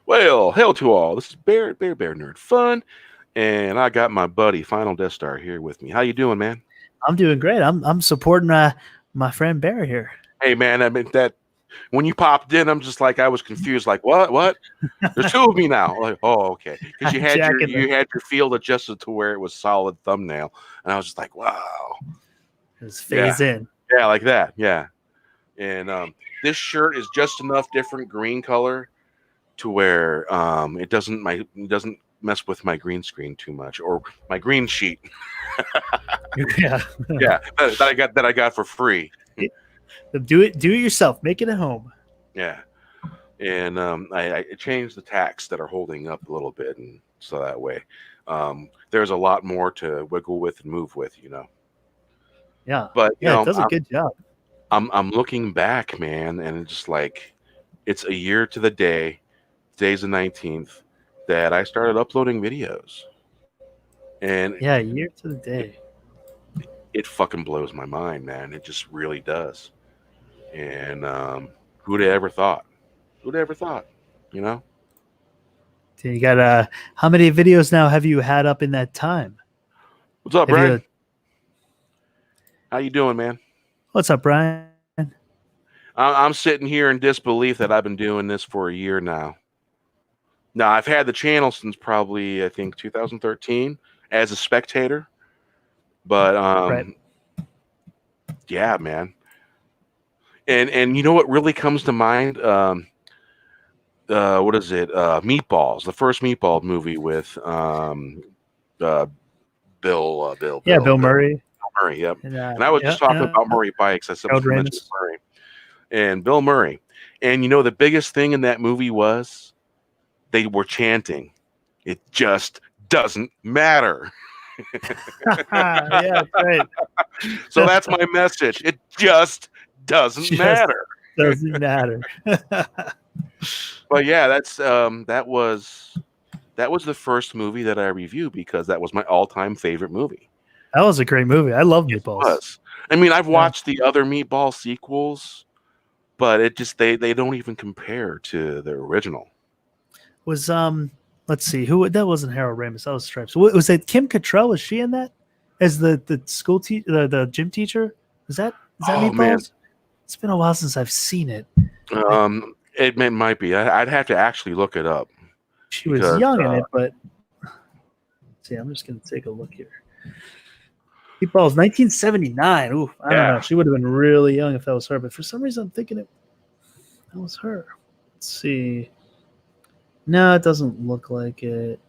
Well, hail to all. This is Bear Nerd Fun, and I got my buddy FinalDeathStar here with me. How you doing, man? I'm doing great. I'm supporting my friend Bear here. Hey, man, I mean that when you popped in, I'm just like I was confused. Like, what? There's two of me now. Like, oh, okay, because you had your field adjusted to where it was solid thumbnail, and I was just like, wow. Just phase in. Yeah, like that. Yeah, and this shirt is just enough different green color to where it doesn't mess with my green screen too much or my green sheet. Yeah, that I got for free. Do it yourself. Make it at home. Yeah, and I changed the tacks that are holding up a little bit, and so that way there's a lot more to wiggle with and move with, Yeah, but it does a good job. I'm looking back, man, and it's just like it's a year to the day. Today's the 19th that I started uploading videos, and yeah, a year to the day. It fucking blows my mind, man. It just really does. And who'd have ever thought? Who'd have ever thought? So you got how many videos now have you had up in that time? What's up, Brian? How you doing, man? What's up, Brian? I'm sitting here in disbelief that I've been doing this for a year now. Now, I've had the channel since probably, I think, 2013 as a spectator. But, right. Yeah, man. And you know what really comes to mind? What is it? Meatballs, the first Meatball movie with Bill Murray. Bill Murray, yep. And I was just talking about Murray Bikes. I said Murray. And Bill Murray. And the biggest thing in that movie was they were chanting, "It just doesn't matter." Yeah, right. So that's my message. It just doesn't matter. Doesn't matter. But yeah, that was the first movie that I reviewed because that was my all-time favorite movie. That was a great movie. I love Meatballs. It was. I mean, I've watched the other Meatball sequels, but it just they don't even compare to the original. Was let's see, that wasn't Harold Ramis, that was Stripes. Was it Kim Cattrall? Was she in that as the school teacher, the gym teacher? Is that Meatballs? Man. It's been a while since I've seen it. It might be. I'd have to actually look it up. She was young in it, but see, I'm just gonna take a look here. Meatballs, 1979. Ooh, I don't know. She would have been really young if that was her, but for some reason I'm thinking that was her. Let's see. No, it doesn't look like it.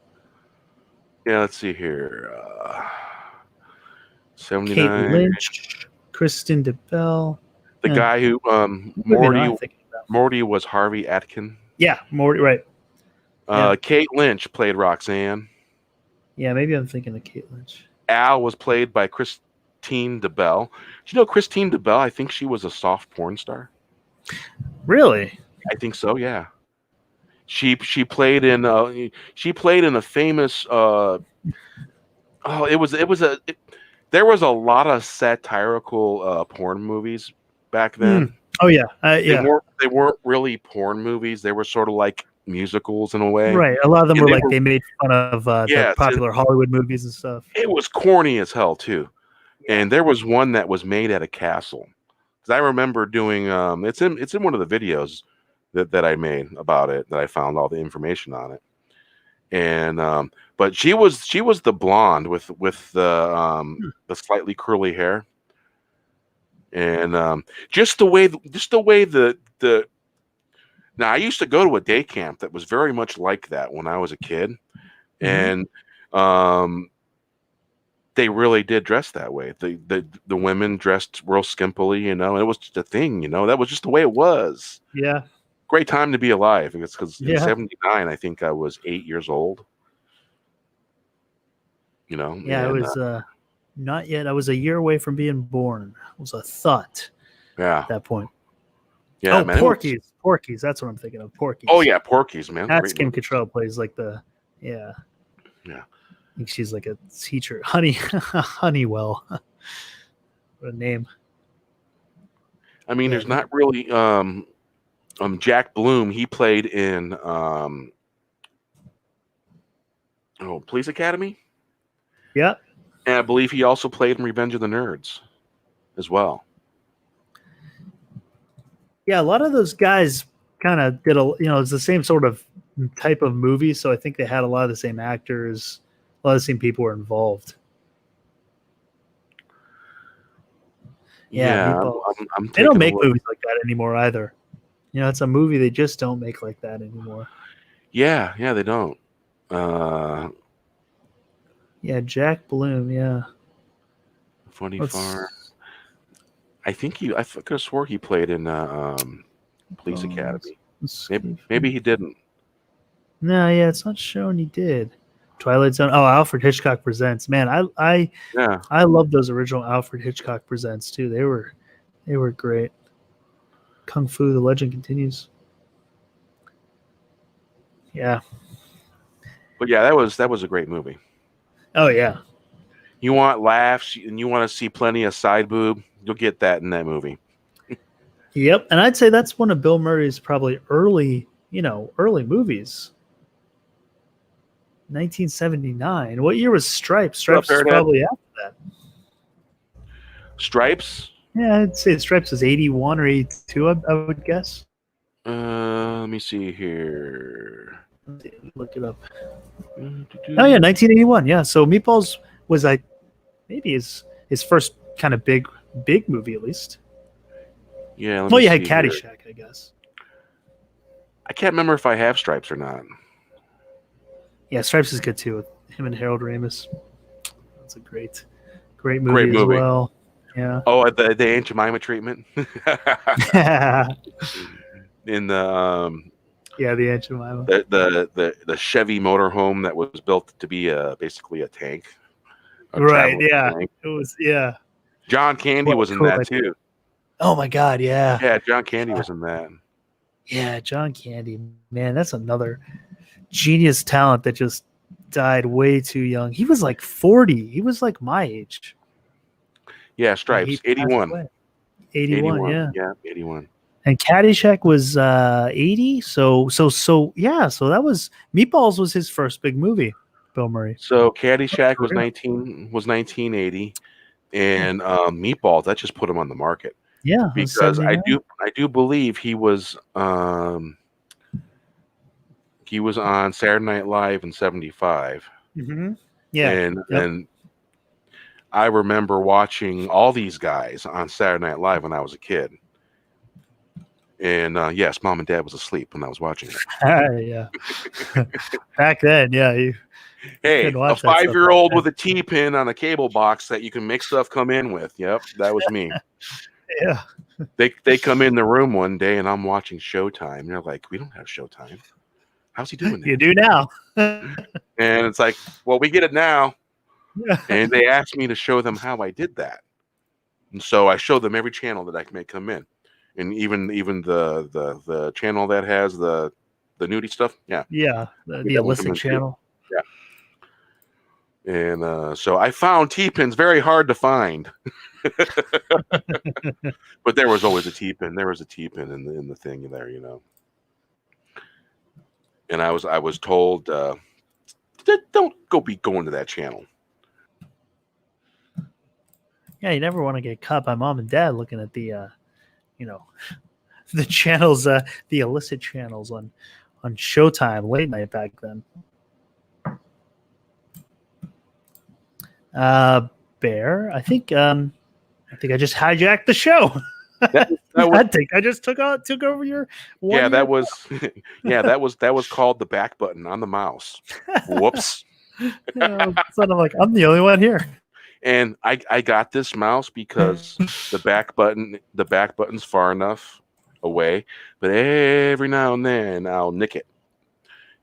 Yeah, let's see here. 79. Kate Lynch, Kristen DeBell. The guy who Morty was Harvey Atkin. Yeah, Morty, right. Kate Lynch played Roxanne. Yeah, maybe I'm thinking of Kate Lynch. Al was played by Christine DeBell. Do you know Christine DeBell? I think she was a soft porn star. Really? I think so. Yeah. She played in a famous. There was a lot of satirical porn movies back then. Oh yeah, yeah. They weren't really porn movies. They were sort of like musicals in a way. Right. A lot of them were like they made fun of the popular Hollywood movies and stuff. It was corny as hell too. And there was one that was made at a castle. Because I remember doing it's in one of the videos that I made about it, that I found all the information on it. And but she was the blonde with the slightly curly hair. And just the way the now I used to go to a day camp that was very much like that when I was a kid. And they really did dress that way. The women dressed real skimpily, and it was just a thing, that was just the way it was. Yeah. Great time to be alive. It's because in 79, I think I was 8 years old. Yeah, I was not yet. I was a year away from being born. It was a thought. Yeah. At that point. Yeah, man. Porky's. Porky's. That's what I'm thinking of. Porky's. Oh yeah, Porky's, man. That's Kim Cattrall plays like the Yeah. Yeah. I think she's like a teacher. Honeywell. What a name. I mean, there's not really Jack Bloom. He played in Police Academy. Yeah. And I believe he also played in Revenge of the Nerds as well. Yeah, a lot of those guys kind of did it's the same sort of type of movie, so I think they had a lot of the same actors, a lot of the same people were involved. Yeah, they don't make movies like that anymore either. It's a movie they just don't make like that anymore. Yeah, they don't. Yeah, Jack Bloom. Yeah, Funny Farm. I could have swore he played in Police Academy. Maybe he didn't. No, yeah, it's not showing he did. Twilight Zone. Oh, Alfred Hitchcock Presents. Man, I love those original Alfred Hitchcock Presents too. They were great. Kung Fu: The Legend Continues. Yeah. But yeah, that was a great movie. Oh yeah. You want laughs and you want to see plenty of side boob, you'll get that in that movie. Yep, and I'd say that's one of Bill Murray's probably early movies. 1979. What year was Stripes? Stripes was probably after that. Stripes? Yeah, I'd say Stripes was 81 or 82, I would guess. Let me see here. Look it up. Oh yeah, 1981. Yeah, so Meatballs was maybe his first kind of big movie at least. Yeah. Well, you had Caddyshack, I guess. I can't remember if I have Stripes or not. Yeah, Stripes is good too with him and Harold Ramis. That's a great movie as well. Yeah. Oh, the Aunt Jemima treatment. In the the Aunt Jemima. The Chevy motorhome that was built to be basically a tank. Right. Yeah. Tank. It was. Yeah. John Candy was in that too. Oh my God. Yeah. Yeah, John Candy was in that. Yeah, John Candy. Man, that's another genius talent that just died way too young. He was like 40. He was like my age. Yeah, Stripes. 81. 81. Yeah. Yeah, 81. And Caddyshack was 80. So that was Meatballs was his first big movie, Bill Murray. So Caddyshack was 1980, and Meatballs, that just put him on the market. Yeah, because I do believe he was on Saturday Night Live in 75. Mm-hmm. Yeah, and I remember watching all these guys on Saturday Night Live when I was a kid. And yes, Mom and Dad was asleep when I was watching it. Yeah. Back then, yeah. Hey, a 5-year-old with a T-pin on a cable box that you can make stuff come in with. Yep, that was me. Yeah. They come in the room one day and I'm watching Showtime. They're like, we don't have Showtime. How's he doing that? You do now. And it's like, well, we get it now. And they asked me to show them how I did that. And so I showed them every channel that I can make come in. And even the channel that has the nudie stuff. Yeah. Yeah. The illicit channel. Yeah. And so I found T-pins very hard to find. But there was always a T-pin. There was a T-pin in the thing there, you know. And I was told, don't be going to that channel. Yeah, you never want to get caught by Mom and Dad looking at the the channels, the illicit channels on Showtime late night back then. Bear, I think I just hijacked the show. I think I just took over your. Yeah, that was that was called the back button on the mouse. Whoops. So I'm like, I'm the only one here. And I got this mouse because the back button's far enough away, but every now and then I'll nick it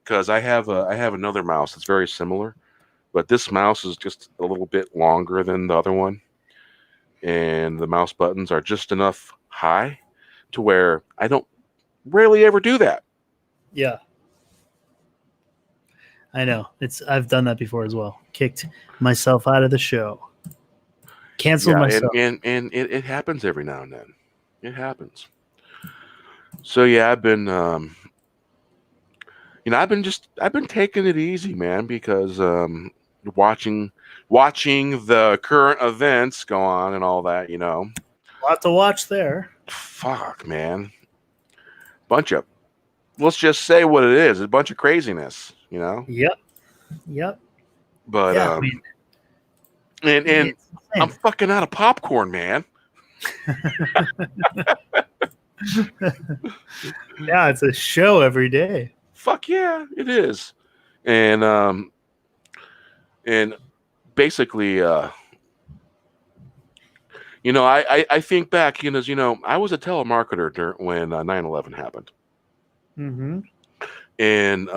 because I have another mouse that's very similar, but this mouse is just a little bit longer than the other one, and the mouse buttons are just enough high to where I don't rarely ever do that. Yeah. I know. I've done that before as well. Kicked myself out of the show. Canceled myself. And it happens every now and then. It happens. So yeah, I've been I've been taking it easy, man, because watching the current events go on and all that, A lot to watch there. Fuck, man. Let's just say what it is. It's a bunch of craziness, Yep. But yeah, and I'm fucking out of popcorn, man. Yeah, it's a show every day. Fuck yeah, it is. And basically I think back, I was a telemarketer when 9/11 happened. Mm-hmm. And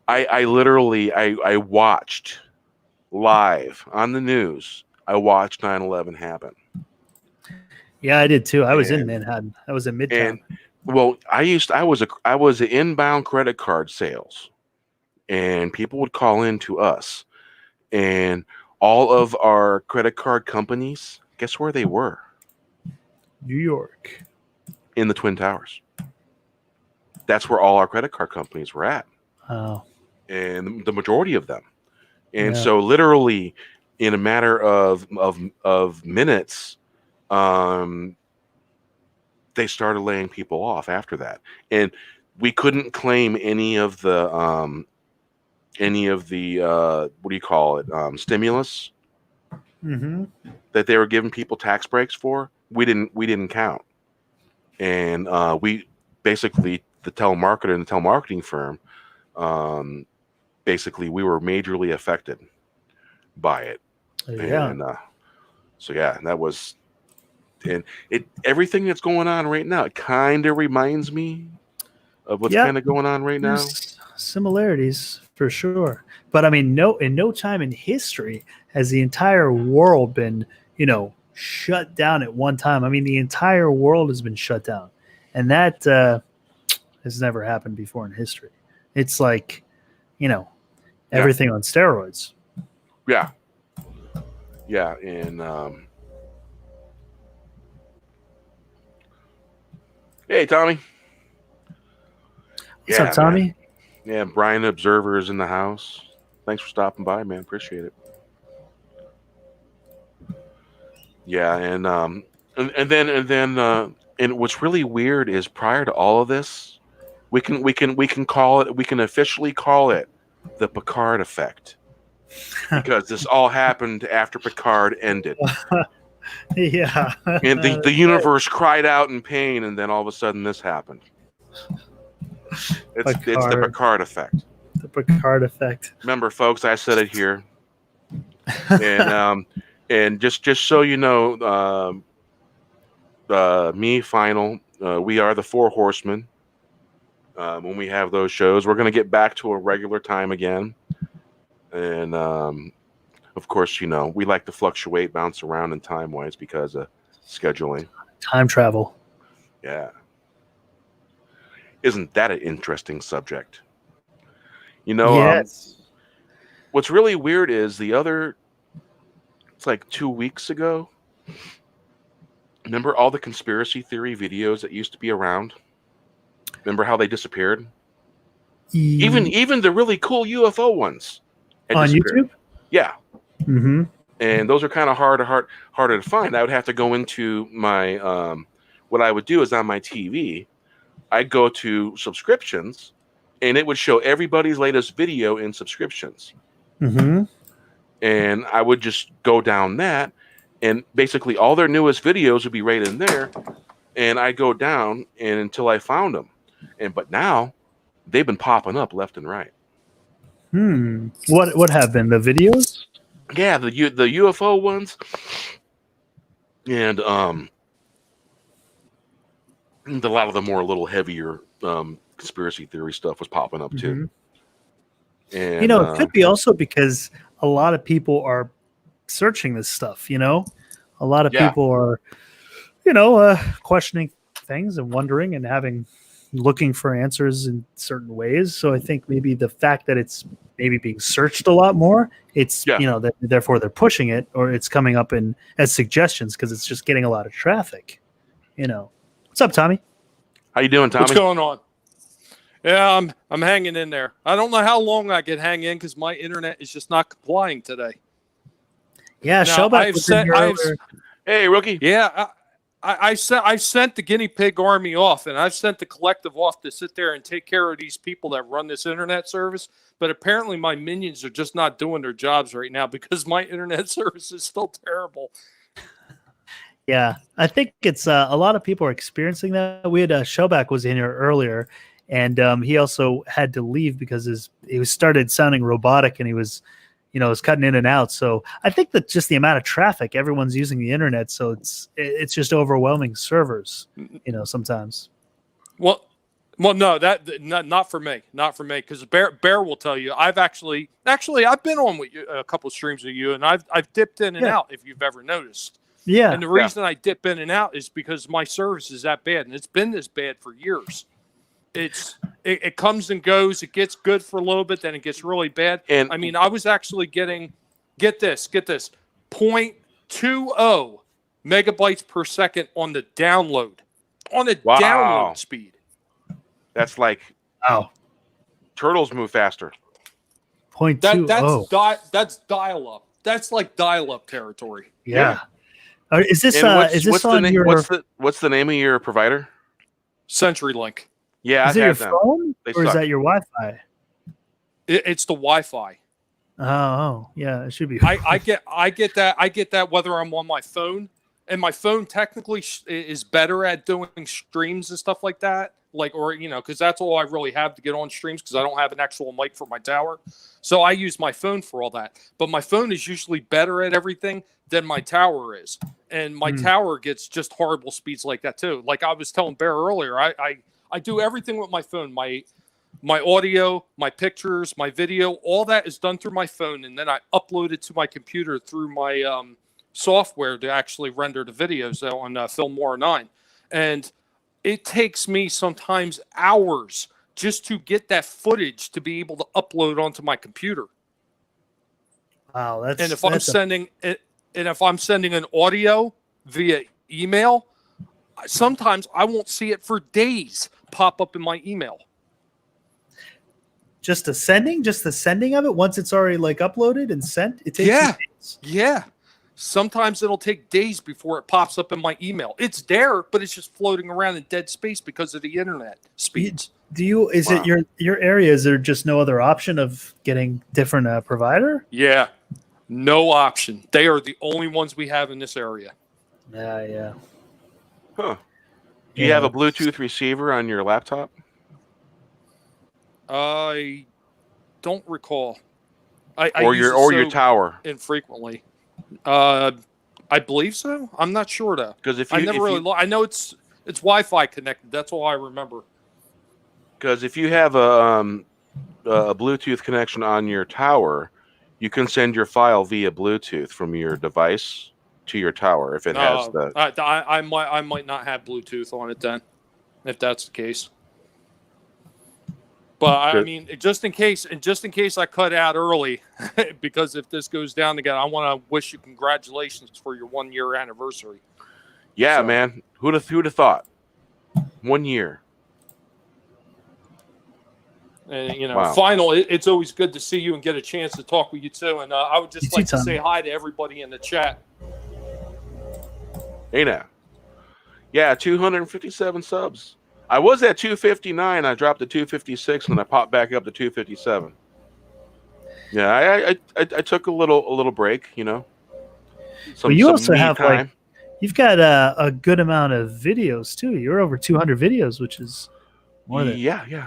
I literally watched live on the news. I watched 9/11 happen. Yeah, I did too. I was in Manhattan. I was in Midtown. And well, I was an inbound credit card sales, and people would call in to us, and all of our credit card companies, guess where they were? New York. In the Twin Towers. That's where all our credit card companies were at. Oh. And the majority of them. And so literally in a matter of minutes, they started laying people off after that. And we couldn't claim any of the what do you call it? Stimulus that they were giving people tax breaks for. We didn't count. And we basically, the telemarketer and the telemarketing firm, basically we were majorly affected by it. Yeah. And that was, and everything that's going on right now, it kind of reminds me of what's kind of going on right now. Similarities for sure. But I mean, in no time in history has the entire world been, shut down at one time. I mean, the entire world has been shut down. And that has never happened before in history. It's like, everything on steroids. Yeah. Yeah. And hey, Tommy. What's up, Tommy? Man. Yeah, Brian Observer is in the house. Thanks for stopping by, man. Appreciate it. Yeah, and what's really weird is prior to all of this, we can officially call it the Picard effect, because this all happened after Picard ended. Yeah. And the universe cried out in pain, and then all of a sudden this happened. It's the Picard effect. The Picard effect. Remember, folks, I said it here. And just so you know, me, Final, we are the Four Horsemen. When we have those shows, we're going to get back to a regular time again. And of course, we like to fluctuate, bounce around in time-wise because of scheduling. Time travel. Yeah. Isn't that an interesting subject? Yes. What's really weird is it's like 2 weeks ago. Remember all the conspiracy theory videos that used to be around? Remember how they disappeared? Even the really cool UFO ones on YouTube? Yeah. Mm-hmm. And those are kind of harder to find. I would have to go into my what I would do is on my TV, I'd go to subscriptions, and it would show everybody's latest video in subscriptions. Mm-hmm. And I would just go down that, and basically all their newest videos would be right in there. And I go down until I found them. But now they've been popping up left and right. What have been the videos? Yeah, the UFO ones, and a lot of the more a little heavier conspiracy theory stuff was popping up too. And it could be also because a lot of people are searching this stuff. A lot of people are, questioning things and wondering and looking for answers in certain ways. So I think maybe the fact that it's maybe being searched a lot more, it's therefore they're pushing it, or it's coming up as suggestions because it's just getting a lot of traffic. What's up, Tommy? How you doing, Tommy? What's going on? Yeah, I'm hanging in there. I don't know how long I can hang in because my internet is just not complying today. Yeah, Now, Shellback was in here earlier. Hey, rookie. Yeah, I sent the guinea pig army off, and I've sent the collective off to sit there and take care of these people that run this internet service. But apparently, my minions are just not doing their jobs right now because my internet service is still terrible. Yeah, I think it's a lot of people are experiencing that. We had Shellback was in here earlier, and he also had to leave because he started sounding robotic, and he was, was cutting in and out. So I think that just the amount of traffic, everyone's using the internet, so it's just overwhelming servers, sometimes. Well, no, not for me, because Bear will tell you. I've actually been on with you, a couple of streams with you, and I've dipped in and out if you've ever noticed. Yeah. And the reason I dip in and out is because my service is that bad, and it's been this bad for years. It comes and goes. It gets good for a little bit, then it gets really bad. And I mean, I was actually getting, get this, 0.20 megabytes per second on the download, download speed. That's like, turtles move faster. 0.20. That's dial-up. That's like dial-up territory. Yeah. Is this on your? What's the name of your provider? CenturyLink. Yeah, is it your phone or is that your Wi-Fi? It's the Wi-Fi. Oh, yeah, it should be. I get that whether I'm on my phone, and my phone technically is better at doing streams and stuff like that. Because that's all I really have to get on streams because I don't have an actual mic for my tower. So I use my phone for all that. But my phone is usually better at everything than my tower is. And my tower gets just horrible speeds like that too. Like I was telling Bear earlier, I do everything with my phone. My audio, my pictures, my video, all that is done through my phone. And then I upload it to my computer through my software to actually render the videos on Filmora 9. And it takes me sometimes hours just to get that footage to be able to upload onto my computer. Wow, and if I'm sending an audio via email, sometimes I won't see it for days pop up in my email. Just the sending of it once it's already uploaded and sent. It takes days. Yeah. Sometimes it'll take days before it pops up in my email. It's there, but it's just floating around in dead space because of the internet speeds. Is it your area? Is there just no other option of getting different provider? Yeah, no option. They are the only ones we have in this area. Yeah. Huh. Do you have a Bluetooth receiver on your laptop? I don't recall. Or your tower? Infrequently. I believe so. I'm not sure though. Because I know it's Wi-Fi connected. That's all I remember. Because if you have a Bluetooth connection on your tower, you can send your file via Bluetooth from your device to your tower. If it has the, I might not have Bluetooth on it then, if that's the case. But I mean, just in case I cut out early, because if this goes down again, I want to wish you congratulations for your 1 year anniversary. Yeah, man. Who'd have thought? 1 year. And Final. It's always good to see you and get a chance to talk with you too. And I would just like to say hi to everybody in the chat. Hey now. Yeah, 257 subs. I was at 259. I dropped to 256, and I popped back up to 257. Yeah, I took a little break. But you also have time. You've got a good amount of videos too. You're over 200 videos, which is more than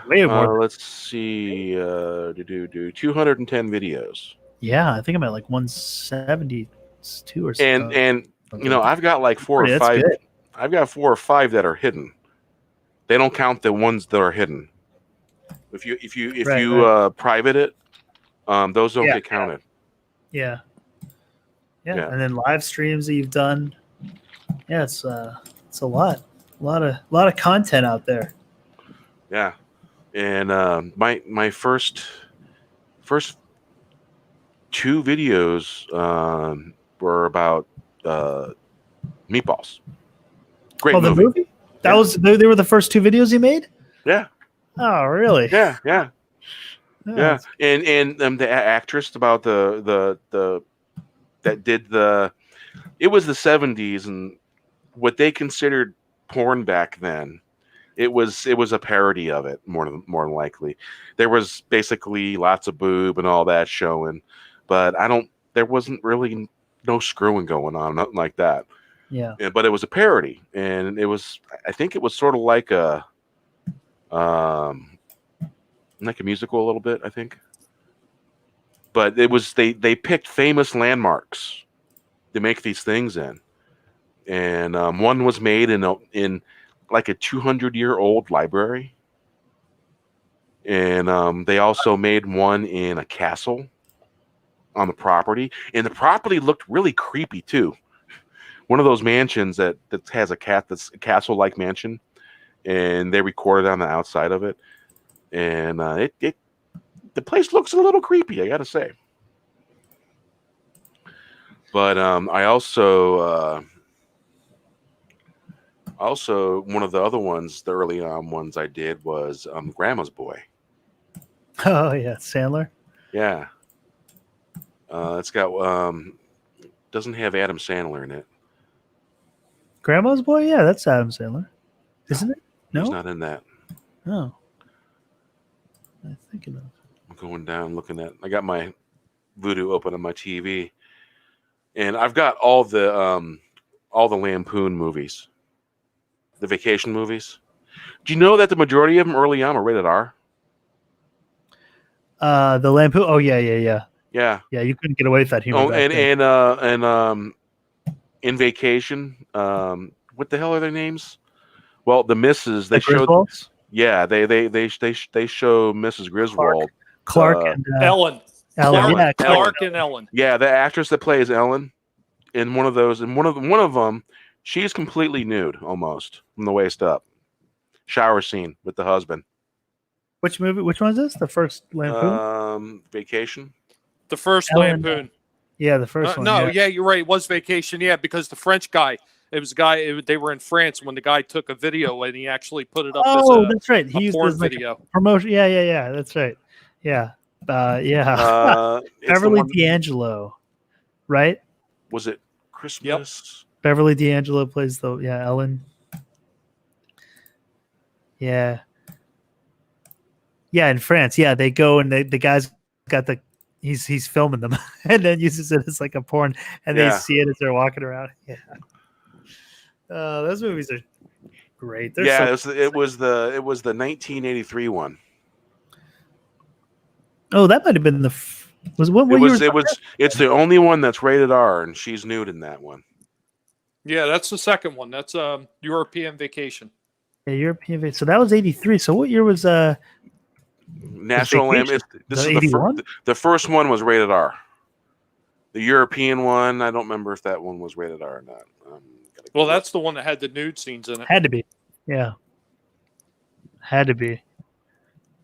way more. Let's see, 210 videos. Yeah, I think I'm at 172 or something. And I've got 4 or 5. I've got 4 or 5 that are hidden. They don't count the ones that are hidden. If you private it, those don't get counted. Yeah. And then live streams that you've done. Yeah, it's a lot of content out there. Yeah, and my first 2 videos were about Meatballs. Great movie. The movie? They were the first 2 videos you made? Yeah. Oh, really? Yeah, yeah, Oh, yeah. And the actress about the that did it was the 70s, and what they considered porn back then. It was a parody of it more than likely. There was basically lots of boob and all that showing, but there wasn't really no screwing going on, nothing like that. Yeah. But it was a parody, and I think it was sort of like a musical a little bit, I think. But it was they picked famous landmarks to make these things in, and one was made in like a 200-year-old library, and they also made one in a castle on the property, and the property looked really creepy too. One of those mansions that has that's a castle-like mansion, and they recorded on the outside of it, and the place looks a little creepy, I gotta say. But I also one of the other ones, the early on ones I did was Grandma's Boy. Oh yeah, Sandler. Yeah, it's got doesn't have Adam Sandler in it. Grandma's Boy. Yeah, that's Adam Sandler, isn't it? No, He's not in that. No. I'm thinking of. I'm going down looking at. I got my Voodoo open on my TV, and I've got all the Lampoon movies, the vacation movies. Do you know that the majority of them early on were rated R? The Lampoon. Oh yeah. Yeah. Yeah, you couldn't get away with that humor. Oh, back then. and in Vacation, what the hell are their names? Well, the Misses they showed. Griswolds? Yeah, they show Mrs. Griswold. Clark and Ellen. Ellen. Clark, Yeah, Clark and Ellen. Yeah, the actress that plays Ellen in one of those, and one of them, she's completely nude almost from the waist up. Shower scene with the husband. Which movie? Which one is this? The first Lampoon? Vacation. The first Ellen. Lampoon. Yeah, the first one. No, yeah, you're right. It was Vacation. Yeah, because the French guy. It was a guy. They were in France when the guy took a video and he actually put it up as that's right. He a used porn this, like, video. promotion. Yeah. That's right. Yeah. Beverly D'Angelo, right? Was it Christmas? Yep. Beverly D'Angelo plays Ellen. Yeah. Yeah, in France. Yeah, they go and the guy's got he's filming them and then uses it as like a porn, and they see it as they're walking around. Yeah. Those movies are great. It was the 1983 one. Oh, that might have been it's the only one that's rated R, and she's nude in that one. Yeah, that's the second one. That's European Vacation. Yeah, European Vacation. So that was 83. So what year was National Lamb? This is the first one was rated R. The European one, I don't remember if that one was rated R or not. Well, that's the one that had the nude scenes in it. Had to be. Yeah. Had to be.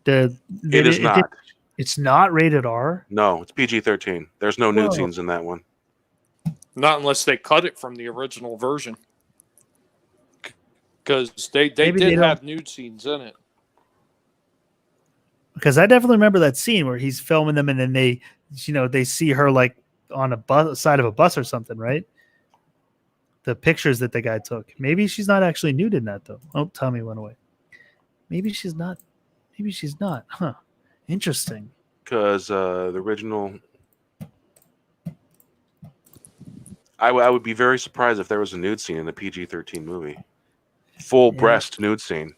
It is not. It's not rated R? No, it's PG-13. There's no nude scenes in that one. Not unless they cut it from the original version. Because they did have nude scenes in it. Because I definitely remember that scene where he's filming them and then they see her like on a side of a bus or something, right? The pictures that the guy took. Maybe she's not actually nude in that, though. Oh, Tommy went away. Maybe she's not. Huh. Interesting. Because the original... I would be very surprised if there was a nude scene in a PG-13 movie. Full breast nude scene.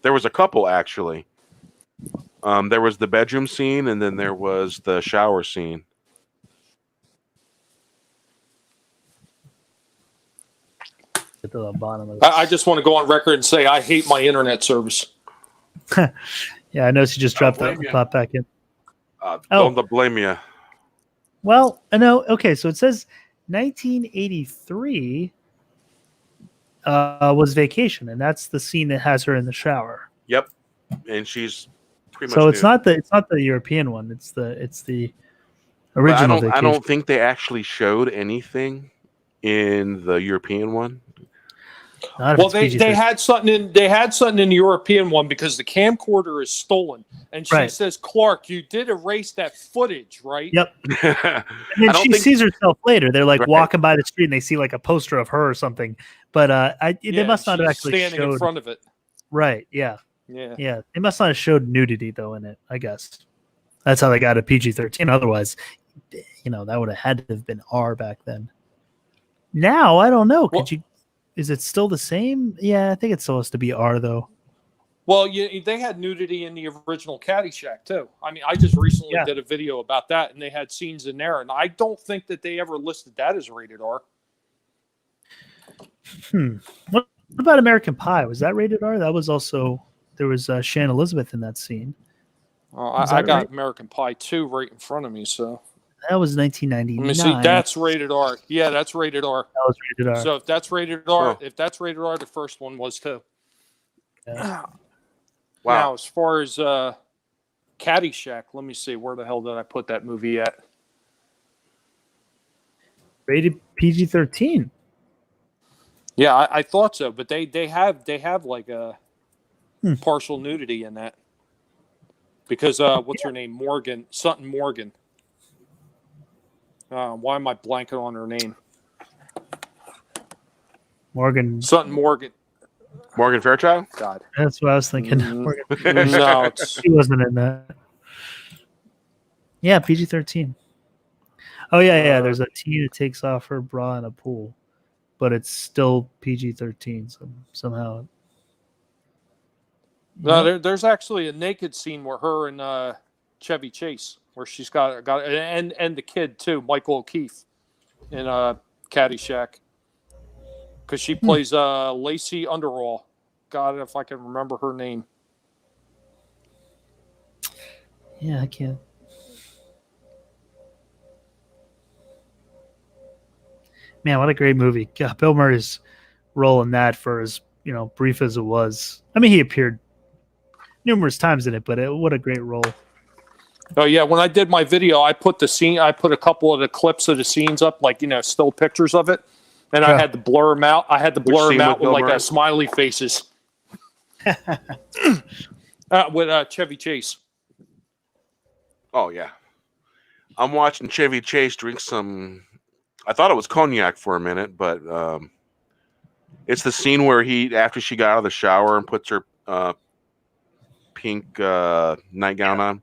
There was a couple, actually. There was the bedroom scene, and then there was the shower scene. To the bottom of I just want to go on record and say I hate my internet service. Yeah, I know she just dropped that pop back in. Don't blame you. Well, I know. Okay, so it says 1983 was Vacation, and that's the scene that has her in the shower. Yep, and she's pretty much. So it's not the European one. It's the original. I don't think they actually showed anything in the European one. Well, they had something in the European one because the camcorder is stolen, and she says, "Clark, you did erase that footage, right?" Yep. And then she sees herself later. They're like walking by the street, and they see like a poster of her or something. But they must not have actually standing in front of it. Right? Yeah. Yeah. They must not have showed nudity though in it. I guess that's how they got a PG-13. Otherwise, that would have had to have been R back then. Now I don't know. Is it still the same? Yeah, I think it's supposed to be R though. Well, they had nudity in the original Caddyshack too. I mean, I just recently did a video about that, and they had scenes in there, and I don't think that they ever listed that as rated R. What about American Pie? Was that rated R? That was also, there was Shan Elizabeth in that scene. I got American Pie 2 right in front of me, so. That was 1999. Let me see. That's rated R. Yeah, that's rated R. That was rated R. So if that's rated R, the first one was too. Yeah. Wow. Now, as far as Caddyshack, let me see. Where the hell did I put that movie at? Rated PG-13. Yeah, I thought so, but they have like a partial nudity in that because what's her name? Sutton Morgan. Why am I blanking on her name? Sutton Morgan. Morgan Fairchild? God. That's what I was thinking. No, she wasn't in that. Yeah, PG-13. Oh, yeah. There's a teen who takes off her bra in a pool, but it's still PG-13 somehow. No, there's actually a naked scene where her and Chevy Chase, where she's got and the kid too, Michael O'Keefe, in Caddyshack, because she plays Lacey Underall. God, if I can remember her name. Yeah, I can't. Man, what a great movie! God, Bill Murray's role in that, for as brief as it was. I mean, he appeared numerous times in it, but what a great role. Oh yeah, when I did my video, I put a couple of the clips of the scenes up, like still pictures of it, and I had to blur them out. I had to blur them out with like smiley faces. With Chevy Chase. Oh yeah, I'm watching Chevy Chase drink some. I thought it was cognac for a minute, but it's the scene where after she got out of the shower and puts her pink nightgown on,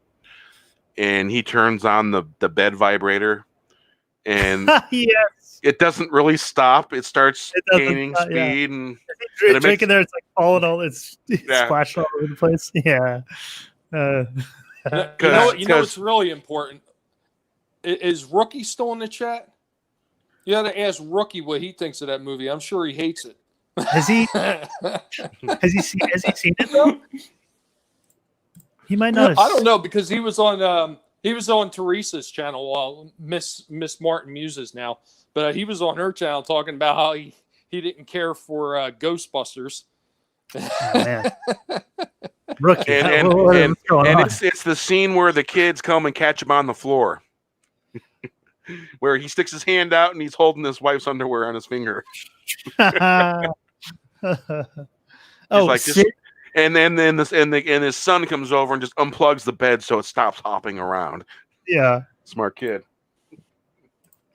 and he turns on the bed vibrator, and yes, it doesn't really stop. It starts gaining speed, and drinking there, it's like falling all. It's splashing all over the place. Yeah. You know what's really important? Is Rookie still in the chat? You got to ask Rookie what he thinks of that movie. I'm sure he hates it. Has he? Has he seen it though? He might not. I don't know, because he was on Teresa's channel. Well, Miss Martin Muses now, but he was on her channel talking about how he didn't care for Ghostbusters. Oh, man. Rookie, and it's the scene where the kids come and catch him on the floor, where he sticks his hand out and he's holding his wife's underwear on his finger. And then his son comes over and just unplugs the bed so it stops hopping around. Yeah, smart kid.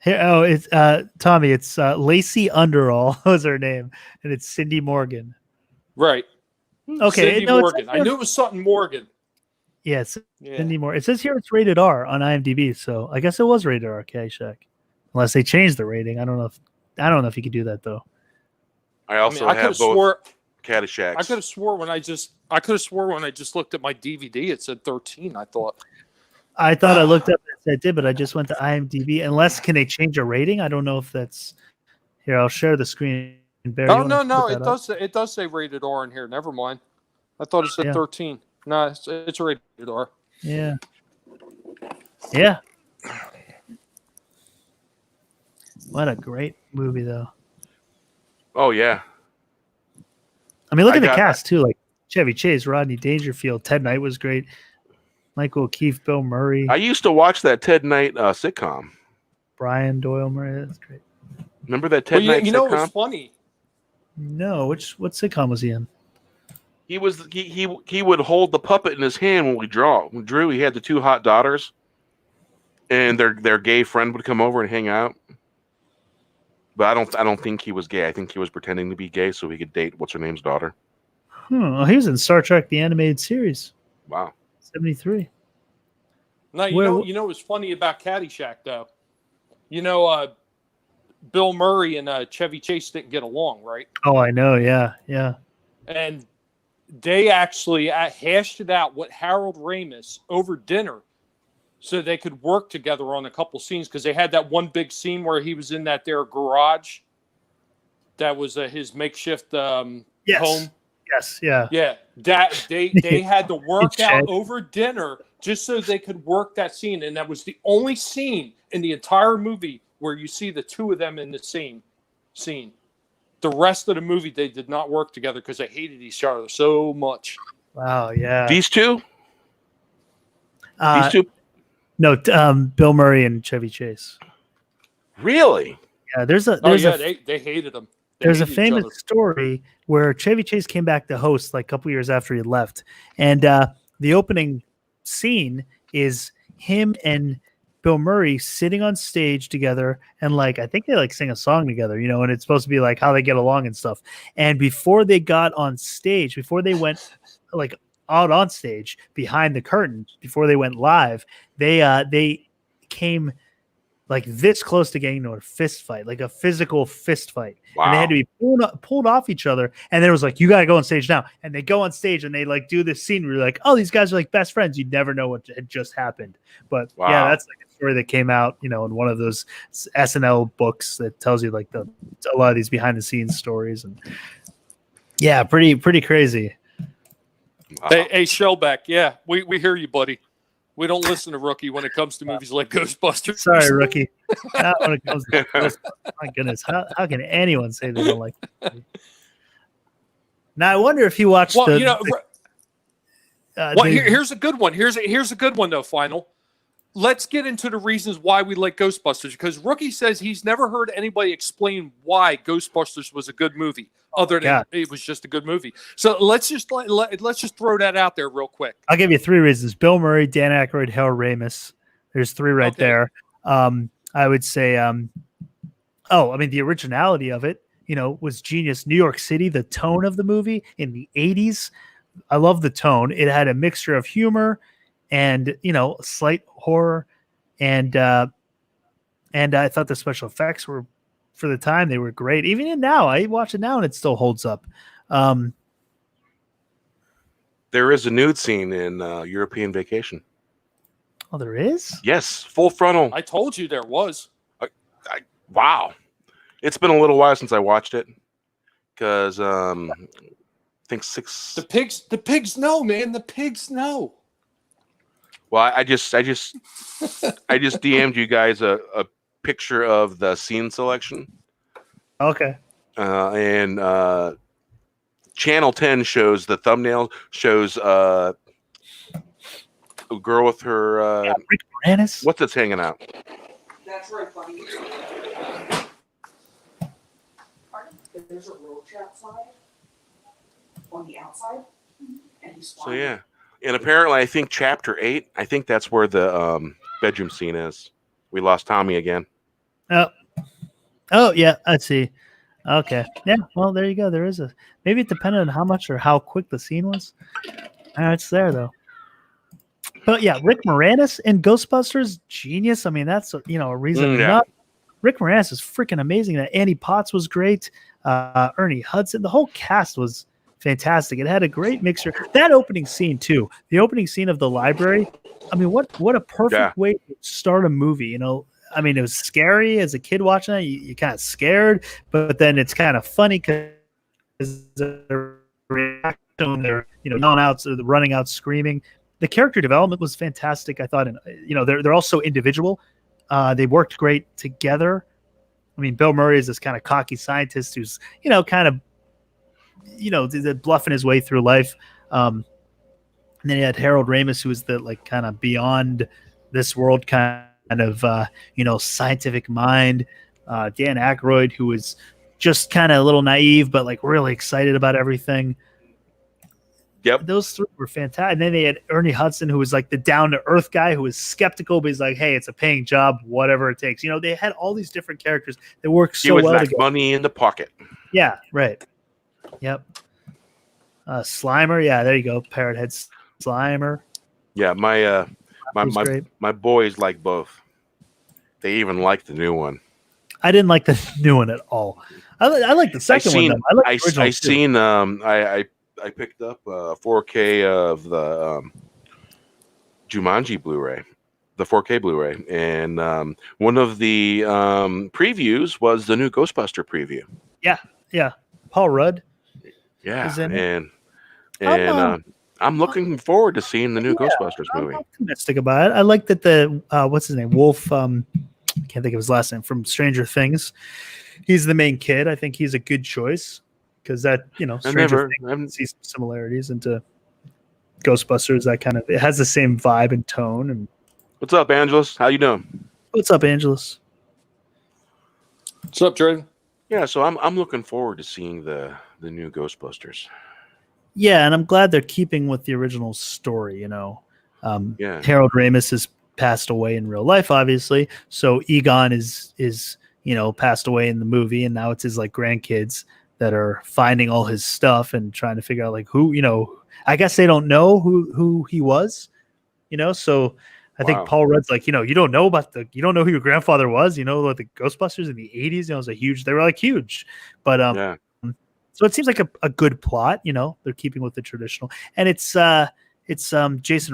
Here, it's Tommy. It's Lacey Underall was her name, and it's Cindy Morgan. Right. Okay. Cindy Morgan. I knew it was Sutton Morgan. Yes, Cindy Morgan. It says here it's rated R on IMDb, so I guess it was rated R. Caddyshack, unless they changed the rating. I don't know if you could do that though. I have both Caddyshack. I could have swore when I just looked at my DVD, it said 13. I thought I looked up and it did, but I just went to IMDb. Unless can they change a rating? I don't know if that's here. I'll share the screen. Barry, no. It does say rated R in here. Never mind. I thought it said 13. No, it's rated R. Yeah. Yeah. What a great movie, though. Oh yeah. I mean, look at the cast too. Like Chevy Chase, Rodney Dangerfield, Ted Knight was great. Michael O'Keefe, Bill Murray. I used to watch that Ted Knight sitcom. Brian Doyle Murray, that's great. Remember that Ted Knight sitcom? You know what's funny? No, what sitcom was he in? He would hold the puppet in his hand when we drew. He had the two hot daughters, and their gay friend would come over and hang out. But I don't think he was gay. I think he was pretending to be gay so he could date what's her name's daughter. Oh, he was in Star Trek the animated series. Wow. 73. No, you know what's funny about Caddyshack though? Bill Murray and Chevy Chase didn't get along, right? Oh, I know. Yeah. And they actually hashed it out with Harold Ramis over dinner so they could work together on a couple scenes, because they had that one big scene where he was in that their garage. That was his makeshift home. Yes, yeah. Yeah, that they had to work out over dinner just so they could work that scene, and that was the only scene in the entire movie where you see the two of them in the same scene. The rest of the movie, they did not work together because they hated each other so much. Wow, yeah. These two? These two? No, Bill Murray and Chevy Chase. Really? Yeah, they hated them. There's a famous story where Chevy Chase came back to host like a couple years after he left. And the opening scene is him and Bill Murray sitting on stage together, and like I think they like sing a song together, and it's supposed to be like how they get along and stuff. And before they got on stage, before they went like out on stage behind the curtain, before they went live, they came like this close to getting into a fist fight, like a physical fist fight. Wow. And they had to be pulled off each other. And then it was like, you got to go on stage now. And they go on stage and they like do this scene where you're like, oh, these guys are like best friends. You'd never know what had just happened. But yeah, that's like a story that came out, in one of those SNL books that tells you like a lot of these behind the scenes stories. And yeah, pretty crazy. Wow. Hey, Shellback. Yeah, we hear you, buddy. We don't listen to Rookie when it comes to movies like Ghostbusters. Sorry, Rookie. Not when it comes to Ghostbusters. My goodness, how can anyone say they don't like it? Now, I wonder if you watched here's a good one. Here's a good one, though, Final. Let's get into the reasons why we like Ghostbusters, because Rookie says he's never heard anybody explain why Ghostbusters was a good movie, other than it was just a good movie. So let's just throw that out there real quick. I'll give you three reasons: Bill Murray, Dan Aykroyd, Harold Ramis. There's three right there. I would say, the originality of it, was genius. New York City, the tone of the movie in the 80s. I love the tone. It had a mixture of humor and slight horror, and I thought the special effects were, for the time, they were great. Even now, I watch it now and it still holds up. There is a nude scene in European Vacation. Oh, there is? Yes, full frontal. I told you there was. Wow, it's been a little while since I watched it, because I think 6. The pigs know, man. The pigs know. Well, I just DM'd you guys a picture of the scene selection. Okay. And Channel 10 shows the thumbnail shows a girl with her Rick Moranis. What's it's hanging out? That's right, buddy. There's a roach outside on the outside, and he's flying. So yeah. And apparently, I think chapter 8, I think that's where the bedroom scene is. We lost Tommy again. Oh, yeah, I see. Okay. Yeah, well, there you go. There is maybe it depended on how much or how quick the scene was. It's there, though. But yeah, Rick Moranis in Ghostbusters, genius. I mean, that's, a reason enough. Rick Moranis is freaking amazing. Annie Potts was great. Ernie Hudson. The whole cast was fantastic. It had a great mixture. That opening scene too. The opening scene of the library. I mean, what a perfect way to start a movie. I mean, it was scary as a kid watching it. You kind of scared, but then it's kind of funny because the reaction, they're yelling out, so they're running out, screaming. The character development was fantastic. I thought, they're also individual. They worked great together. I mean, Bill Murray is this kind of cocky scientist who's kind of bluffing his way through life. And then you had Harold Ramis, who was the like kind of beyond this world kind of scientific mind. Dan Aykroyd, who was just kind of a little naive, but like really excited about everything. Yep. Those three were fantastic. And then they had Ernie Hudson, who was like the down to earth guy who was skeptical, but he's like, hey, it's a paying job, whatever it takes. You know, they had all these different characters that worked so well like together. Money in the pocket. Yeah, right. Yep. Slimer, yeah, there you go. Parrot Head Slimer. Yeah, my boys like both. They even like the new one. I didn't like the new one at all. I like the second one. Though. I like the original I too. seen I picked up 4K of the Jumanji Blu-ray, the 4K Blu-ray, and one of the previews was the new Ghostbuster preview. Yeah. Paul Rudd. Yeah, is in it. and I'm looking forward to seeing the new Ghostbusters movie. I'm optimistic about it. I like that the what's his name, Wolf. Can't think of his last name, from Stranger Things. He's the main kid. I think he's a good choice because that Stranger Things see some similarities into Ghostbusters. That kind of it has the same vibe and tone. And what's up, Angelus? How you doing? what's up, Angelus? What's up, Jordan? Yeah, so I'm looking forward to seeing the new Ghostbusters. Yeah, and I'm glad they're keeping with the original story. Yeah. Harold Ramis has passed away in real life, obviously. So Egon is passed away in the movie, and now it's his like grandkids that are finding all his stuff and trying to figure out like who. I guess they don't know who he was. So I think Paul Rudd's like, you don't know who your grandfather was. Like the Ghostbusters in the 80s. They were like huge, but So it seems like a good plot. They're keeping with the traditional, and it's Jason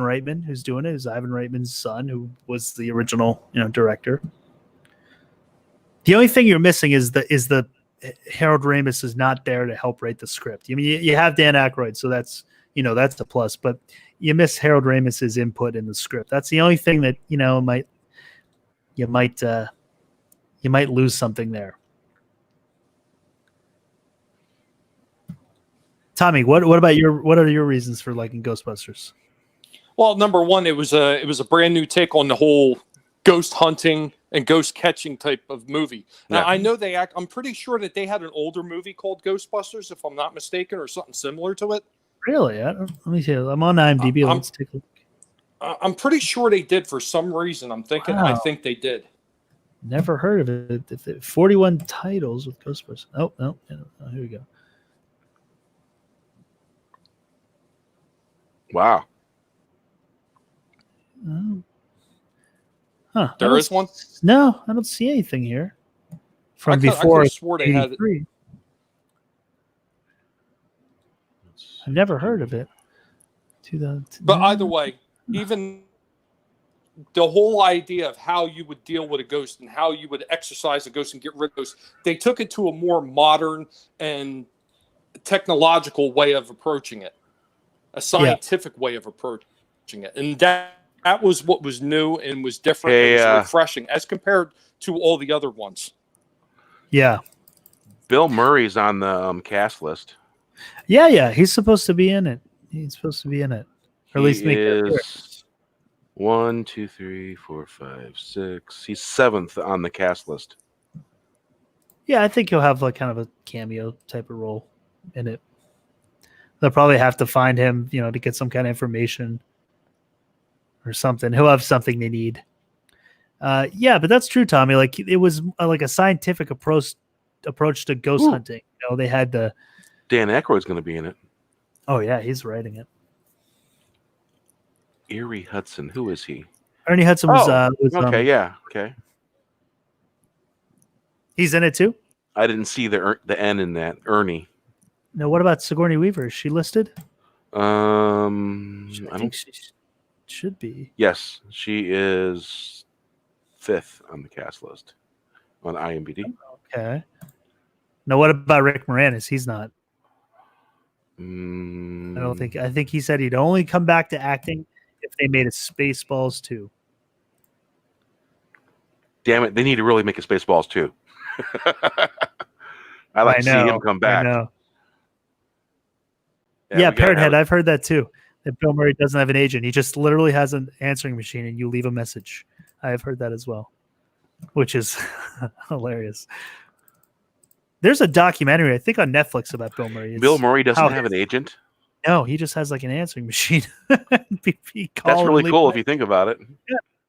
Reitman who's doing it. It's Ivan Reitman's son, who was the original director. The only thing you're missing is the Harold Ramis is not there to help write the script. I mean, you have Dan Aykroyd, so that's the plus, but you miss Harold Ramis's input in the script. That's the only thing that you might lose something there. Tommy, what are your reasons for liking Ghostbusters? Well, number one, it was a brand new take on the whole ghost hunting and ghost catching type of movie. Yeah. Now, I know I'm pretty sure that they had an older movie called Ghostbusters, if I'm not mistaken, or something similar to it. Really? Let me see. I'm on IMDb. Let's take a look. I'm pretty sure they did for some reason. I think they did. Never heard of it. 41 titles with Ghostbusters. Oh, no. Here we go. Wow. There is one? No, I don't see anything here. From I before could have swore they had it. I've never heard of it. But either way, even the whole idea of how you would deal with a ghost and how you would exercise a ghost and get rid of ghosts, they took it to a more modern and technological way of approaching it, a scientific way of approaching it. And that was what was new and was different and was refreshing as compared to all the other ones. Yeah. Bill Murray's on the cast list. Yeah. He's supposed to be in it. Or at least make is 1, 2, 3, 4, 5, 6. He's 7th on the cast list. Yeah, I think he'll have like kind of a cameo type of role in it. They'll probably have to find him, to get some kind of information or something. He'll have something they need. Yeah, but that's true, Tommy. Like it was like a scientific approach to ghost hunting. They had the Dan Aykroyd's going to be in it. Oh yeah, he's writing it. Ernie Hudson, who is he? Ernie Hudson was okay. He's in it too. I didn't see the N in that. Ernie. Now, what about Sigourney Weaver? Is she listed? I think she should be. Yes, she is 5th on the cast list on IMDb. Okay. Now, what about Rick Moranis? He's not. I don't think. I think he said he'd only come back to acting if they made a Spaceballs 2. Damn it! They need to really make a Spaceballs 2. I like to see him come back. I know. Yeah, Parrot Head. I've heard that too. That Bill Murray doesn't have an agent. He just literally has an answering machine, and you leave a message. I have heard that as well, which is hilarious. There's a documentary, I think, on Netflix about Bill Murray. Bill Murray doesn't how- have an agent. No, he just has like an answering machine. He call That's and really leave cool a if you think about it.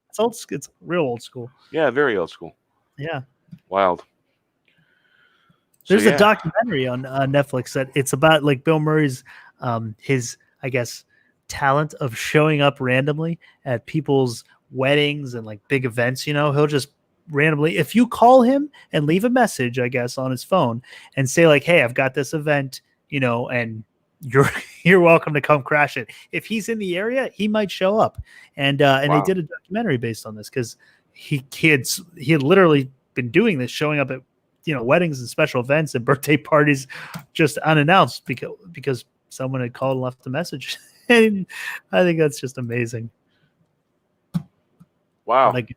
It's old. It's real old school. Yeah, very old school. Yeah. Wild. There's So, a documentary on Netflix that it's about like Bill Murray's his, I guess, talent of showing up randomly at people's weddings and like big events. You know, he'll just randomly, if you call him and leave a message, I guess, on his phone and say like, "Hey, I've got this event," you know, and you're welcome to come crash it. If he's in the area, he might show up. And Wow. they did a documentary based on this because he had literally been doing this, showing up at, you know, weddings and special events and birthday parties just unannounced because someone had called and left a message. And I think that's just amazing. Wow. Like,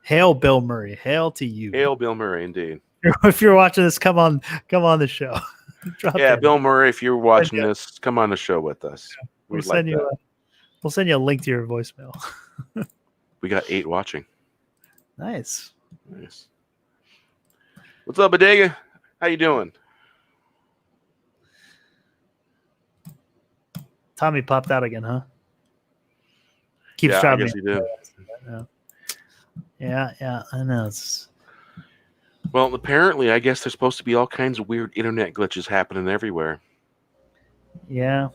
hail Bill Murray. Hail to you. Hail Bill Murray, indeed. If you're watching this, come on the show. Drop Yeah, in. Bill Murray, if you're watching this, come on the show with us. We'll We'd like send you that. we'll send you a link to your voicemail. We got 8 watching. Nice. Nice. What's up, Bodega? How you doing? Tommy popped out again, huh? Keeps Yeah, I trying guess to he did. Yeah, I know. Well, apparently, I guess there's supposed to be all kinds of weird internet glitches happening everywhere. Yeah.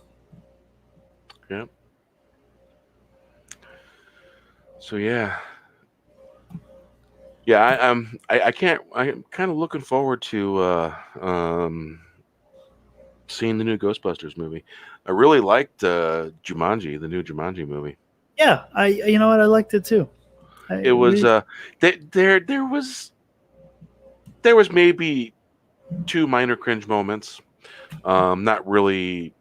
Yep. So yeah. Yeah, I can't. I'm kind of looking forward to seeing the new Ghostbusters movie. I really liked Jumanji, the new Jumanji movie. Yeah, you know what, I liked it too. It was there was maybe 2 minor cringe moments. Not really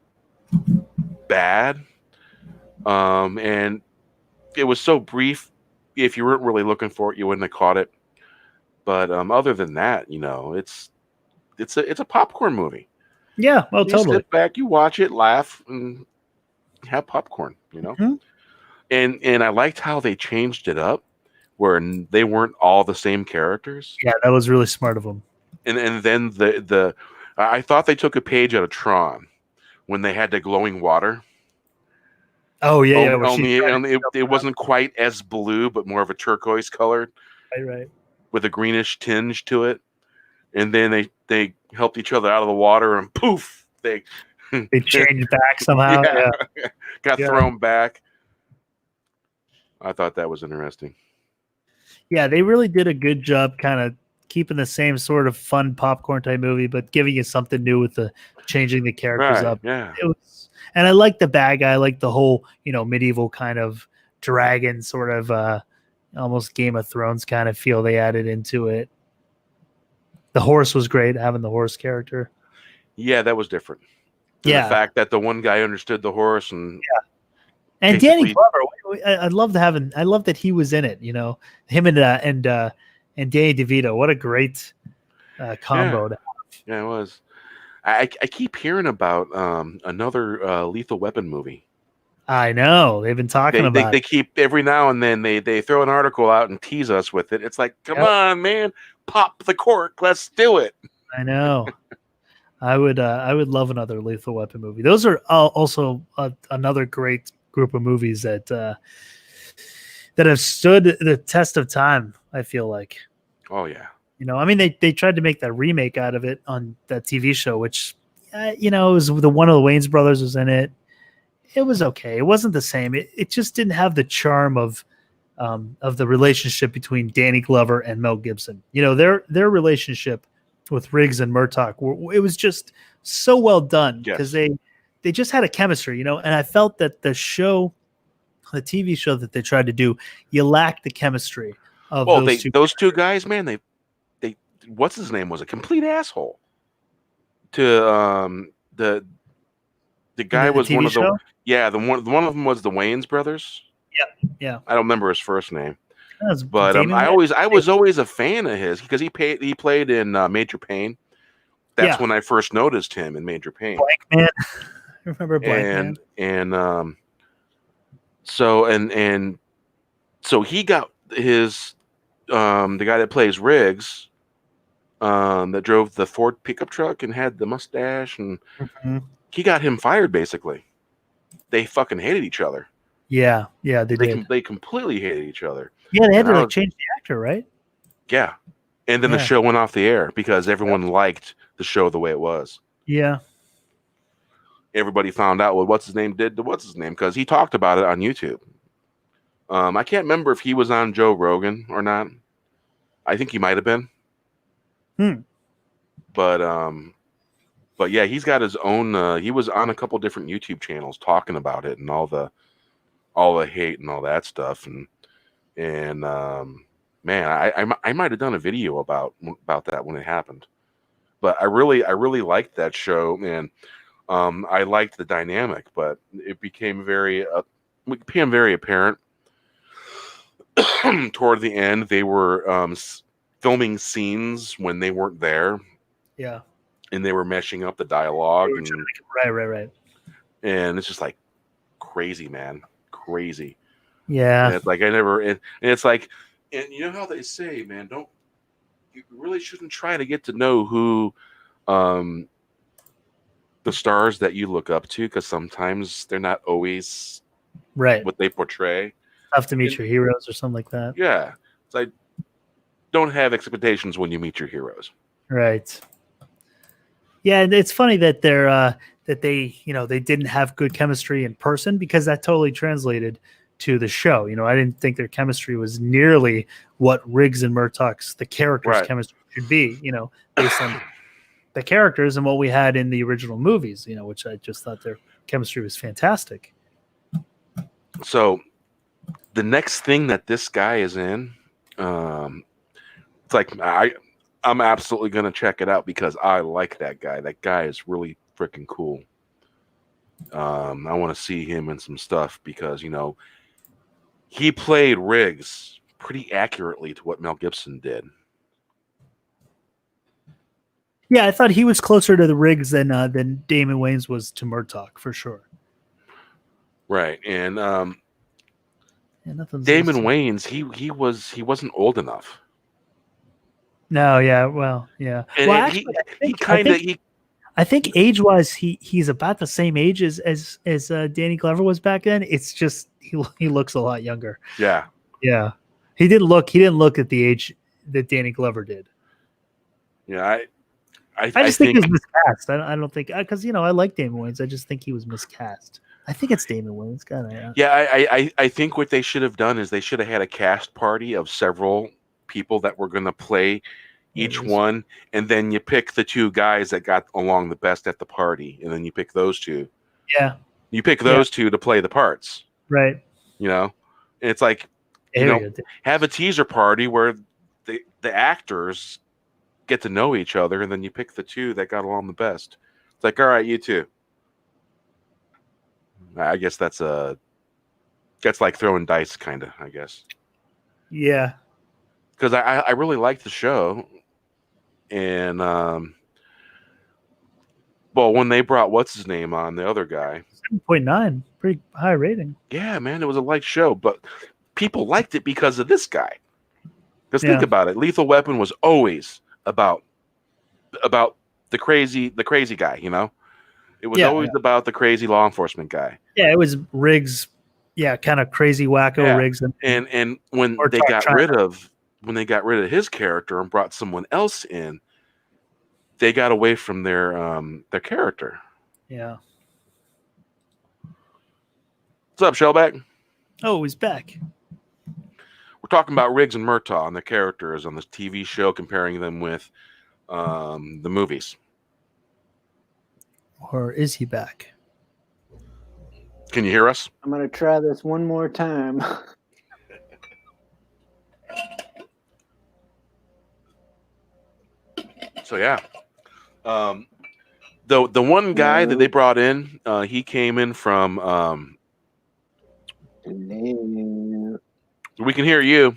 bad. And it was so brief. If you weren't really looking for it, you wouldn't have caught it. But other than that, you know, it's a popcorn movie. Yeah, well, You totally. sit back, you watch it, laugh, and have popcorn. You know, and I liked how they changed it up, where they weren't all the same characters. Yeah, that was really smart of them. And then I thought they took a page out of Tron when they had the glowing water. Oh yeah, Only it wasn't quite as blue, but more of a turquoise color, right, with a greenish tinge to it. And then they helped each other out of the water, and poof, they changed back somehow. Yeah. Got thrown back. I thought that was interesting. Yeah, they really did a good job, kind of keeping the same sort of fun popcorn type movie, but giving you something new with the changing the characters up. Yeah. It was, and I like the bad guy, I like the whole, you know, medieval kind of dragon sort of almost Game of Thrones kind of feel they added into it. The horse was great, having the horse character. Yeah, that was different. And the fact that the one guy understood the horse and and Danny Glover, I love that he was in it. You know, him and Danny DeVito. What a great combo. Yeah, it was. I keep hearing about another Lethal Weapon movie. I know they've been talking about. They keep every now and then they throw an article out and tease us with it. It's like, come on, man, pop the cork, let's do it. I know. I would love another Lethal Weapon movie. Those are also another great group of movies that have stood the test of time. I feel like. Oh yeah. You know, I mean, they tried to make that remake out of it on that TV show, which, you know, it was one of the Wayans brothers was in it. It was okay. It wasn't the same. It just didn't have the charm of the relationship between Danny Glover and Mel Gibson. You know, their relationship with Riggs and Murtaugh, it was just so well done because they just had a chemistry, you know, and I felt that the TV show that they tried to do, you lacked the chemistry of those two guys, man, they what's his name was a complete asshole to the guy was one of the one of them was the Wayans brothers. Yeah. I don't remember his first name. But I was always a fan of his because he played in Major Payne. That's when I first noticed him in Major Payne. Blank Man. I remember Blank Man. So he got his the guy that plays Riggs that drove the Ford pickup truck and had the mustache, and Mm-hmm. he got him fired. Basically, they fucking hated each other. Yeah, they did. They completely hated each other. Yeah, they had And to like change the actor, right? Yeah, and then the show went off the air because everyone liked the show the way it was. Yeah. Everybody found out what what's his name did to what's his name because he talked about it on YouTube. I can't remember if he was on Joe Rogan or not. I think he might have been. But yeah, he's got his own. He was on a couple different YouTube channels talking about it and all the hate and all that stuff. And man, I might have done a video about that when it happened. But I really liked that show, and I liked the dynamic. But it became very apparent toward the end. They were filming scenes when they weren't there. Yeah. And they were meshing up the dialogue. Right. And it's just like crazy, man. Crazy. Yeah. And it's like and it's like, and you know how they say, man, you really shouldn't try to get to know who the stars that you look up to, because sometimes they're not always what they portray. Tough to meet your heroes or something like that. Yeah. It's like, don't have expectations when you meet your heroes. Right. Yeah, and it's funny that they didn't have good chemistry in person, because that totally translated to the show. I didn't think their chemistry was nearly what Riggs and Murtaugh's, the characters' chemistry should be, based on the characters and what we had in the original movies, which I just thought their chemistry was fantastic. So the next thing that this guy is in, it's like I'm absolutely going to check it out because I like that guy. That guy is really freaking cool. I want to see him in some stuff because, he played Riggs pretty accurately to what Mel Gibson did. Yeah, I thought he was closer to the Riggs than Damon Wayans was to Murtaugh, for sure. Right. And Damon Wayans, he wasn't old enough. No, yeah, well, yeah. And well, actually, I think age-wise, he's about the same age as Danny Glover was back then. It's just he looks a lot younger. Yeah, yeah. He didn't look at the age that Danny Glover did. Yeah, I just think he was miscast. I don't think because I like Damon Wayans. I just think he was miscast. I think it's Damon Wayans. I think what they should have done is they should have had a cast party of several people that were going to play each one, and then you pick the two guys that got along the best at the party, and then you pick those two. Yeah, you pick those two to play the parts. Right. And it's like have a teaser party where the actors get to know each other, and then you pick the two that got along the best. It's like, all right, you two. I guess that's like throwing dice, kind of. I guess. Yeah. Because I really liked the show, and when they brought what's his name on, the other guy, 7.9, pretty high rating. Yeah, man, it was a light show, but people liked it because of this guy. Because think about it, Lethal Weapon was always about the crazy guy, It was always about the crazy law enforcement guy. Yeah, it was Riggs, kind of crazy wacko Riggs. And when they got rid of his character and brought someone else in, they got away from their character. Yeah. What's up, Shellback? Oh, he's back. We're talking about Riggs and Murtaugh and the characters on this TV show, comparing them with the movies. Or is he back? Can you hear us? I'm going to try this one more time. So yeah, the one guy that they brought in, he came in from. We can hear you.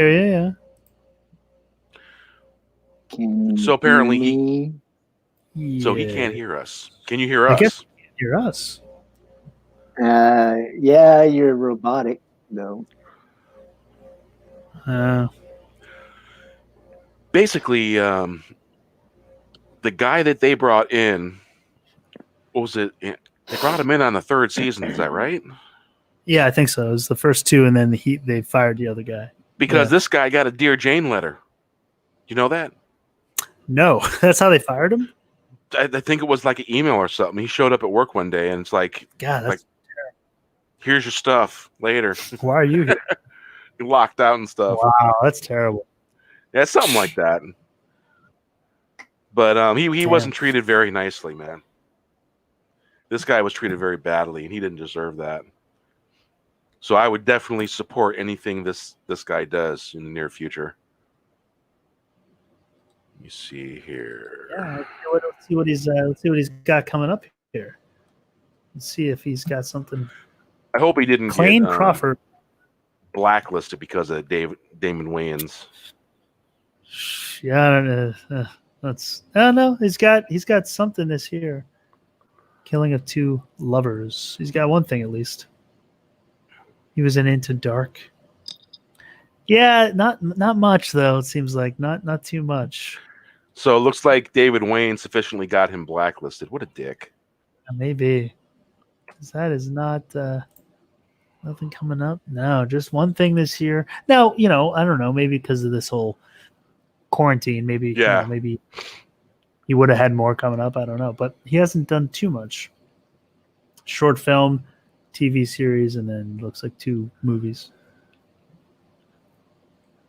Yeah. So apparently so he can't hear us. Can you hear us? I guess you can hear us. Yeah, you're robotic though. basically, the guy that they brought in, what was it? They brought him in on the 3rd season. Is that right? Yeah, I think so. It was the first 2, and then they fired the other guy. Because this guy got a Dear Jane letter. You know that? No, that's how they fired him? I think it was like an email or something. He showed up at work one day, and it's like, God, that's here's your stuff later. why are you here? Locked out and stuff. Wow, that's terrible. Yeah, something like that. But he wasn't treated very nicely, man. This guy was treated very badly, and he didn't deserve that. So I would definitely support anything this guy does in the near future. Let me see here. Yeah, let's see what he's got coming up here. Let's see if he's got something. I hope he didn't Clayne get Crawford blacklisted because of Damon Wayans. Yeah, I don't know. That's I don't know. He's got something this year. Killing of 2 lovers. He's got one thing at least. He was in Into Dark. Yeah, not much though. It seems like not too much. So it looks like David Wayne sufficiently got him blacklisted. What a dick. Maybe. 'Cause that is not nothing coming up. No, just one thing this year. Now, I don't know, maybe because of this whole quarantine, maybe maybe he would have had more coming up. I don't know. But he hasn't done too much. Short film, TV series, and then looks like 2 movies.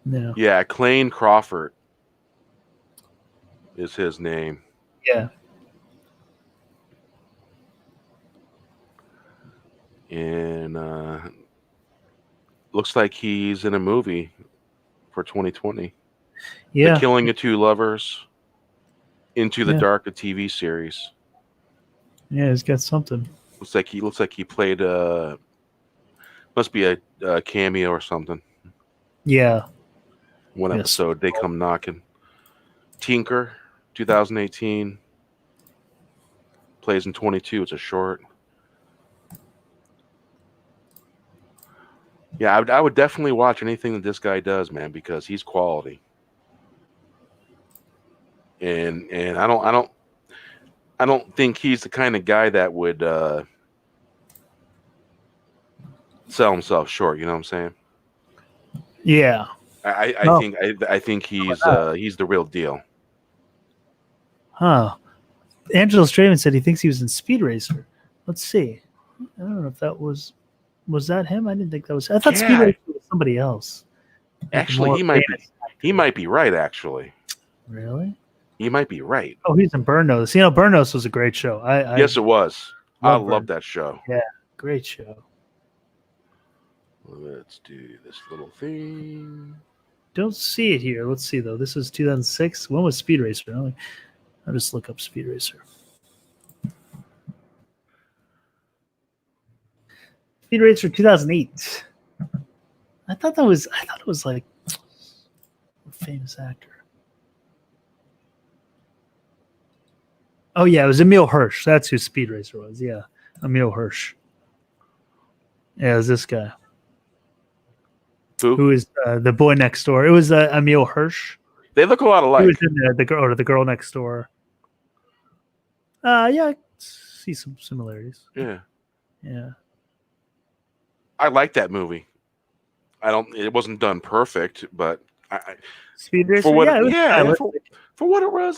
No. Yeah, Clayne Crawford is his name. Yeah. And looks like he's in a movie for 2020. Yeah. The Killing of 2 Lovers, Into the Dark, a TV series. Yeah, he's got something. Looks like he played must be a cameo or something. Yeah. One episode, They Come Knocking. Tinker, 2018. Plays in 22. It's a short. Yeah, I would definitely watch anything that this guy does, man, because he's quality. And I don't think he's the kind of guy that would sell himself short. You know what I'm saying? Yeah. I think he's the real deal. Huh. Angelo Straven said he thinks he was in Speed Racer. Let's see. I don't know if that was that him? I didn't think that was. I thought Speed Racer was somebody else. Actually, he might be right. Actually, really, he might be right. Oh, he's in Burn Notice. Burn Notice was a great show. Yes, it was. I love that show. Yeah, great show. Let's do this little thing. Don't see it here. Let's see though. This is 2006. When was Speed Racer? I'll just look up Speed Racer. Speed Racer 2008. I thought it was like a famous actor. Oh yeah, it was Emil Hirsch. That's who Speed Racer was. Yeah, Emil Hirsch. Yeah, it was this guy. Who is the boy next door? It was Emil Hirsch. They look a lot alike. He was in the girl next door. Yeah, I see some similarities. Yeah. Yeah. I like that movie. It wasn't done perfect, but Speed Racer. For what, for what it was,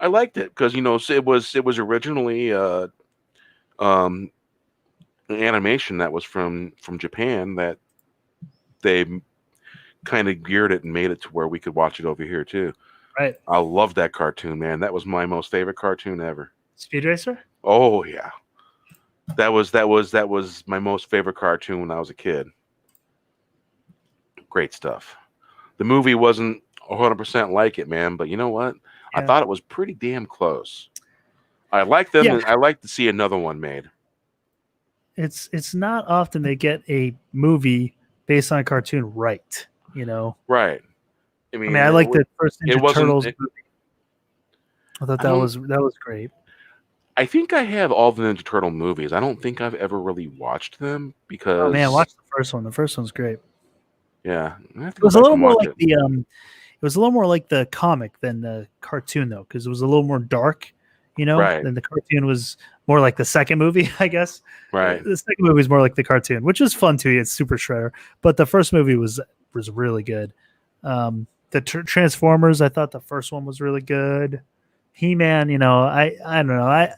I liked it because it was originally an animation that was from Japan that they kind of geared it and made it to where we could watch it over here too. Right. I love that cartoon, man. That was my most favorite cartoon ever. Speed Racer? Oh yeah. That was my most favorite cartoon when I was a kid. Great stuff. The movie wasn't 100% like it, man, but you know what? Yeah. I thought it was pretty damn close. I like them. Yeah. I like to see another one made. It's not often they get a movie based on a cartoon right, Right. I mean I like the first Ninja Turtles movie. I thought that was great. I think I have all the Ninja Turtle movies. I don't think I've ever really watched them because watch the first one. The first one's great. Yeah, it was a little more like it was a little more like the comic than the cartoon, though, because it was a little more dark, Right. than the cartoon was more like the second movie, I guess. Right. The second movie was more like the cartoon, which was fun too. It's Super Shredder, but the first movie was really good. The Transformers, I thought the first one was really good. He-Man, I don't know.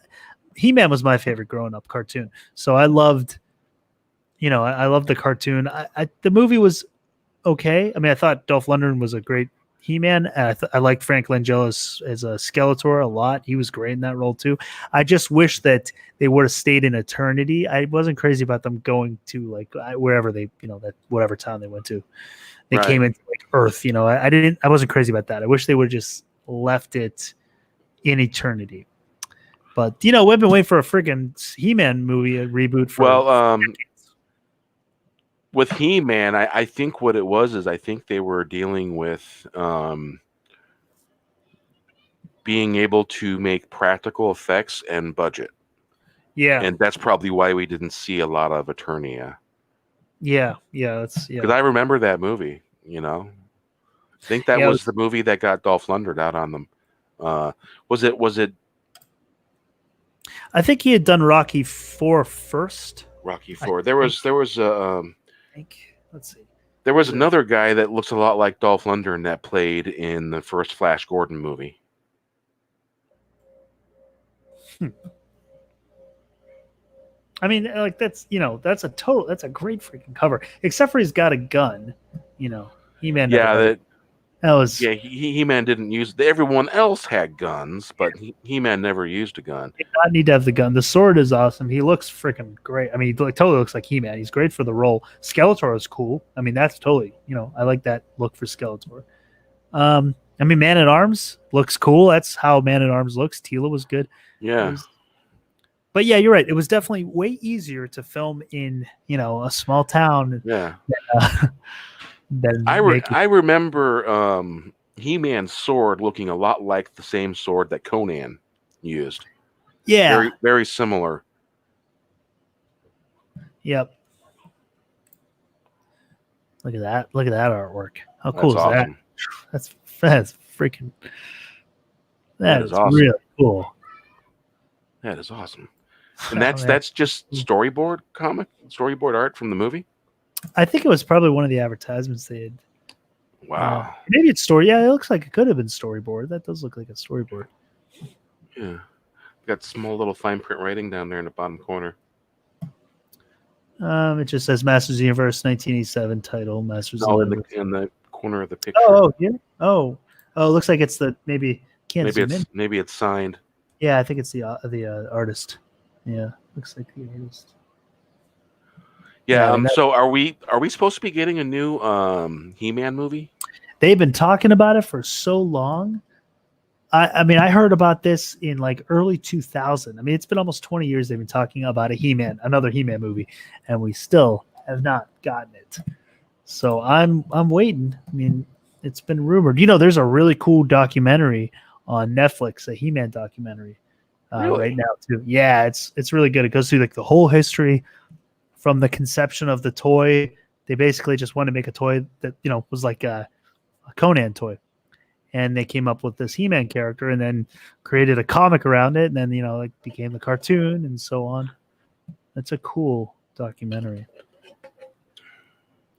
He-Man was my favorite growing up cartoon, so I loved, I loved the cartoon. The movie was okay. I mean, I thought Dolph Lundgren was a great He-Man. I liked Frank Langella as a Skeletor a lot. He was great in that role too. I just wish that they would have stayed in Eternity. I wasn't crazy about them going to like wherever they, that whatever town they went to. They came into like Earth. I wasn't crazy about that. I wish they would have just left it in Eternity. But we've been waiting for a freaking He-Man movie, a reboot. With He-Man, I think what it was is I think they were dealing with being able to make practical effects and budget. Yeah, and that's probably why we didn't see a lot of Eternia. Yeah. Because I remember that movie. I think that was the movie that got Dolph Lundgren out on them. Was it? I think he had done Rocky 4 first. Rocky 4. There was let's see. There was another guy that looks a lot like Dolph Lundgren that played in the first Flash Gordon movie. I mean, like that's a great freaking cover. Except for he's got a gun. He-Man. He-Man didn't use. Everyone else had guns, but He-Man never used a gun. He did not need to have the gun. The sword is awesome. He looks freaking great. I mean, he totally looks like He-Man. He's great for the role. Skeletor is cool. I mean, that's totally. I like that look for Skeletor. I mean, Man at Arms looks cool. That's how Man at Arms looks. Tila was good. Yeah. But yeah, you're right. It was definitely way easier to film in, a small town. Yeah. Than I remember He-Man's sword looking a lot like the same sword that Conan used. Yeah. Very, very similar. Yep. Look at that. Look at that artwork. How cool is awesome. That? That's freaking. That is awesome. Really cool. That is awesome. And that's just storyboard art from the movie? I think it was probably one of the advertisements they had. Wow. Maybe it's story. Yeah, it looks like it could have been storyboard. That does look like a storyboard. Yeah. Got small little fine print writing down there in the bottom corner. It just says Masters of the Universe 1987 title. Masters of the Universe. In the corner of the picture. Oh, yeah. Oh, it looks like it's the maybe it's signed. Yeah, I think it's the artist. Yeah, looks like the artist. Yeah. So are we supposed to be getting a new He-Man movie? They've been talking about it for so long. I mean, I heard about this in like early 2000. I mean, it's been almost 20 years they've been talking about another He-Man movie, and we still have not gotten it. So I'm waiting. I mean, it's been rumored. There's a really cool documentary on Netflix, a He-Man documentary, right now too. Yeah, it's really good. It goes through like the whole history from the conception of the toy. They basically just wanted to make a toy that was like a Conan toy, and they came up with this He-Man character, and then created a comic around it, and then like became the cartoon and so on. That's a cool documentary.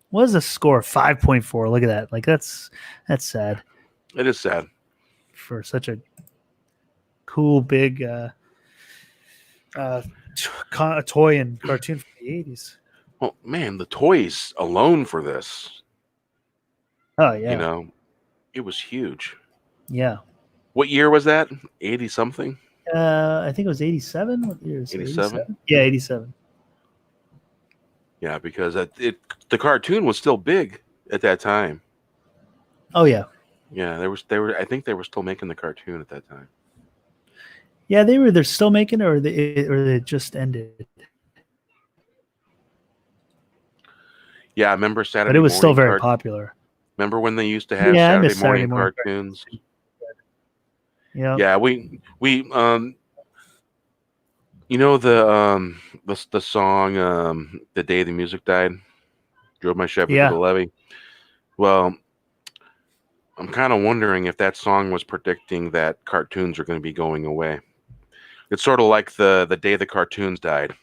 What is the score? 5.4. Look at that. Like that's sad. It is sad for such a cool big toy and cartoon from the 80s. Well, man, the toys alone for this. Oh yeah. It was huge. Yeah. What year was that? 80 something? I think it was 87. What year is it? 87? Yeah, 87. Yeah, because the cartoon was still big at that time. Oh yeah. Yeah, I think they were still making the cartoon at that time. Yeah, they're still making it, or they just ended. Yeah, I remember Saturday. But it was still very popular. Remember when they used to have Saturday morning cartoons? Yeah. Yeah, we the song "The Day the Music Died," drove my shepherd to the levee. Well, I'm kind of wondering if that song was predicting that cartoons are going to be going away. It's sort of like the day the cartoons died.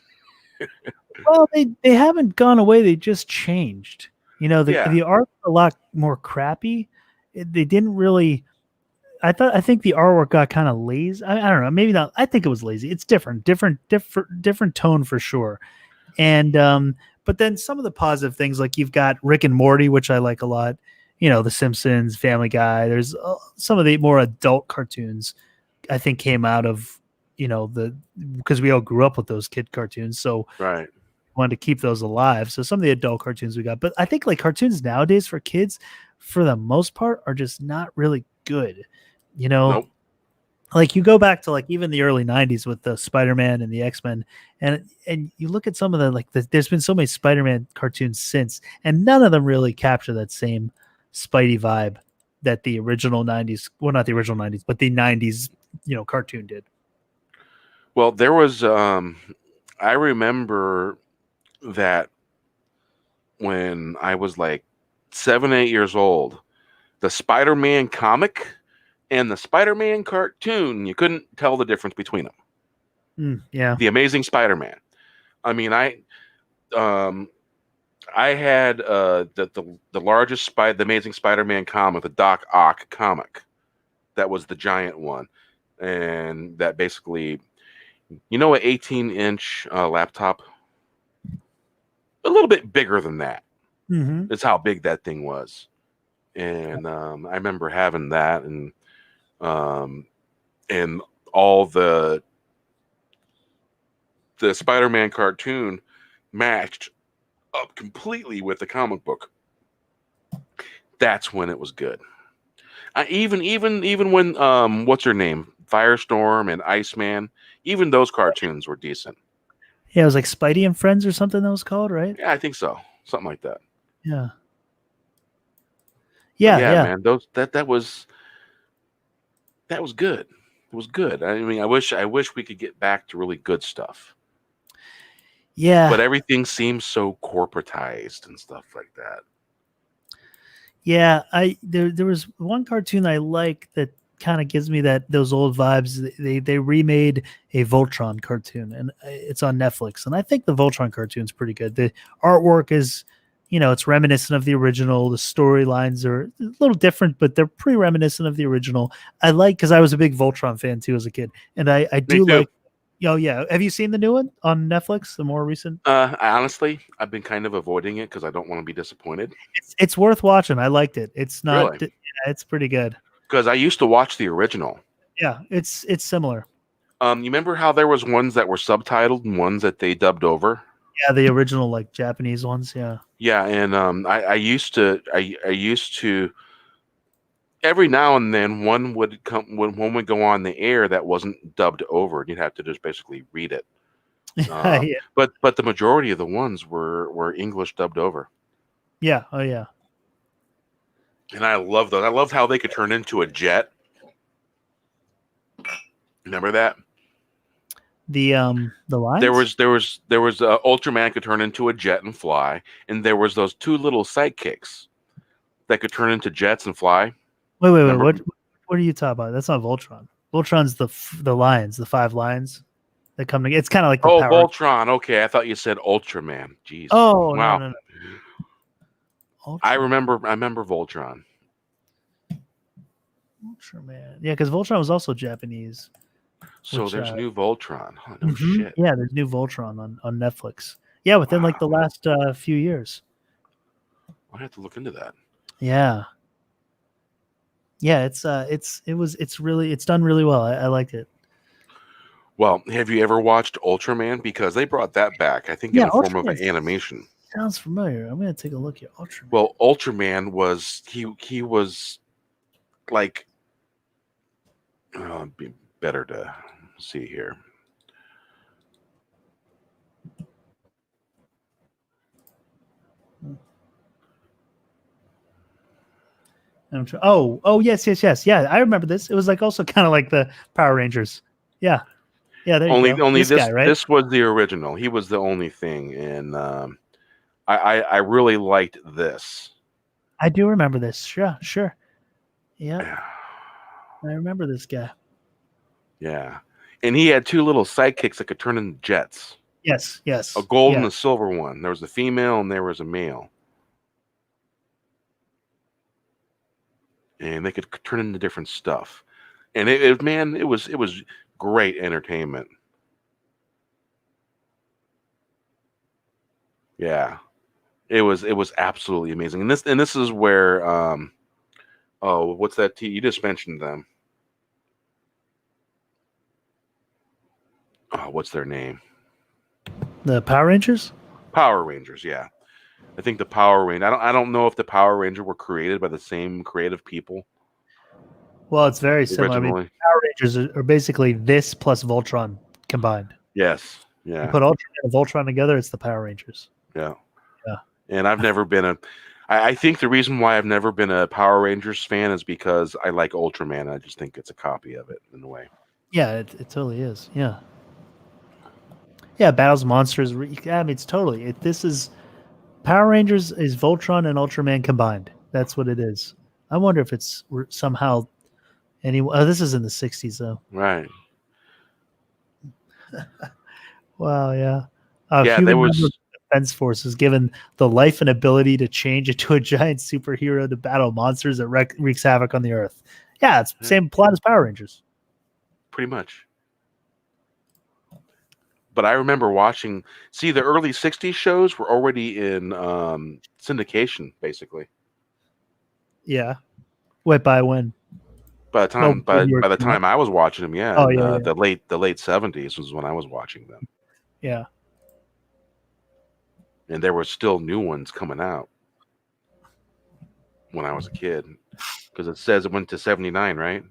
Well, they haven't gone away. They just changed. You know, Yeah. the art's a lot more crappy. They didn't really. I think the artwork got kind of lazy. I don't know. Maybe not. I think it was lazy. It's different tone for sure. And but then some of the positive things, like you've got Rick and Morty, which I like a lot. You know, The Simpsons, Family Guy. There's some of the more adult cartoons I think came out of, you know, because we all grew up with those kid cartoons. So Right. wanted to keep those alive. So some of the adult cartoons we got, but I think like cartoons nowadays for kids, for the most part, are just not really good. You know, Nope. like you go back to like even the early 90s with the Spider-Man and the X-Men, and you look at some of the there's been so many Spider-Man cartoons since, and none of them really capture that same Spidey vibe that the original 90s, well, not the original 90s, but the 90s, you know, cartoon did. Well, there was I remember that when I was like 7, 8 years old, the Spider-Man comic and the Spider-Man cartoon, you couldn't tell the difference between them. Yeah. The Amazing Spider-Man. I mean, I had the largest the Amazing Spider-Man comic, the Doc Ock comic. That was the giant one, and that basically, you know, an 18-inch laptop, a little bit bigger than that. Mm-hmm. That's how big that thing was. And I remember having that, and all the Spider-Man cartoon matched up completely with the comic book. That's when it was good. Even when what's her name, Firestorm and Iceman, even those cartoons were decent. Yeah, it was like Spidey and Friends or something that was called, right? Yeah, I think so. Something like that. Yeah. Yeah, Yeah. man. That was good. It was good. I mean, I wish we could get back to really good stuff. Yeah. But everything seems so corporatized and stuff like that. Yeah, there was one cartoon I like that kind of gives me those old vibes. They remade a Voltron cartoon, and it's on Netflix. And I think the Voltron cartoon's pretty good. The artwork is, you know, it's reminiscent of the original. The storylines are a little different, but they're pretty reminiscent of the original. I like, because I was a big Voltron fan too as a kid, and I do like. Oh yeah, have you seen the new one on Netflix, the more recent? Honestly, I've been kind of avoiding it because I don't want to be disappointed. It's worth watching. I liked it. It's not. Really? It's pretty good. Because I used to watch the original. Yeah, it's similar. You remember how there was ones that were subtitled and ones that they dubbed over? Yeah, the original like Japanese ones. Yeah. Yeah, and I used to every now and then one would come when one would go on the air that wasn't dubbed over. You'd have to just basically read it. Yeah. But the majority of the ones were English dubbed over. Yeah. Oh yeah. And I love those. I loved how they could turn into a jet. Remember that? The lines? There was Ultraman could turn into a jet and fly, and there was those two little sidekicks that could turn into jets and fly. Wait. What are you talking about? That's not Voltron. Voltron's the lions, the 5 lions that come together. It's kind of like the power. Voltron. Okay, I thought you said Ultraman. Jeez. Oh, wow. No. Ultraman. I remember Voltron. Ultraman. Yeah, because Voltron was also Japanese. So Which, there's new Voltron. Oh, no shit. Yeah, there's new Voltron on Netflix. Yeah, within like the last few years. I have to look into that. Yeah. Yeah, it's done really well. I liked it. Well, have you ever watched Ultraman? Because they brought that back, I think, in the form of an animation. Sounds familiar. I'm gonna take a look here. Ultraman. Well, Ultraman was he was like, it'd be better to see here. Oh, yes. Yeah, I remember this. It was like also kind of like the Power Rangers. Yeah. There you go. Only this guy, right? This was the original. He was the only thing, and I really liked this. I do remember this. Sure. Yeah, I remember this guy. Yeah. And he had two little sidekicks that could turn into jets. Yes. A gold yeah. and a silver one. There was a female and there was a male. And they could turn into different stuff. And it was great entertainment. Yeah. It was absolutely amazing. And this is where oh, what's that you just mentioned them. Oh, what's their name? The Power Rangers? Power Rangers, yeah. I think the Power Ranger. I don't know if the Power Ranger were created by the same creative people. Well, it's very similar. Originally. I mean, Power Rangers are basically this plus Voltron combined. Yes. Yeah. You put Ultraman and Voltron together, it's the Power Rangers. Yeah. Yeah. And I've never been I think the reason why I've never been a Power Rangers fan is because I like Ultraman. I just think it's a copy of it in a way. Yeah, it totally is. Yeah. Yeah, Battles of Monsters. I mean, it's totally. This is Power Rangers is Voltron and Ultraman combined. That's what it is. I wonder if it's somehow this is in the 60s though. Right. Wow, yeah. Yeah, there was Defense Forces given the life and ability to change into a giant superhero to battle monsters that wreaks havoc on the earth. Yeah, it's the same plot as Power Rangers. Pretty much. But I remember watching. See, the early '60s shows were already in syndication, basically. Yeah. Wait, by when? By the time, by the time I was watching them, yeah. Oh, yeah. The late '70s was when I was watching them. Yeah. And there were still new ones coming out when I was a kid, because it says it went to '79, right?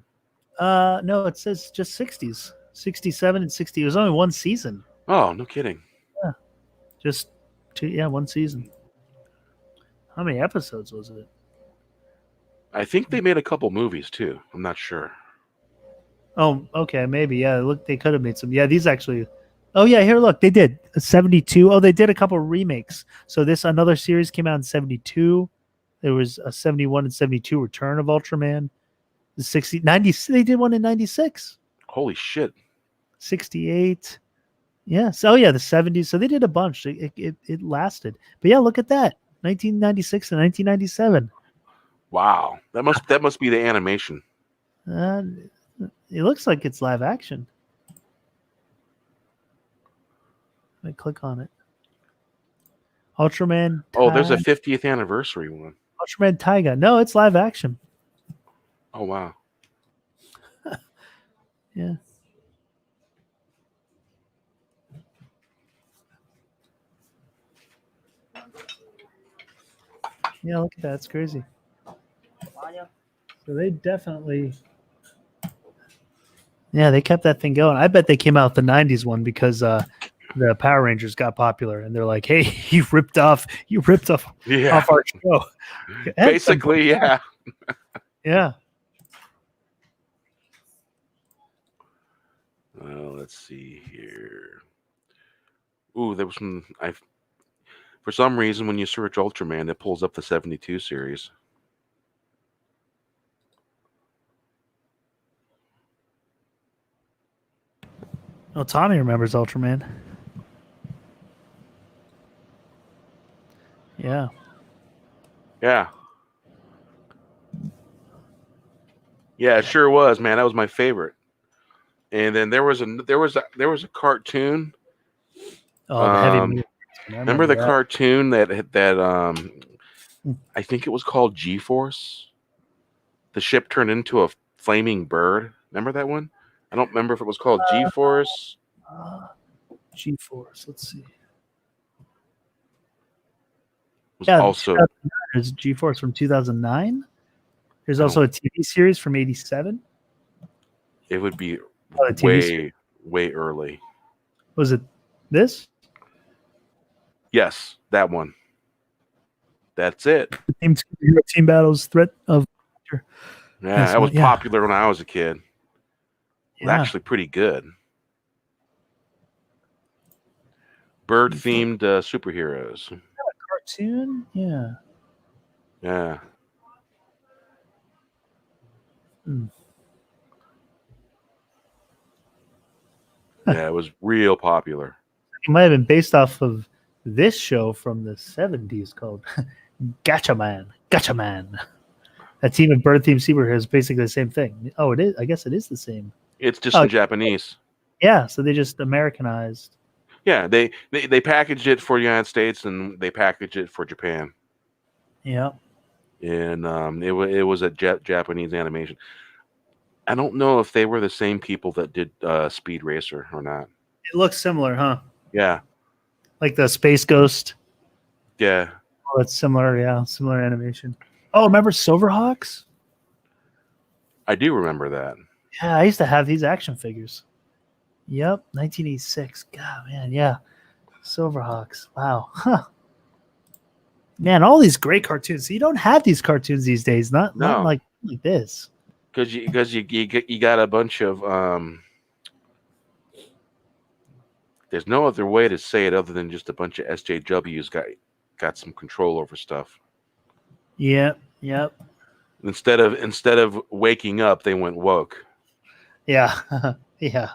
No, it says just 60s, 67 and 60. It was only one season. Oh, no kidding. Yeah, just one season. How many episodes was it? I think they made a couple movies too. I'm not sure. Oh, okay, maybe. Yeah, look, they could have made some. Yeah, these actually. Oh yeah, here, look, they did 72. Oh, they did a couple remakes. So another series came out in 72. There was a 71 and 72 Return of Ultraman. The 90. They did one in 96. Holy shit. 68. Yeah. So the 70s. So they did a bunch. It lasted. But yeah, look at that. 1996 and 1997. Wow. That must be the animation. It looks like it's live action. Let me click on it. Ultraman. Oh, there's a 50th anniversary one. Ultraman Taiga. No, it's live action. Oh, wow. Yeah. Yeah, look at that. It's crazy. So they definitely... Yeah, they kept that thing going. I bet they came out with the 90s one because the Power Rangers got popular. And they're like, hey, you ripped off off our show. Basically, yeah. Yeah. Let's see here. Ooh, there was some... For some reason, when you search Ultraman, it pulls up the 72 series. Oh, Tommy remembers Ultraman. Yeah. Yeah. Yeah, it sure was, man. That was my favorite. And then there was a cartoon. Oh, the heavy metal. Remember the cartoon that I think it was called G-Force? The ship turned into a flaming bird. Remember that one? I don't remember if it was called G-Force. G-Force. Let's see. Also there's G-Force from 2009. There's also a TV series from 87. It would be way early. Was it this? Yes, that one. That's it. Team Battles Threat of... Yeah, that was popular when I was a kid. It was actually pretty good. Bird-themed superheroes. Cartoon? Yeah. Yeah. Yeah, it was real popular. It might have been based off of this show from the 70s called Gotcha Man. Gotcha Man. That team of bird themed superheroes is basically the same thing. Oh, it is. I guess it is the same. It's just in Japanese. Yeah, so they just Americanized. Yeah, they packaged it for the United States and they packaged it for Japan. Yeah. And it was a Japanese animation. I don't know if they were the same people that did Speed Racer or not. It looks similar, huh? Yeah. Like the Space Ghost. Yeah. Oh, it's similar. Yeah, similar animation. Oh, remember Silverhawks? I do remember that. Yeah, I used to have these action figures. Yep, 1986. God, man, yeah. Silverhawks. Wow. Huh. Man, all these great cartoons. You don't have these cartoons these days. Not like this. Because you got a bunch of there's no other way to say it other than just a bunch of SJWs got some control over stuff. Yep. Instead of waking up, they went woke. Yeah. Yeah.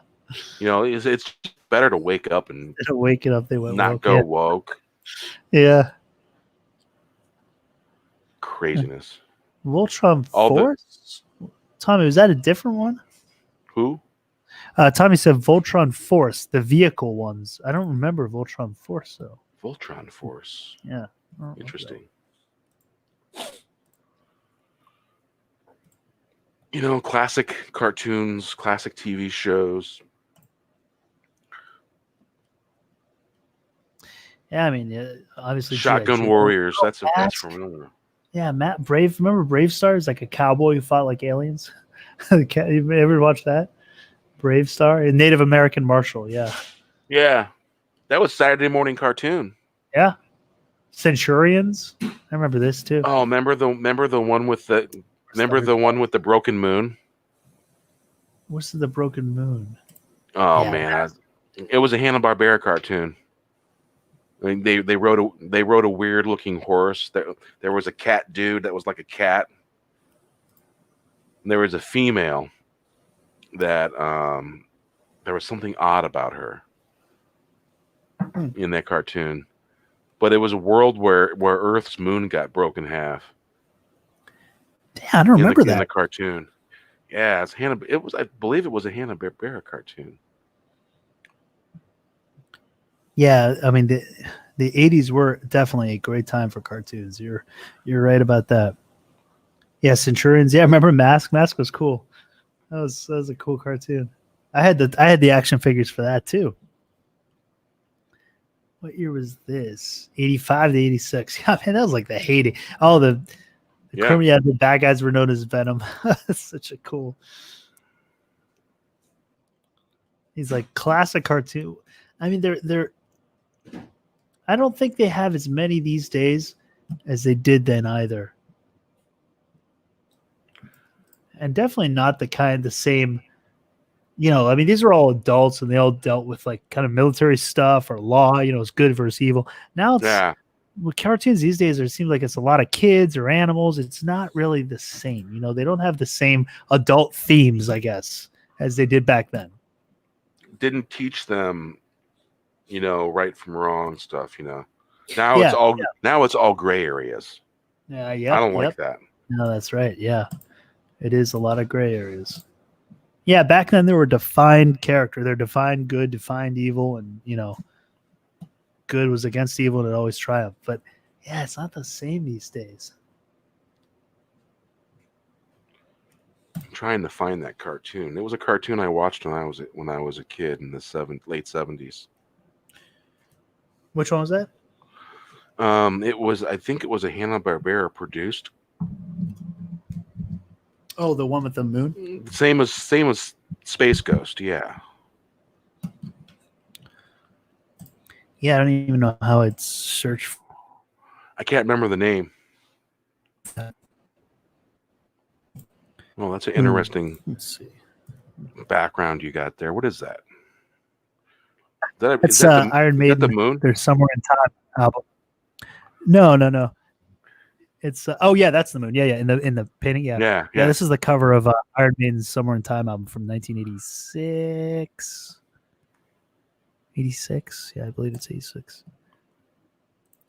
You know, it's better to wake up and Wake it up. They went not woke. go Yeah. woke. Yeah. Craziness. Voltron All the- Force? Tommy, was that a different one? Who? Tommy said Voltron Force, the vehicle ones. I don't remember Voltron Force, though. Voltron Force. Yeah. Oh, Interesting. You know, classic cartoons, classic TV shows. Yeah, I mean, obviously. Shotgun G.I. Warriors. That's Mask. from another. Yeah, Matt Brave. Remember Brave Stars? Like a cowboy who fought like aliens. You ever watch that? Brave Star, a Native American marshal. Yeah. Yeah, that was Saturday morning cartoon. Yeah. Centurions. I remember this too. Oh, remember the one with the one with the broken moon? What's the Broken Moon? Oh Yeah. man, it was a Hanna-Barbera cartoon. I mean, they rode a weird looking horse. There was a cat dude that was like a cat. And there was a female that there was something odd about her in that cartoon. But it was a world where Earth's moon got broken in half. Damn, I don't remember in that. the cartoon. Yeah, I believe it was a Hanna-Barbera cartoon. Yeah, I mean the 80s were definitely a great time for cartoons. You're right about that. Yeah, Centurions. Yeah, I remember Mask. Mask was cool. That was a cool cartoon. I had the action figures for that too. What year was this? 85 to 86. Yeah, man, that was like the heyday. Oh, the bad guys were known as Venom. That's such a cool. He's like classic cartoon. I mean, they're. I don't think they have as many these days as they did then either. And definitely not the same, you know, I mean, these are all adults and they all dealt with like kind of military stuff or law, you know, it's good versus evil. Now it's with cartoons these days, it seems like it's a lot of kids or animals. It's not really the same. You know, they don't have the same adult themes, I guess, as they did back then. Didn't teach them, you know, right from wrong stuff, you know. Now it's all gray areas. Yeah, I don't like that. No, that's right. Yeah. It is a lot of gray areas. Yeah, back then there were defined character. They're defined good, defined evil, and you know, good was against evil and it always triumphed. But yeah, it's not the same these days. I'm trying to find that cartoon. It was a cartoon I watched when I was a kid in the late 70s. Which one was that? I think it was a Hanna-Barbera produced. Oh, the one with the moon? Same as Space Ghost, yeah. Yeah, I don't even know how I'd search. I can't remember the name. Well, that's an interesting Let's see. background you got there. What is that? It's Iron Maiden. The moon? There's Somewhere in Time album. No. It's oh yeah, that's the moon. Yeah, yeah. In the painting. Yeah. Yeah, Yeah, this is the cover of Iron Maiden's Somewhere in Time album from 1986. 86? Yeah, I believe it's 86.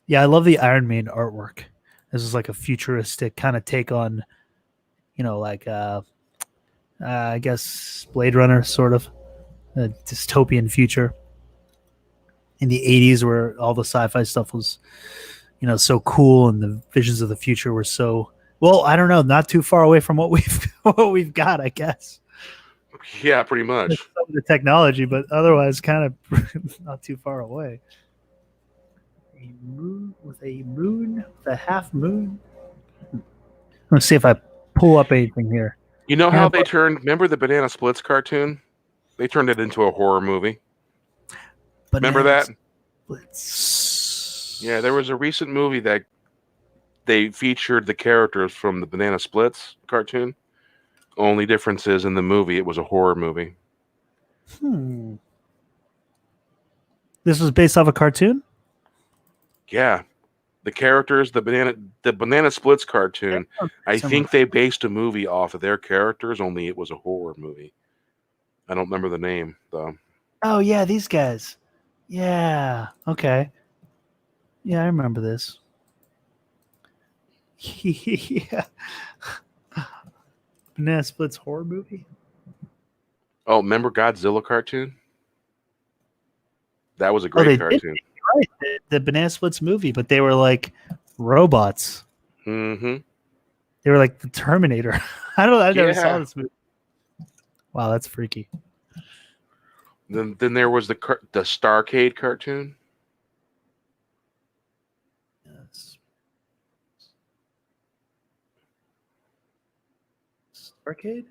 Yeah, I love the Iron Maiden artwork. This is like a futuristic kind of take on, like I guess Blade Runner, sort of a dystopian future in the 80s, where all the sci-fi stuff was, so cool, and the visions of the future were so well. I don't know, not too far away from what we've got, I guess. Yeah, pretty much. Some of the technology, but otherwise, kind of not too far away. A moon with a half moon. Let's see if I pull up anything here. You know how they turned? Remember the Banana Splits cartoon? They turned it into a horror movie. Remember that? Splits. Yeah, there was a recent movie that they featured the characters from the Banana Splits cartoon. Only difference is in the movie, it was a horror movie. This was based off a cartoon? Yeah. The characters, the Banana Splits cartoon, I think they based a movie off of their characters, only it was a horror movie. I don't remember the name, though. Oh, yeah, these guys. Yeah, okay. Yeah, I remember this. Yeah. Banana Splits horror movie? Oh, remember Godzilla cartoon? That was a great cartoon. Right, the Banana Splits movie, but they were like robots. Mm-hmm. They were like the Terminator. I never saw this movie. Wow, that's freaky. Then there was the Starcade cartoon. Yes. Starcade?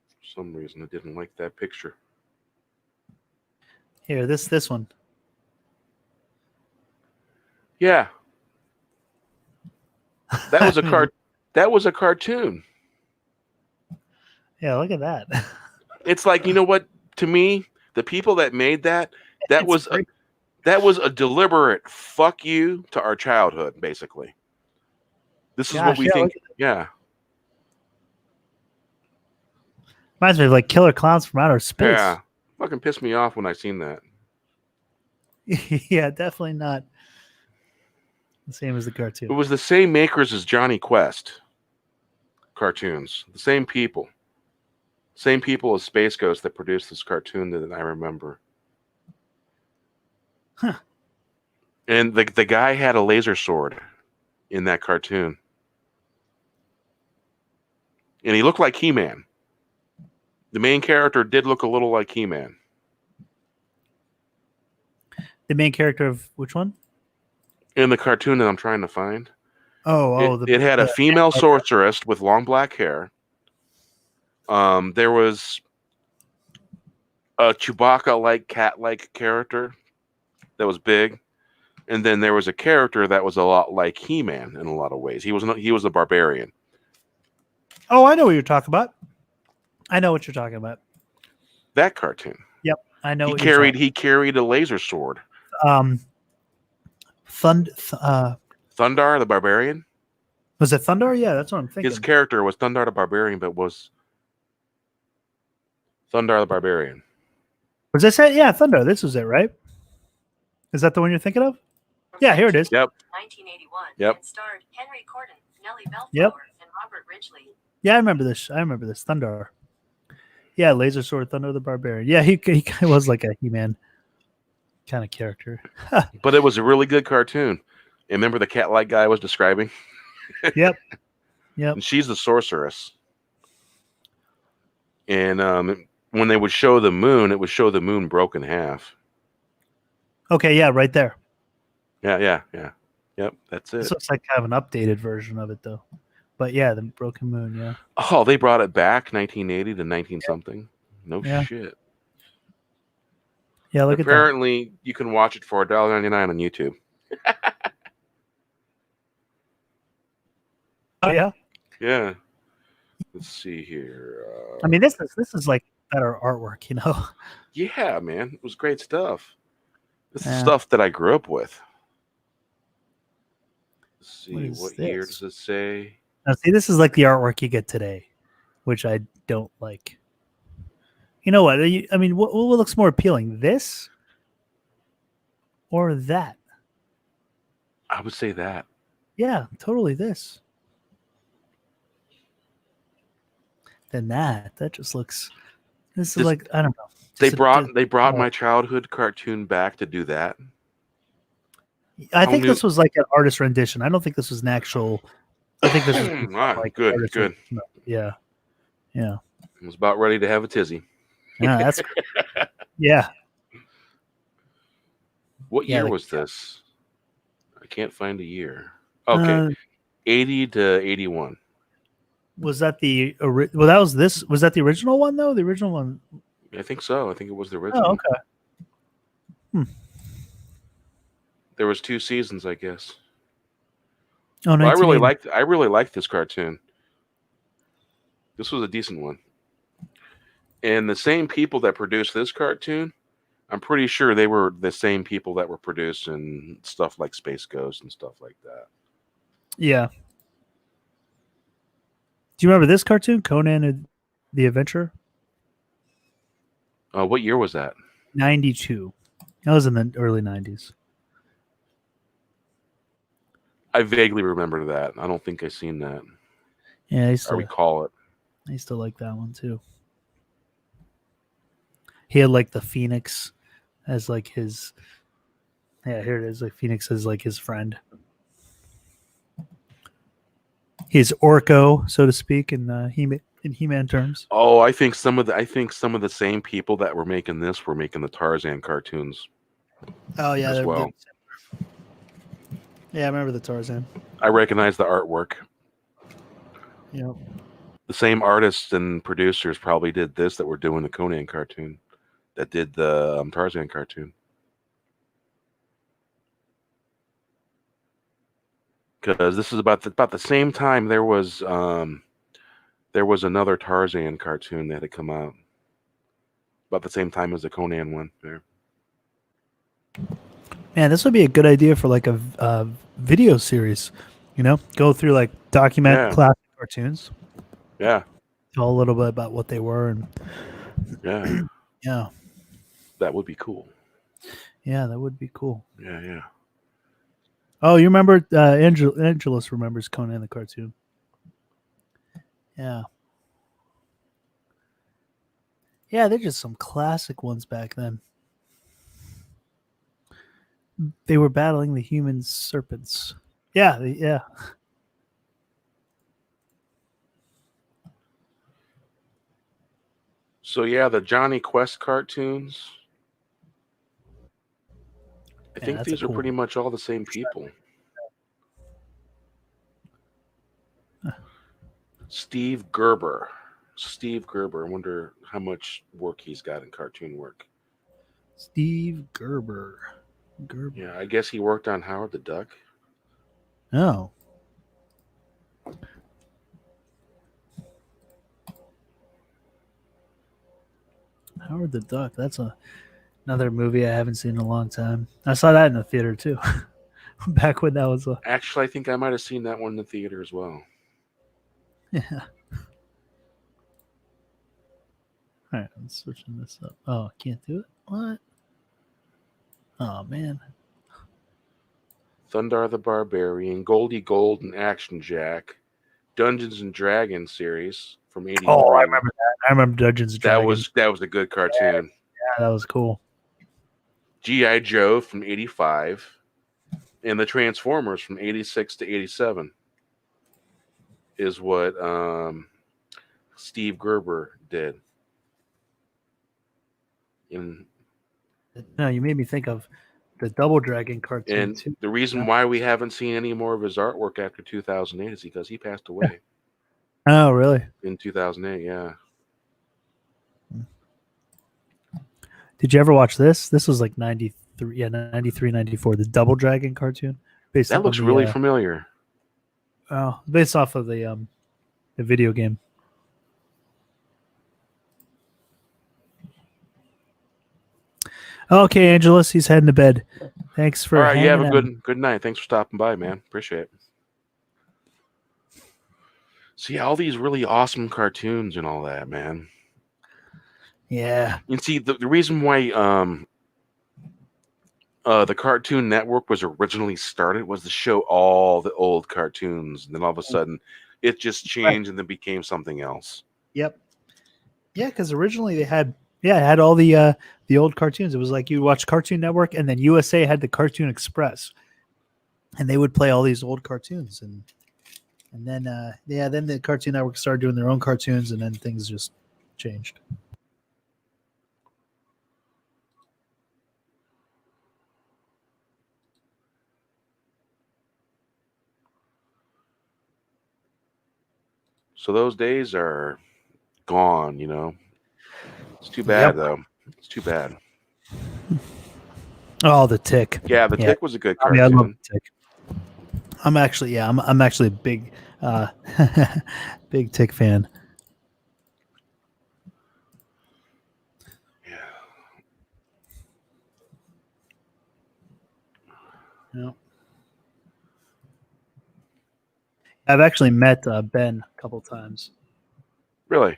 For some reason, I didn't like that picture. Here, this one. Yeah. That was that was a cartoon. Yeah, look at that. It's like, you know what? To me, the people that made that was a deliberate fuck you to our childhood, basically. This is what we think. Yeah. Reminds me of like Killer Clowns from Outer Space. Yeah. Fucking pissed me off when I seen that. Yeah, definitely not the same as the cartoon. It was the same makers as Johnny Quest cartoons. The same people. Same people as Space Ghost that produced this cartoon that I remember. Huh. And the guy had a laser sword in that cartoon. And he looked like He-Man. The main character did look a little like He-Man. The main character of which one? In the cartoon that I'm trying to find. It had a female sorceress with long black hair. There was a Chewbacca-like, cat-like character that was big. And then there was a character that was a lot like He-Man in a lot of ways. He was a barbarian. Oh, I know what you're talking about. That cartoon. Yep, I know. He carried a laser sword. Thundar the Barbarian. Was it Thundar? Yeah, that's what I'm thinking. His character was Thundar the Barbarian, but was Thundar the Barbarian. Was this it? Yeah, Thundar. This was it, right? Is that the one you're thinking of? Yeah, here it is. Yep. 1981. Yep. It starred Henry Corden, Nellie Bellflower, Yep. and Robert Ridgely. Yeah, I remember this. Thundar. Yeah, Laser Sword Thundar the Barbarian. Yeah, he was like a He-Man kind of character. But it was a really good cartoon. And remember the cat-like guy I was describing? Yep. And she's the sorceress. And when they would show the moon, it would show the moon broken in half. Okay, yeah, right there. Yeah. Yep, that's it. This looks like kind of an updated version of it, though. But yeah, the broken moon, yeah. Oh, they brought it back 1980 to 19-something. No shit. Yeah, look at that. Apparently, you can watch it for $1.99 on YouTube. Oh yeah. Yeah. Let's see here. I mean, this is like better artwork, you know. Yeah, man, it was great stuff. This is stuff that I grew up with. Let's see, What is what year this? does it say? Now, see, this is like the artwork you get today, which I don't like. You know what? I mean, what looks more appealing, this or that? I would say that. Yeah, totally this. Than that. That just looks. This is like, I don't know. They Just brought my childhood cartoon back to do that. I think this was like an artist rendition. I don't think this was an actual. I think this was like good, artist good. rendition. Yeah, yeah, I was about ready to have a tizzy. yeah. That's yeah. What Yeah, year like- was this? I can't find a year. Okay, 80 to 81. Was that the well? That was this. Was that the original one though? The original one. I think so. I think it was the original. Oh, okay. There was 2 seasons, I guess. Oh, Well, I really 1980. liked this cartoon. This was a decent one. And the same people that produced this cartoon, I'm pretty sure they were the same people that were producing stuff like Space Ghost and stuff like that. Yeah. Do you remember this cartoon, Conan and the Adventurer? What year was that? 92. That was in the early 90s. I vaguely remember that. I don't think I've seen that. Yeah, I recall it. I used to like that one too. He had like the Phoenix as like his. Yeah, here it is. Like Phoenix is like his friend. He's Orko, so to speak, in He-Man terms. Oh, I think some of the same people that were making this were making the Tarzan cartoons. Oh yeah, as well. Yeah, I remember the Tarzan. I recognize the artwork. Yeah. The same artists and producers probably did this that were doing the Conan cartoon, that did the Tarzan cartoon. Because this is about the same time there was another Tarzan cartoon that had come out about the same time as the Conan one. There. Man, this would be a good idea for like a video series. You know, go through like document classic cartoons. Yeah. Tell a little bit about what they were and yeah. Yeah. That would be cool. Yeah, that would be cool. Yeah, yeah. Oh, you remember Angelus remembers Conan the cartoon. Yeah. Yeah, they're just some classic ones back then. They were battling the human serpents. Yeah, yeah. So yeah, the Johnny Quest cartoons. I think these are pretty much all the same people. Steve Gerber. I wonder how much work he's got in cartoon work. Steve Gerber. Yeah, I guess he worked on Howard the Duck. Oh. Howard the Duck. That's another movie I haven't seen in a long time. I saw that in the theater too. Back when that was Actually, I think I might have seen that one in the theater as well. Yeah. All right, I'm switching this up. Oh, I can't do it? What? Oh, man. Thundar the Barbarian, Goldie Gold and Action Jack, Dungeons and Dragons series from 83. Oh, I remember that. I remember Dungeons and Dragons. That was a good cartoon. Yeah, that was cool. G.I. Joe from 85, and the Transformers from 86 to 87 is what Steve Gerber did. No, you made me think of the Double Dragon cartoon and too. The reason why we haven't seen any more of his artwork after 2008 is because he passed away. Oh, really? In 2008, yeah. Did you ever watch this? This was like 93, 93, 94, the Double Dragon cartoon. That looks really familiar. Oh, based off of the video game. Okay, Angelus, he's heading to bed. Thanks for All right, you have hanging a out. good night. Thanks for stopping by, man. Appreciate it. See all these really awesome cartoons and all that, man. Yeah. You see, the reason why the Cartoon Network was originally started was to show all the old cartoons, and then all of a sudden, it just changed and then became something else. Yep. Yeah, because originally they had it had all the old cartoons. It was like you watch Cartoon Network, and then USA had the Cartoon Express, and they would play all these old cartoons, and then then the Cartoon Network started doing their own cartoons, and then things just changed. So those days are gone, you know. It's too bad, though. It's too bad. Oh, the Tick. Yeah, the Tick was a good I mean, cartoon. I love the Tick. I'm actually a big big Tick fan. Yeah. Yeah. I've actually met Ben a couple times. Really?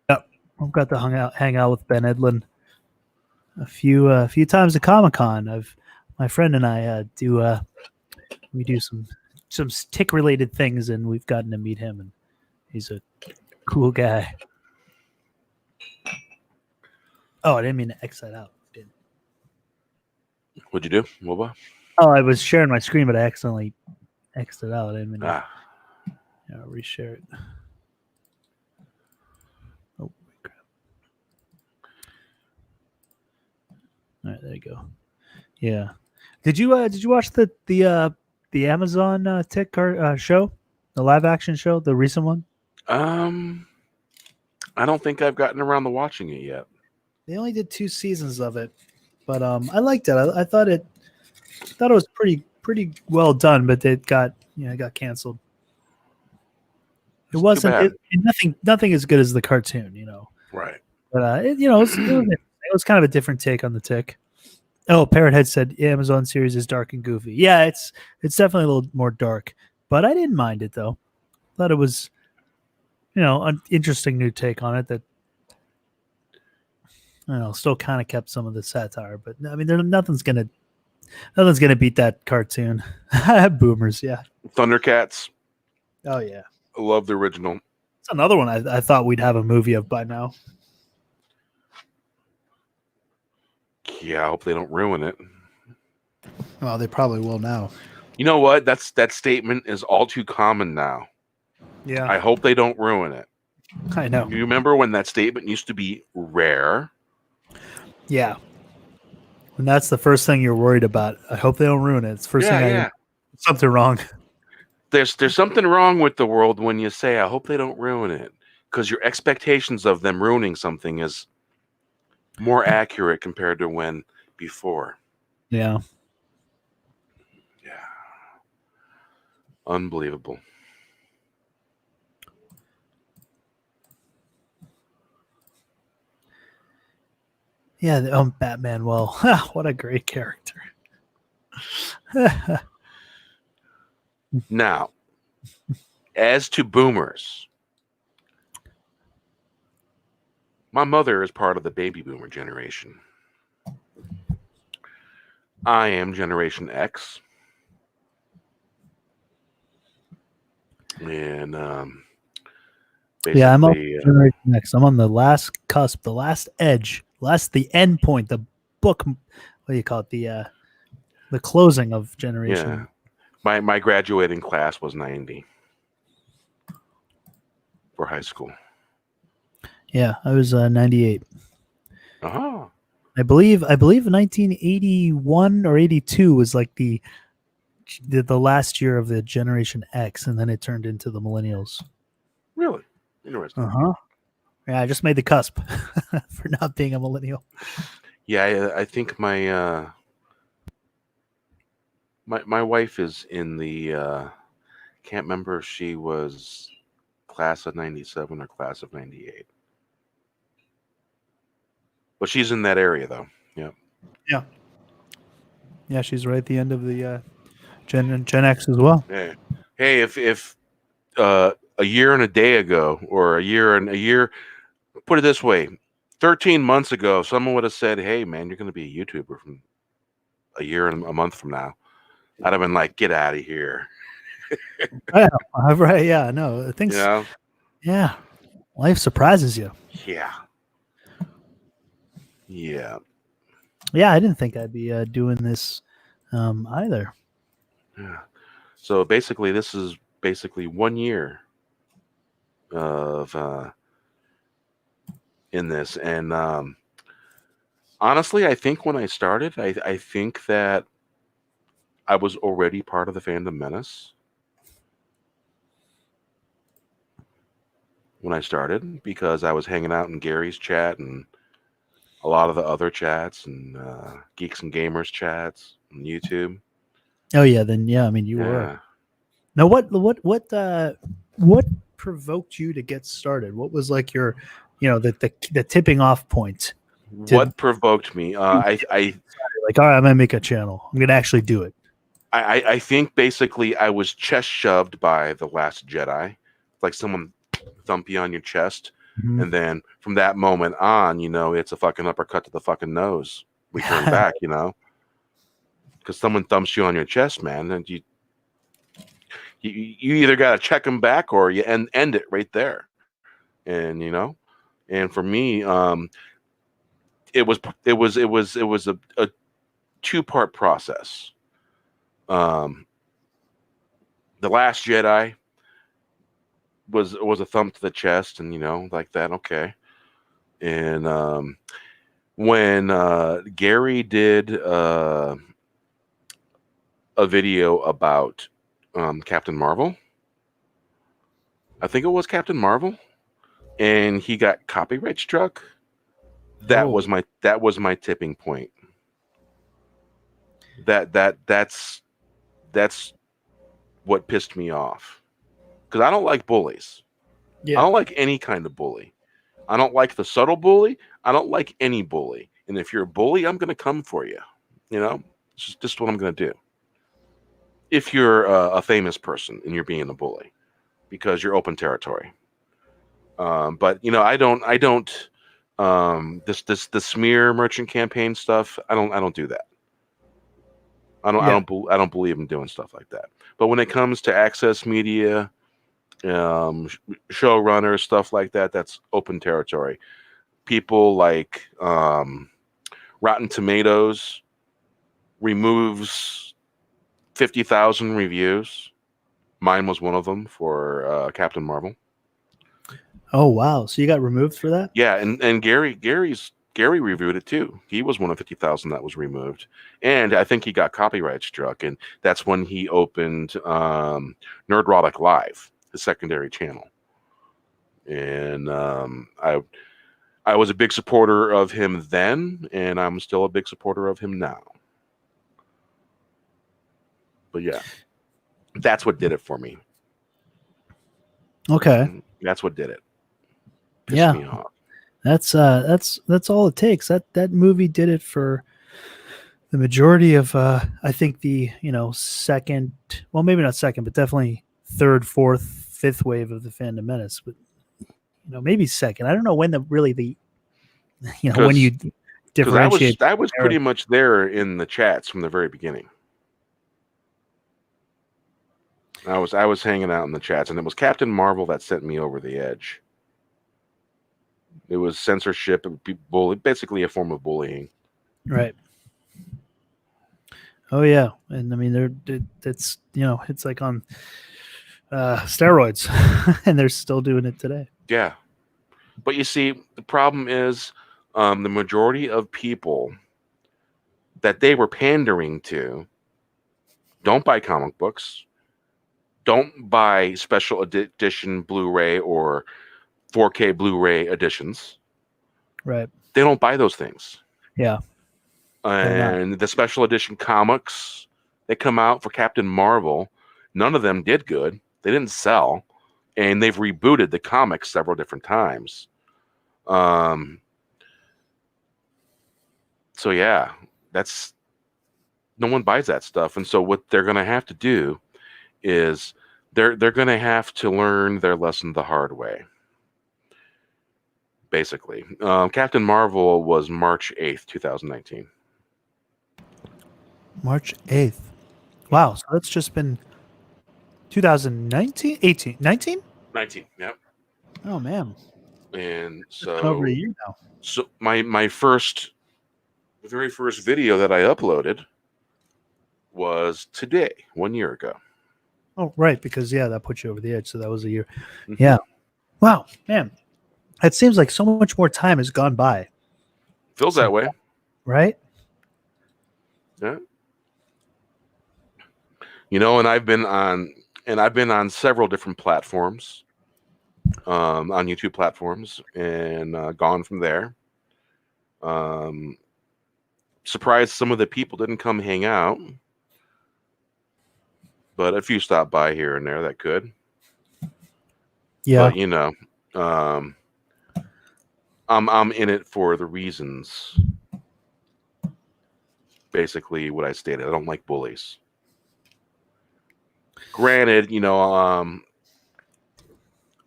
Yep, I've got to hang out with Ben Edlin a few times at Comic-Con. My friend and I we do some Tick related things, and we've gotten to meet him, and he's a cool guy. Oh, I didn't mean to X that out. What'd you do? What? Oh, I was sharing my screen, but I accidentally X'd it out. I didn't mean to reshare it. Oh, crap. All right, there you go. Yeah. Did you watch the Amazon Tick show, the live action show, the recent one? I don't think I've gotten around to watching it yet. They only did 2 seasons of it, but I liked it. I thought it was pretty well done, but it got canceled. It wasn't nothing as good as the cartoon, you know. Right. But it was kind of a different take on the Tick. Oh, Parrothead said Amazon series is dark and goofy. Yeah, it's definitely a little more dark, but I didn't mind it though. Thought it was, an interesting new take on it that, still kind of kept some of the satire. But I mean, nothing's gonna beat that cartoon. Boomers, yeah. Thundercats. Oh yeah, I love the original. it's another one I thought we'd have a movie of by now. Yeah, I hope they don't ruin it. Well, they probably will now. You know what? That statement is all too common now. Yeah, I hope they don't ruin it. I know. You remember when that statement used to be rare? Yeah. And that's the first thing you're worried about. I hope they don't ruin it. It's the first thing something wrong. There's something wrong with the world when you say, I hope they don't ruin it. Because your expectations of them ruining something is more accurate compared to when before. Yeah. Yeah. Unbelievable. Yeah, Batman. Well, what a great character. Now, as to boomers, my mother is part of the baby boomer generation. I am Generation X. And basically, yeah, I'm on Generation X. I'm on the last cusp, the last edge, the end point, the book. What do you call it? The closing of Generation. Yeah, my graduating class was 90 for high school. Yeah, I was 98. Uh-huh. I believe 1981 or 82 was like the last year of the Generation X, and then it turned into the Millennials. Really? Interesting. Uh-huh. Yeah, I just made the cusp for not being a millennial. Yeah, I think my wife is in the can't remember if she was class of 97 or class of 98. But she's in that area though. Yeah. Yeah. Yeah, she's right at the end of the Gen X as well. Yeah. Hey, if a year and a day ago, or a year, put it this way, 13 months ago, someone would have said, "Hey, man, you're going to be a YouTuber from a year and a month from now." I'd have been like, "Get out of here." Yeah, right. Yeah, no, things. You know? Yeah, life surprises you. Yeah. Yeah. Yeah, I didn't think I'd be doing this either. Yeah. So basically, this is basically 1 year of in this, and honestly, I think when I started, I think that I was already part of the Fandom Menace when I started, because I was hanging out in Gary's chat and a lot of the other chats and Geeks and Gamers chats on YouTube. Oh yeah, then yeah, I mean you were. Yeah. Now what provoked you to get started? What was like your, the tipping off point? What provoked me? I Like, all right, I'm gonna make a channel. I'm gonna actually do it. I think basically I was chest shoved by The Last Jedi, like someone thump you on your chest, Mhm. and then from that moment on, it's a fucking uppercut to the fucking nose. We turn back, because someone thumps you on your chest, man, and you either got to check them back or you end it right there, and and for me, it was a 2-part process. The Last Jedi was a thump to the chest, and like that, okay. And when Gary did a video about Captain Marvel, I think it was Captain Marvel, and he got copyright struck, that was my tipping point. That's what pissed me off, because I don't like bullies. Yeah. I don't like any kind of bully. I don't like the subtle bully. I don't like any bully. And if you're a bully, I'm going to come for you. It's just what I'm going to do. If you're a famous person and you're being a bully, because you're open territory. But I don't. The smear merchant campaign stuff. I don't do that. I don't believe in doing stuff like that. But when it comes to access media, showrunners, stuff like that, that's open territory. People like Rotten Tomatoes removes 50,000 reviews. Mine was one of them for Captain Marvel. Oh wow! So you got removed for that? Yeah, and Gary reviewed it too. He was one of 50,000 that was removed, and I think he got copyright struck, and that's when he opened Nerdrotic Live, his secondary channel. And I was a big supporter of him then, and I'm still a big supporter of him now. But yeah, that's what did it for me. Okay. That's what did it. Pissed me off. That's all it takes. That movie did it for the majority of I think the second, well maybe not second, but definitely third, fourth, fifth wave of the Fandom Menace. But maybe second. I don't know when when you differentiate. I was pretty much there in the chats from the very beginning. I was hanging out in the chats, and it was Captain Marvel that sent me over the edge. It was censorship and basically a form of bullying. Right. Oh yeah, and I mean it's it's like on steroids, and they're still doing it today. Yeah, but you see, the problem is the majority of people that they were pandering to don't buy comic books, don't buy special edition Blu-ray or 4K Blu-ray editions. Right. They don't buy those things. Yeah. And the special edition comics that come out for Captain Marvel, none of them did good. They didn't sell, and they've rebooted the comics several different times. So yeah, no one buys that stuff, and so what they're going to have to do is they're going to have to learn their lesson the hard way. Basically, Captain Marvel was March 8th, 2019. March 8th. Wow, so that's just been 2019, 18, 19? 19. Yep. Oh man, And it's been over a so, year now. my very first video that I uploaded was today, 1 year ago. Oh right, because that put you over the edge. So that was a year. Mhm. Yeah. Wow, man, it seems like so much more time has gone by. Feels that way. Right? Yeah. And I've been on several different platforms, on YouTube platforms, and gone from there. Surprised some of the people didn't come hang out, but a few stopped by here and there that could. Yeah. But I'm in it for the reasons. Basically, what I stated. I don't like bullies. Granted,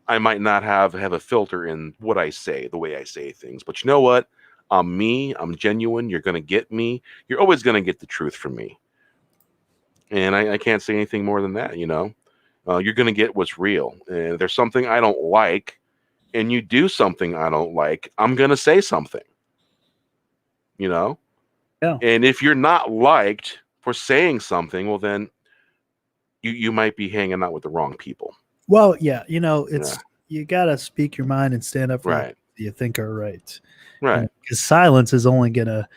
I might not have a filter in what I say, the way I say things, but you know what? I'm me. I'm genuine. You're gonna get me. You're always gonna get the truth from me, and I can't say anything more than that. You're gonna get what's real. And if there's something I don't like, and you do something I don't like, I'm gonna say something. Yeah. And if you're not liked for saying something, well then you might be hanging out with the wrong people. Well, it's you gotta speak your mind and stand up for Right. what you think are right. Right. Because silence is only gonna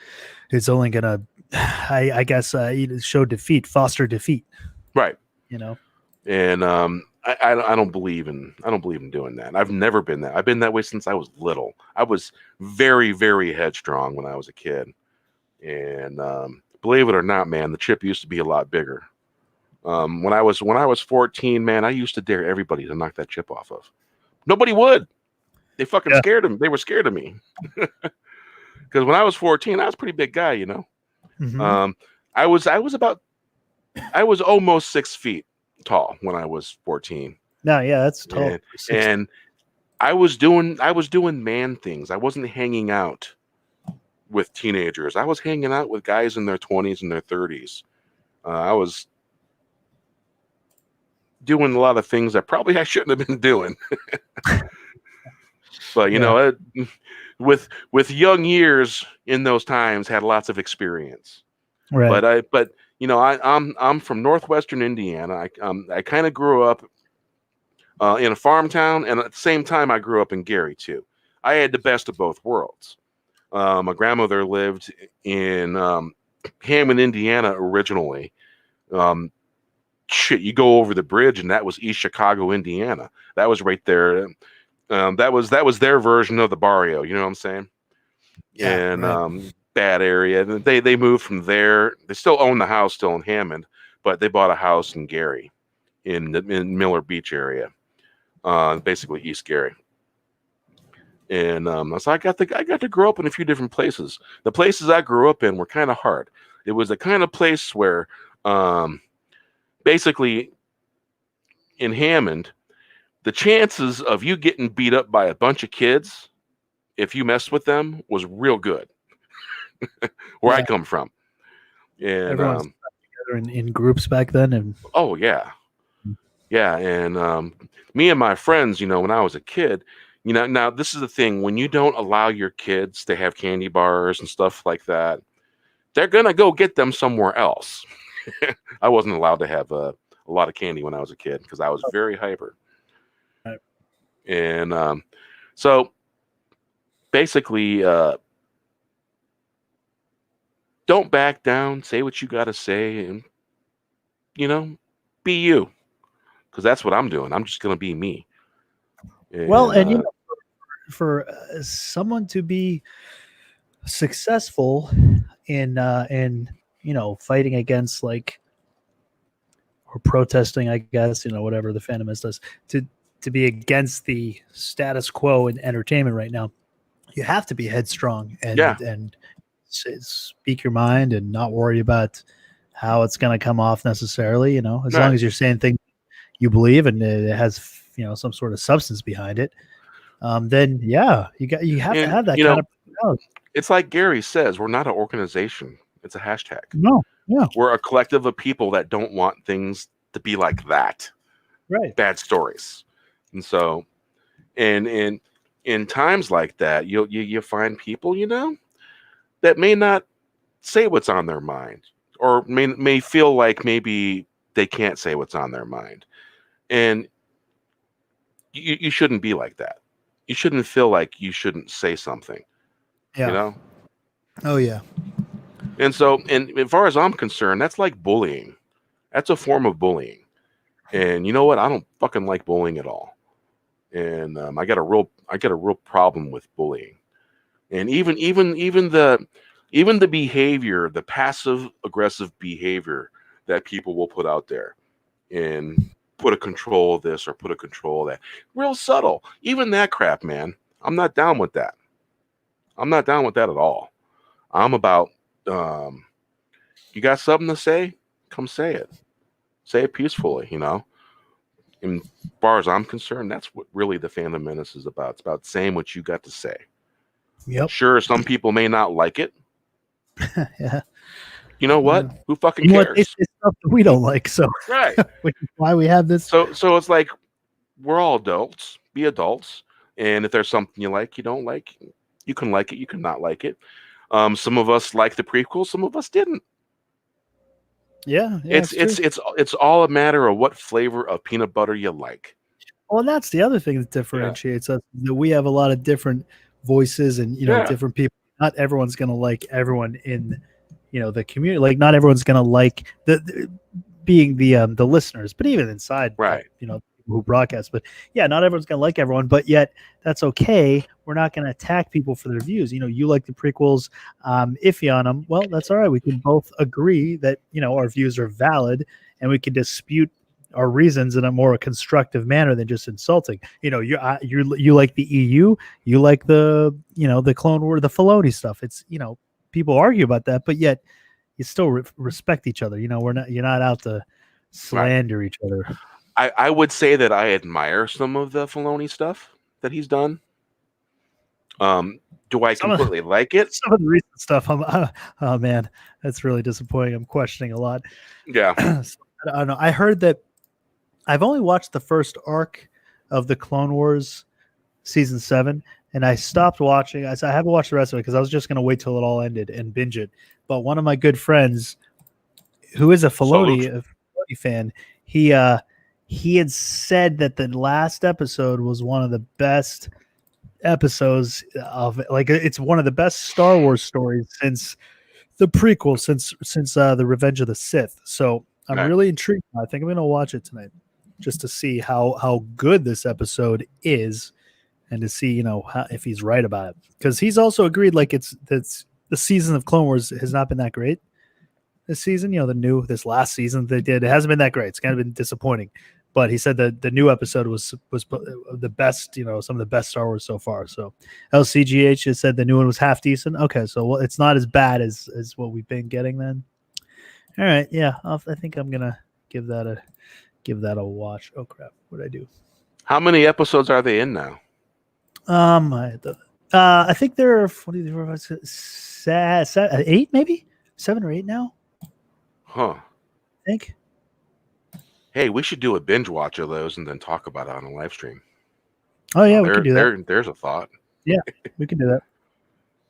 I guess show defeat, foster defeat. Right. And I don't believe in doing that. I've never been that. I've been that way since I was little. I was very, very headstrong when I was a kid. And believe it or not, man, the chip used to be a lot bigger. When I was 14, man, I used to dare everybody to knock that chip off of. Nobody would. They fucking scared them. They were scared of me. Because when I was 14, I was a pretty big guy, Mhm. I was almost 6 feet tall when I was 14. No, that's tall. And I was doing man things. I wasn't hanging out with teenagers. I was hanging out with guys in their 20s and their 30s. I was doing a lot of things that probably I shouldn't have been doing. But with young years in those times, had lots of experience. Right. But I'm from northwestern Indiana. I kind of grew up in a farm town, and at the same time, I grew up in Gary too. I had the best of both worlds. My grandmother lived in Hammond, Indiana originally. You go over the bridge, and that was East Chicago, Indiana. That was right there. That was their version of the barrio. You know what I'm saying? Yeah. And right. bad area. And they moved from there. They still own the house, still in Hammond, but they bought a house in Gary, in Miller Beach area, basically East Gary. And so I got to grow up in a few different places. The places I grew up in were kind of hard. It was the kind of place where, basically, in Hammond, the chances of you getting beat up by a bunch of kids, if you messed with them, was real good. Where I come from. And everyone's together in groups back then, and oh yeah. And me and my friends, when I was a kid, now this is the thing: when you don't allow your kids to have candy bars and stuff like that, they're gonna go get them somewhere else. I wasn't allowed to have a lot of candy when I was a kid because I was very hyper. Right. And so basically, don't back down. Say what you got to say, and be you, because that's what I'm doing. I'm just gonna be me. And, for someone to be successful in fighting against or protesting, I guess, whatever the Phantomist does, to be against the status quo in entertainment right now, you have to be headstrong and speak your mind and not worry about how it's going to come off necessarily. As long as you're saying things you believe and it has some sort of substance behind it, then yeah, you have to have that kind of personality. It's like Gary says, we're not an organization. It's a hashtag. No, yeah, We're a collective of people that don't want things to be like that. right. Bad stories. And so, and in times like that, you find people, that may not say what's on their mind, or may feel like maybe they can't say what's on their mind. And you shouldn't be like that. You shouldn't feel like you shouldn't say something. Yeah. Oh yeah. And so, and as far as I'm concerned, that's like bullying. That's a form of bullying. And you know what? I don't fucking like bullying at all. And I got a real problem with bullying. And even the behavior, the passive aggressive behavior that people will put out there, and put a control of this or put a control of that, real subtle. Even that crap, man. I'm not down with that. I'm not down with that at all. I'm about, you got something to say? Come say it. Say it peacefully, And as far as I'm concerned, that's what really the Phantom Menace is about. It's about saying what you got to say. Yep. Sure, some people may not like it. Yeah. You know what? Yeah. Who fucking cares? It's stuff that we don't like, so Right. which is why we have this. So it's like, we're all adults. Be adults. And if there's something you like, you don't like, you can like it, you can not like it. Some of us like the prequel, some of us didn't. Yeah, it's all a matter of what flavor of peanut butter you like. Well, and that's the other thing that differentiates us. That we have a lot of different voices and different people. Not everyone's going to like everyone in the community. Like not everyone's going to like being the listeners, but even inside, right? Who broadcast. But yeah, not everyone's going to like everyone. But yet that's okay. We're not going to attack people for their views. You like the prequels, iffy on them. Well, that's all right. We can both agree that our views are valid, and we can dispute our reasons in a more constructive manner than just insulting. You like the EU, you like the the Clone War, the Filoni stuff. It's people argue about that, but yet you still respect each other. You're not out to slander each other. I would say that I admire some of the Filoni stuff that he's done. Do I completely like it? Some of the recent stuff, oh man, that's really disappointing. I'm questioning a lot. Yeah. So, I don't know. I heard that I've only watched the first arc of the Clone Wars season 7, and I stopped watching. I haven't watched the rest of it because I was just going to wait till it all ended and binge it. But one of my good friends, who is a Filoni fan, he had said that the last episode was one of the best episodes of it's one of the best Star Wars stories since the prequel, since the Revenge of the Sith. So I'm really intrigued. I think I'm going to watch it tonight just to see how good this episode is, and to see if he's right about it, because he's also agreed it's the season of Clone Wars has not been that great this season. This last season they did, it hasn't been that great. It's kind of been disappointing. But he said that the new episode was the best, some of the best Star Wars so far. So LCGH has said the new one was half decent. Okay, so it's not as bad as what we've been getting then. All right, yeah, I think I'm gonna give that a watch. Oh crap, what did I do? How many episodes are they in now? I think there are 8, maybe 7 or 8 now. Huh? I think. Hey, we should do a binge watch of those and then talk about it on a live stream. Oh yeah, we can do that. There's a thought. Yeah, we can do that.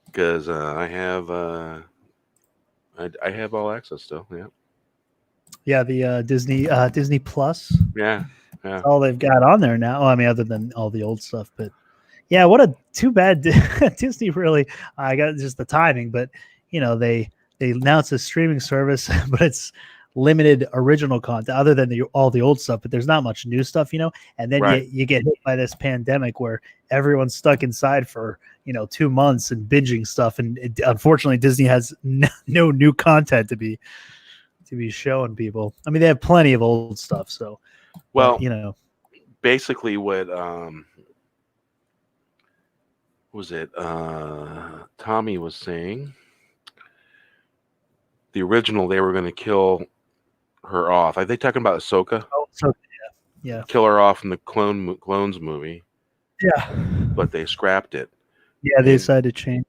Because I have all access still. Yeah. Yeah, the Disney Plus. Yeah. That's all they've got on there now. I mean, other than all the old stuff, but yeah, what a too bad Disney really. I got just the timing, but they announced a streaming service, but it's limited original content other than all the old stuff, but there's not much new stuff, and then you get hit by this pandemic where everyone's stuck inside for 2 months and binging stuff, and unfortunately Disney has no new content to be showing people. I mean, they have plenty of old stuff, so basically what was it Tommy was saying, the original, they were going to kill her off. Are they talking about Ahsoka? Oh, so Yeah. kill her off in the Clones movie, Yeah. but they scrapped it. Yeah, they decided to change.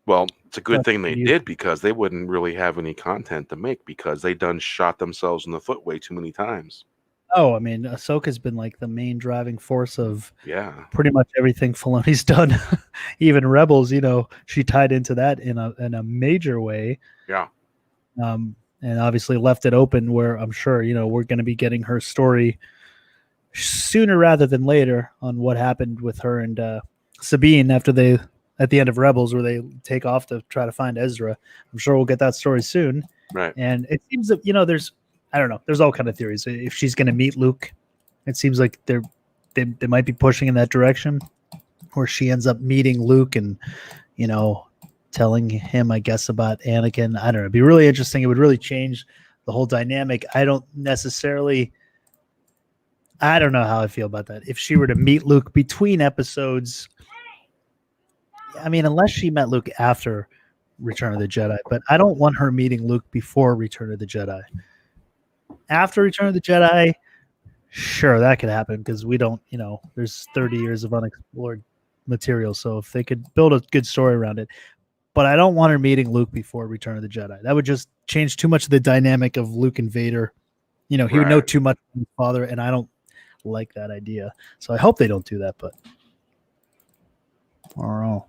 Well, it's a good That's thing they new. did, because they wouldn't really have any content to make, because they done shot themselves in the foot way too many times. Oh, I mean, Ahsoka's been like the main driving force of Yeah. pretty much everything Filoni's done. Even Rebels, she tied into that in a major way. Yeah. And obviously left it open where I'm sure, we're going to be getting her story sooner rather than later on what happened with her and Sabine at the end of Rebels, where they take off to try to find Ezra. I'm sure we'll get that story soon. Right. And it seems that, I don't know, there's all kind of theories. If she's going to meet Luke, it seems like they might be pushing in that direction, where she ends up meeting Luke and, telling him, I guess, about Anakin. I don't know. It'd be really interesting. It would really change the whole dynamic. I don't know how I feel about that. If she were to meet Luke between episodes, I mean, unless she met Luke after Return of the Jedi, but I don't want her meeting Luke before Return of the Jedi. After Return of the Jedi, sure, that could happen, because we don't, there's 30 years of unexplored material. So if they could build a good story around it, but I don't want her meeting Luke before Return of the Jedi. That would just change too much of the dynamic of Luke and Vader. He would know too much from his father, and I don't like that idea. So I hope they don't do that, but I don't know.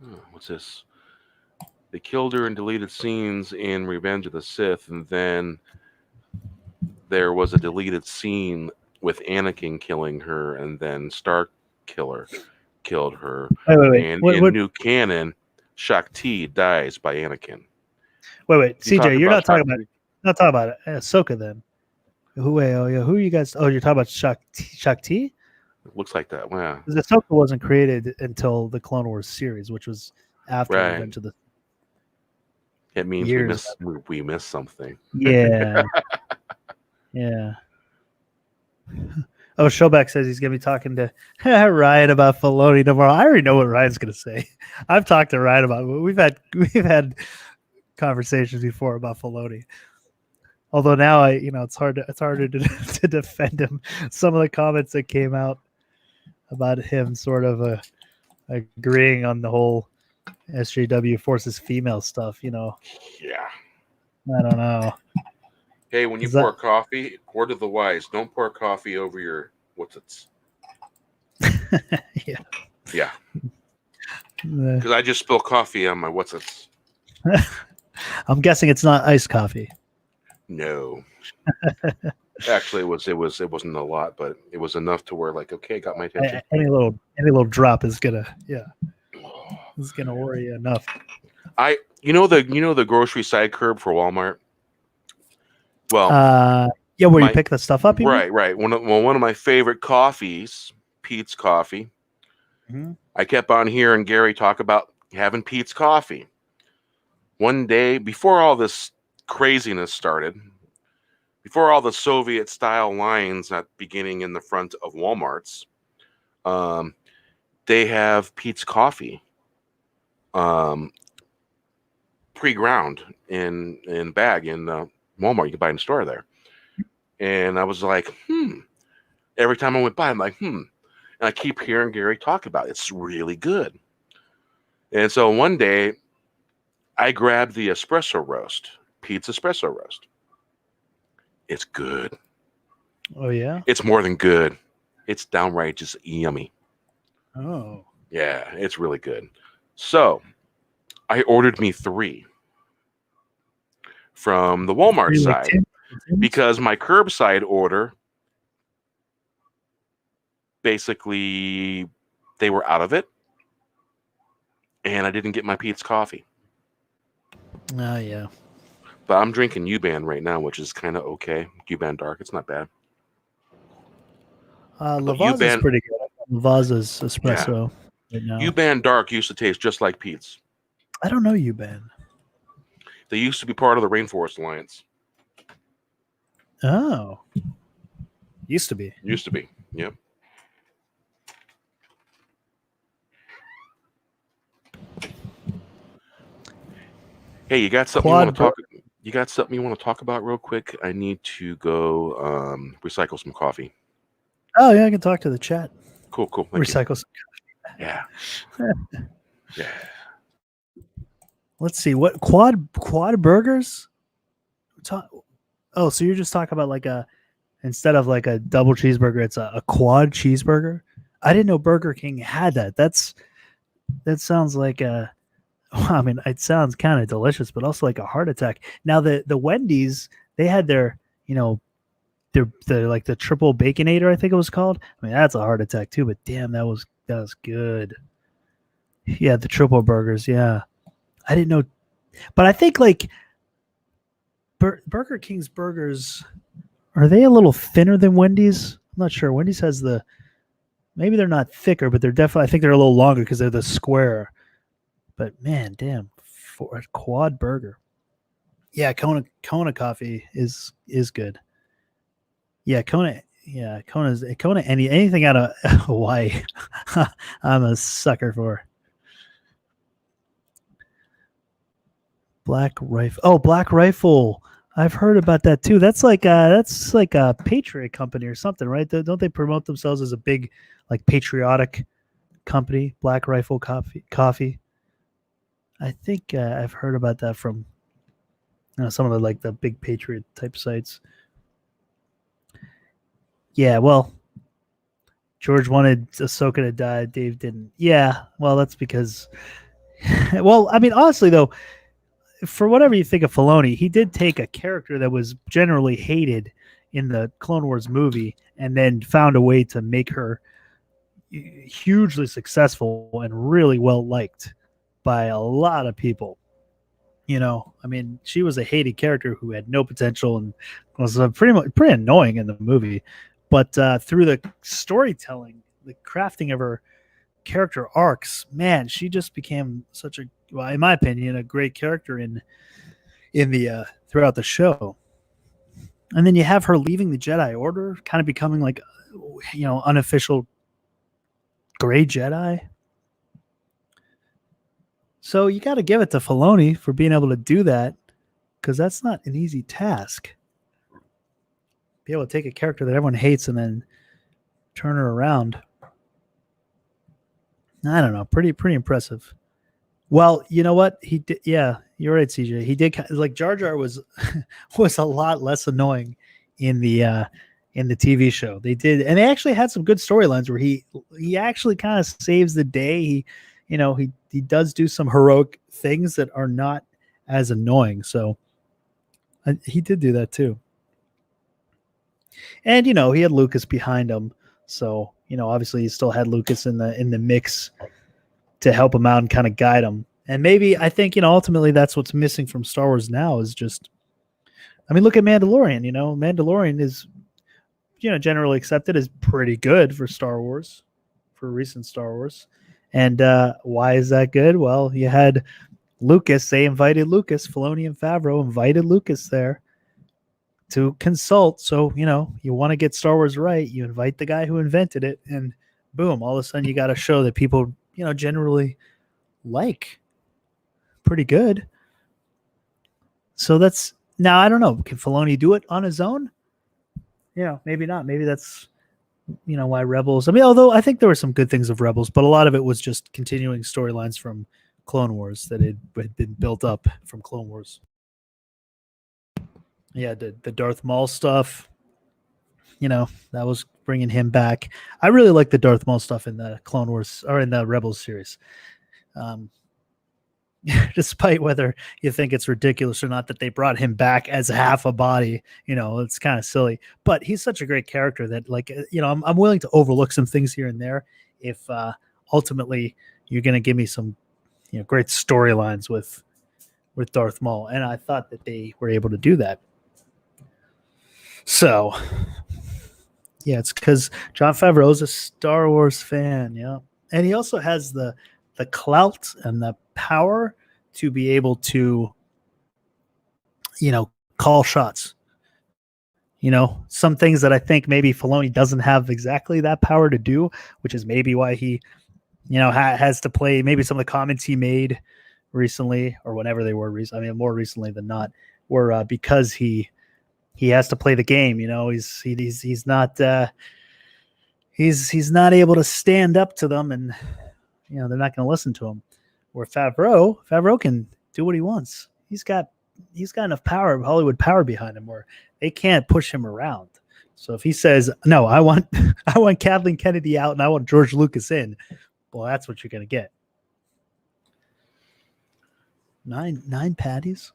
Oh, what's this? They killed her in deleted scenes in Revenge of the Sith, and then there was a deleted scene with Anakin killing her, and then Starkiller killed her. Wait. And What? in new canon, Shakti dies by Anakin. Wait. You CJ, you're not talking Shakti? about Ahsoka then. Who are you guys? Oh, you're talking about Shakti? It looks like that. Wow. Because Ahsoka wasn't created until the Clone Wars series, which was after Right. Revenge of the It means we missed something. Yeah. Yeah. Oh, Shellback says he's going to be talking to Ryan about Filoni tomorrow. I already know what Ryan's going to say. I've talked to Ryan about it. We've had conversations before about Filoni. Although now it's harder to defend him. Some of the comments that came out about him sort of agreeing on the whole SJW forces female stuff, Yeah. I don't know. Hey, when you Is that- pour coffee, word of the wise, don't pour coffee over your what's-its. Yeah. Yeah. Because I just spilled coffee on my what's-its. I'm guessing it's not iced coffee. No. Actually, it wasn't a lot, but it was enough to where, like, okay, got my attention. Any little drop is gonna worry you enough. The grocery side curb for Walmart. Well, where you pick the stuff up. Right. One of my favorite coffees, Pete's Coffee. Mm-hmm. I kept on hearing Gary talk about having Pete's Coffee. One day, before all this craziness started, before all the Soviet-style lines at beginning in the front of Walmarts, they have Pete's Coffee, pre-ground in bag in Walmart. You can buy it in the store there. And I was like, Every time I went by, I'm like, And I keep hearing Gary talk about it. It's really good. And so one day, I grabbed the espresso roast, Pete's espresso roast. It's good. Oh, yeah? It's more than good. It's downright just yummy. Oh. Yeah, it's really good. So, I ordered me 3 from the Walmart Really side because my curbside order, basically, they were out of it, and I didn't get my Pete's Coffee. Oh, yeah. But I'm drinking U-Ban right now, which is kind of okay. U-Ban Dark, it's not bad. Lavazza's pretty good. Lavazza's espresso right now. U-Ban Dark used to taste just like Pete's. I don't know U-Ban. They used to be part of the Rainforest Alliance. Oh. Used to be. Yep. Hey, you got something you want to talk? you got something you want to talk about real quick? I need to go recycle some coffee. Oh yeah, I can talk to the chat. Cool. Thank you. Recycle. Yeah. Yeah. Let's see what quad burgers. Oh, so you're just talking about like instead of like a double cheeseburger, it's a quad cheeseburger. I didn't know Burger King had that. That sounds like a. I mean, it sounds kind of delicious, but also like a heart attack. Now the Wendy's, they had their, their like the triple baconator, I think it was called. I mean, that's a heart attack too. But damn, that was good. Yeah, the triple burgers. Yeah, I didn't know, but I think like Burger King's burgers, are they a little thinner than Wendy's? I'm not sure. Wendy's has maybe they're not thicker, but they're definitely, I think they're a little longer because they're the square. But man, damn, for a quad burger. Yeah, Kona coffee is good. Yeah, Kona anything out of Hawaii. I'm a sucker for. Black Rifle. Oh, Black Rifle. I've heard about that too. That's like a Patriot company or something, right? Don't they promote themselves as a big like patriotic company? Black Rifle coffee. I think I've heard about that from some of the big Patriot type sites. Yeah, well, George wanted Ahsoka to die. Dave didn't. Yeah, well, that's because. Well, I mean, honestly though, for whatever you think of Filoni, he did take a character that was generally hated in the Clone Wars movie and then found a way to make her hugely successful and really well liked by a lot of people. I mean, she was a hated character who had no potential and was pretty annoying in the movie. But through the storytelling, the crafting of her character arcs, man, she just became such in my opinion, a great character in the throughout the show. And then you have her leaving the Jedi Order, kind of becoming like, unofficial gray Jedi. So you got to give it to Filoni for being able to do that, because that's not an easy task. Be able to take a character that everyone hates and then turn her around. I don't know. Pretty impressive. Well, you know what? He did. Yeah, you're right, CJ. He did like Jar Jar was a lot less annoying in the TV show. They did, and they actually had some good storylines where he actually kind of saves the day. He does do some heroic things that are not as annoying. So he did do that too. And he had Lucas behind him, so obviously he still had Lucas in the mix to help him out and kind of guide him. And maybe I think ultimately that's what's missing from Star Wars now is just, I mean, look at Mandalorian. Mandalorian is generally accepted as pretty good for Star Wars, for recent Star Wars. And why is that good? Well, you had Lucas. They invited Lucas. Filoni and Favreau invited Lucas there to consult. So, you want to get Star Wars right, you invite the guy who invented it, and boom, all of a sudden you got a show that people, generally like pretty good. So that's, now I don't know, can Filoni do it on his own? Maybe not. Maybe that's, why Rebels, I mean, although I think there were some good things of Rebels, but a lot of it was just continuing storylines from Clone Wars that had been built up from Clone Wars. Yeah, the Darth Maul stuff, that was bringing him back. I really like the Darth Maul stuff in the Clone Wars or in the Rebels series. Despite whether you think it's ridiculous or not that they brought him back as half a body, it's kind of silly. But he's such a great character that, like, I'm willing to overlook some things here and there if ultimately you're going to give me some, great storylines with Darth Maul. And I thought that they were able to do that. So, yeah, it's because Jon Favreau is a Star Wars fan, yeah. And he also has the clout and the power to be able to, call shots. Some things that I think maybe Filoni doesn't have exactly that power to do, which is maybe why he, has to play maybe some of the comments he made recently or whenever they were recent. I mean, more recently than not, or because he has to play the game. You know, he's not he's not able to stand up to them, and you know they're not going to listen to him. Where Favreau can do what he wants. He's got enough power, Hollywood power behind him, where they can't push him around. So if he says, "No, I want Kathleen Kennedy out and I want George Lucas in," well, that's what you're going to get. Nine patties.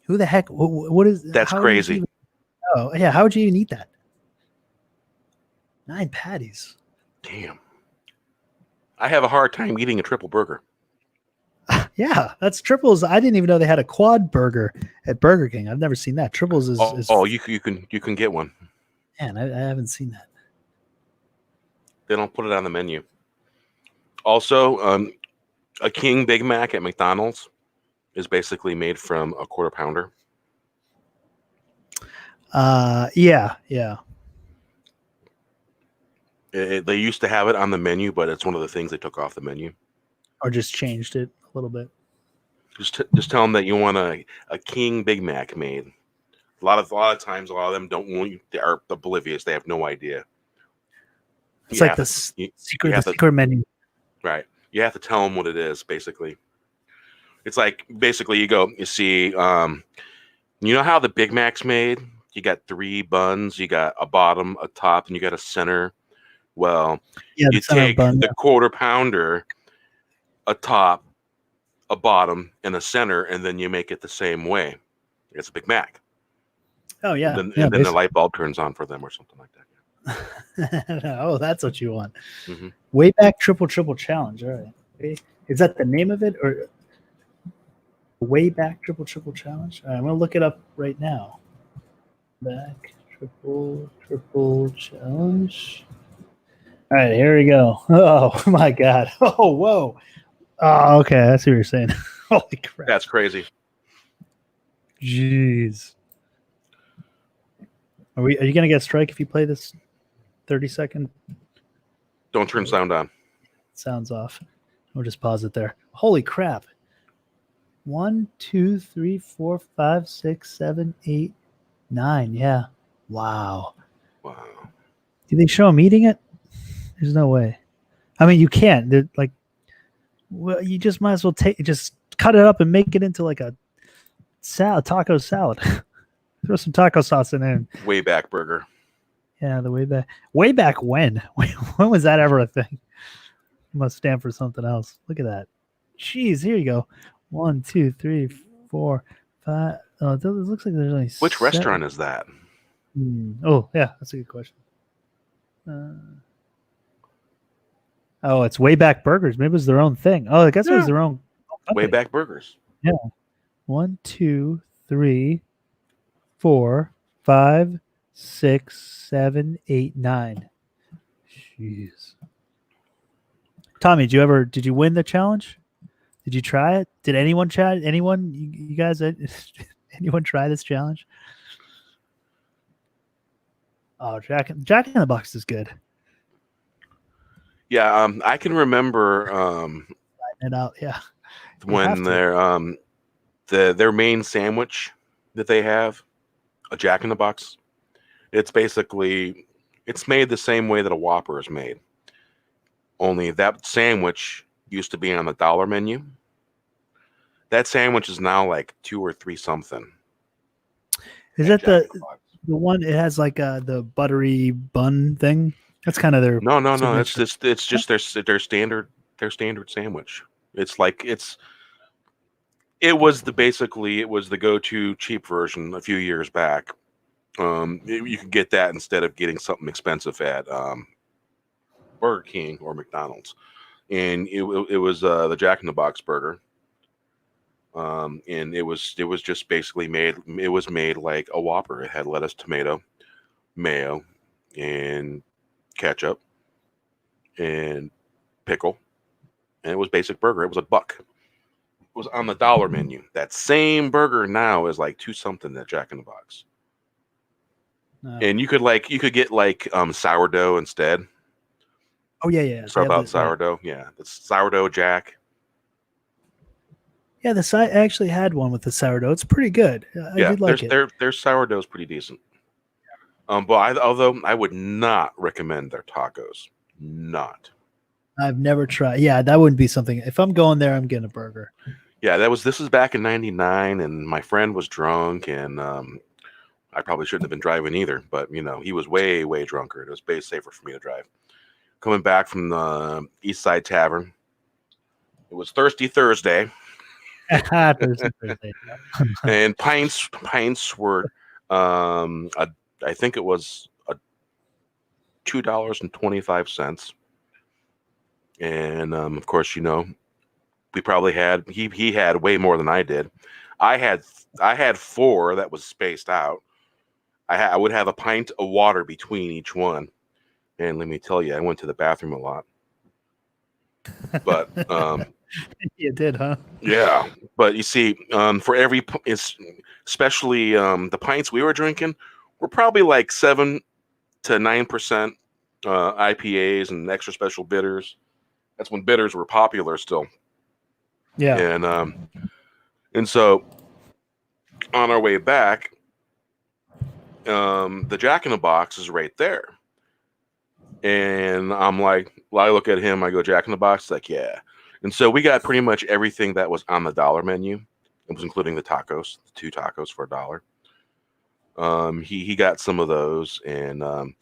Who the heck? What is? That's crazy. Oh yeah, how would you even eat that? 9 patties. Damn. I have a hard time eating a triple burger. Yeah, that's triples. I didn't even know they had a quad burger at Burger King. I've never seen that. Triples is you can get one. Man, I haven't seen that. They don't put it on the menu. Also, a King Big Mac at McDonald's is basically made from a quarter pounder. Yeah. They used to have it on the menu, but it's one of the things they took off the menu. Or just changed it a little bit. Just tell them that you want a King Big Mac made. A lot of times, a lot of them don't want you. They are oblivious. They have no idea. It's like the secret menu. Right. You have to tell them what it is, basically. It's like, basically, you see, you know how the Big Mac's made? You got 3 buns, you got a bottom, a top, and you got a center. Well, you take the quarter pounder, a top, a bottom, and a center, and then you make it the same way. It's a Big Mac. Oh, yeah. And then the light bulb turns on for them or something like that. Oh, that's what you want. Mm-hmm. Wayback Triple Challenge. All right. Okay. Is that the name of it? Or Wayback Triple Challenge? All right, I'm going to look it up right now. Back Triple Challenge. All right, here we go. Oh, my God. Oh, whoa. Oh, okay. That's what you're saying. Holy crap. That's crazy. Jeez. Are you going to get a strike if you play this 30-second? Don't turn sound on. Sounds off. We'll just pause it there. Holy crap. 1, 2, 3, 4, 5, 6, 7, 8, 9. Yeah. Wow. Do they show him eating it? There's no way. I mean, you can't. They're like, well, you just might as well just cut it up and make it into like a taco salad. Throw some taco sauce in there. Wayback burger. Yeah, the way back when? When was that ever a thing? It must stand for something else. Look at that. Jeez, here you go. 1, 2, 3, 4, 5. Oh, it looks like there's only Which 7. restaurant is that? Oh, yeah, that's a good question. Oh, it's Wayback Burgers. Maybe it was their own thing. Oh, I guess it was their own company. Wayback Burgers. Yeah. 1, 2, 3, 4, 5, 6, 7, 8, 9. Jeez. Tommy, did you win the challenge? Did you try it? Did anyone try it? Anyone? You guys? Anyone try this challenge? Oh, Jack in the Box is good. Yeah, I can remember it out. Yeah, when their main sandwich that they have, a Jack in the Box. It's made the same way that a Whopper is made. Only that sandwich used to be on the dollar menu. That sandwich is now like $2 or $3 something. Is that the one? It has like the buttery bun thing. That's kind of their no. It's just their standard sandwich. It was the go-to cheap version a few years back. You could get that instead of getting something expensive at Burger King or McDonald's, and it was the Jack in the Box burger. And it was just basically made. It was made like a Whopper. It had lettuce, tomato, mayo, and ketchup, and pickle, and it was basic burger. It was $1. It was on the dollar menu. That same burger now is like $2 something at Jack in the Box. And you could get sourdough instead. Oh yeah. About sourdough. Yeah, it's sourdough Jack. Yeah, the site actually had one with the sourdough. It's pretty good. I did like it. Their sourdough is pretty decent. Although I would not recommend their tacos. Not. I've never tried. Yeah, that wouldn't be something. If I'm going there, I'm getting a burger. Yeah, this was back in '99, and my friend was drunk, and I probably shouldn't have been driving either. But he was way, way drunker. It was way safer for me to drive. Coming back from the East Side Tavern, it was Thirsty Thursday. Thursday. And pints were I think it was $2.25, and of course we probably had he had way more than I did. I had 4 that was spaced out. I would have a pint of water between each one, and let me tell you, I went to the bathroom a lot. But you did, huh? Yeah, but you see, for every, especially the pints we were drinking, were probably like 7 to 9% IPAs and extra special bitters. That's when bitters were popular still. Yeah, and so on our way back, the Jack in the Box is right there, and I'm like, I look at him, I go, Jack in the Box, like, yeah. And so we got pretty much everything that was on the dollar menu. It was including the tacos, 2 tacos for $1. He got some of those, and the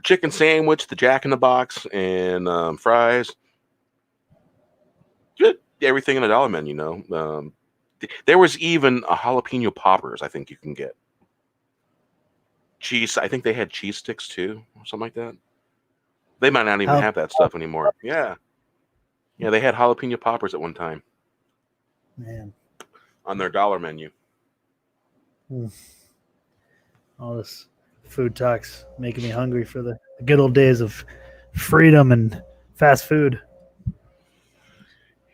chicken sandwich, the Jack in the Box, and fries. Good, everything in the dollar menu. There was even a jalapeno poppers. I think you can get cheese. I think they had cheese sticks too, or something like that. They might not even have that stuff anymore. Yeah. Yeah, they had jalapeno poppers at one time. Man. On their dollar menu. All this food talk's making me hungry for the good old days of freedom and fast food.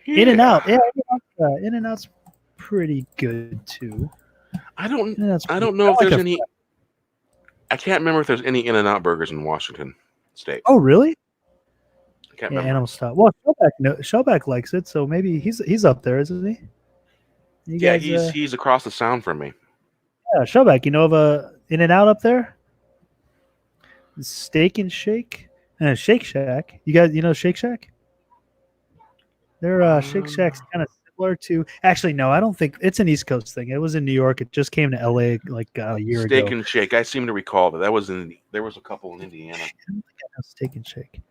Yeah. In-N-Out. Yeah, In-N-Out's pretty good too. I don't know if there's any. I can't remember if there's any In-N-Out burgers in Washington State. Oh, really? I can't Yeah, remember. animal style. Well, Shellback likes it, so maybe he's up there, isn't he? You Yeah, guys, he's across the sound from me. Yeah, Shellback. You know of a In-N-Out up there? Steak and Shake and Shake Shack. You guys, Shake Shack? Their Shake Shack's kind of similar to. Actually, no, I don't think it's an East Coast thing. It was in New York. It just came to LA like a year ago. Steak and Shake. I seem to recall that was there was a couple in Indiana. I don't think I know Steak and Shake.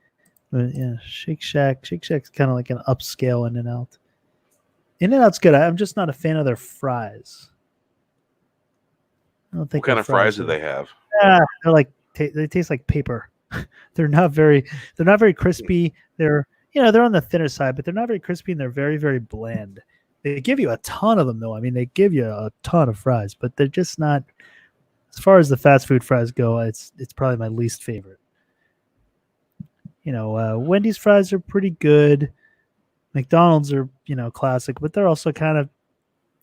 But yeah, Shake Shack. Shake Shack's kind of like an upscale In-N-Out. In-N-Out's good. I'm just not a fan of their fries. I don't think. What kind of fries do they have? They're like they taste like paper. They're not very crispy. They're on the thinner side, but they're not very crispy, and they're very, very bland. They give you a ton of them though. I mean, they give you a ton of fries, but they're just not. As far as the fast food fries go, it's probably my least favorite. Wendy's fries are pretty good. McDonald's are, classic, but they're also kind of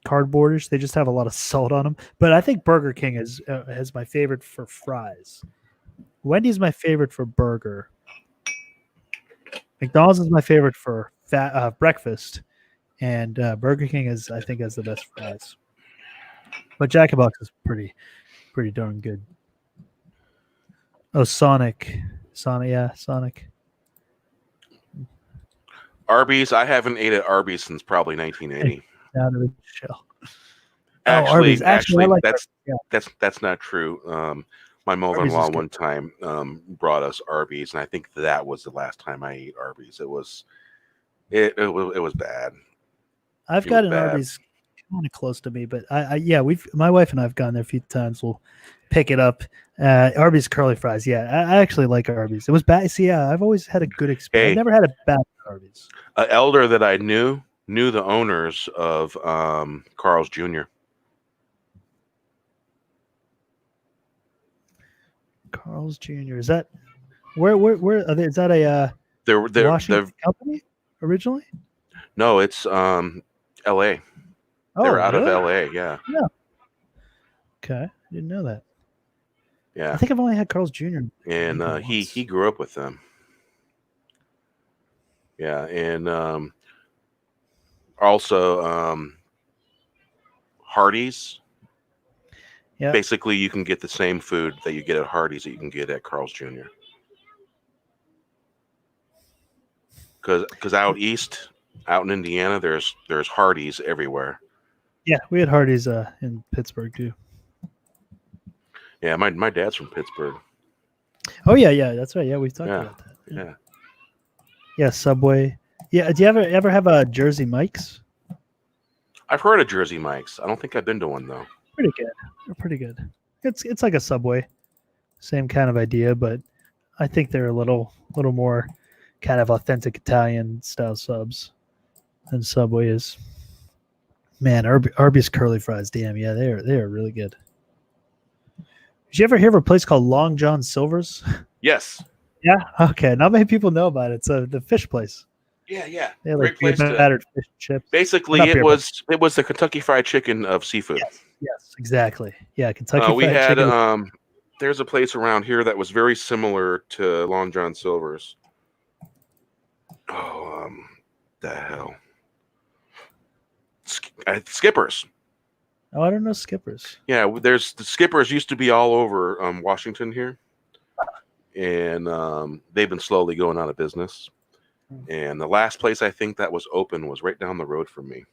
cardboardish. They just have a lot of salt on them. But I think Burger King is my favorite for fries. Wendy's my favorite for burger. McDonald's is my favorite for breakfast, and Burger King I think has the best fries. But Jack in the Box is pretty darn good. Oh, Sonic. Arby's. I haven't ate at Arby's since probably 1980. Out of the shell. Actually, I like that's not true. My mother-in-law one time brought us Arby's, and I think that was the last time I ate Arby's. It was bad. I've got an Arby's kind of close to me, but my wife and I have gone there a few times. We'll pick it up. Arby's curly fries. Yeah, I actually like Arby's. It was bad. See, yeah, I've always had a good experience. I've never had a bad Arby's. An elder that I knew the owners of Carl's Jr. Carl's Jr. Is that where are they, is that a Washington company originally? No, it's L.A. They're out of L.A. Yeah. Okay, I didn't know that. Yeah, I think I've only had Carl's Jr. And he grew up with them. Yeah, and also Hardee's. Yeah. Basically, you can get the same food that you get at Hardee's that you can get at Carl's Jr. Because out east, out in Indiana, there's Hardee's everywhere. Yeah, we had Hardee's in Pittsburgh too. Yeah, my dad's from Pittsburgh. Oh yeah, that's right. Yeah, we've talked Yeah, about that. yeah. Yeah, Subway. Yeah, do you ever have a Jersey Mike's? I've heard of Jersey Mike's. I don't think I've been to one though. Pretty good. They're pretty good. It's like a Subway, same kind of idea, but I think they're a little more kind of authentic Italian style subs than Subway is. Man, Arby's curly fries, damn, yeah, they are really good. Did you ever hear of a place called Long John Silver's? Yes. Yeah. Okay. Not many people know about it. It's the fish place. Yeah. They have Great place to. battered fish chips. Basically, Not it beer, was the Kentucky Fried Chicken of seafood. Yes, exactly. Yeah, Kentucky We Fried had Chicken. there's a place around here that was very similar to Long John Silver's. Oh, the hell. Skippers. Oh, I don't know Skippers. Yeah, there's the Skippers used to be all over Washington here, and they've been slowly going out of business. And the last place I think that was open was right down the road from me,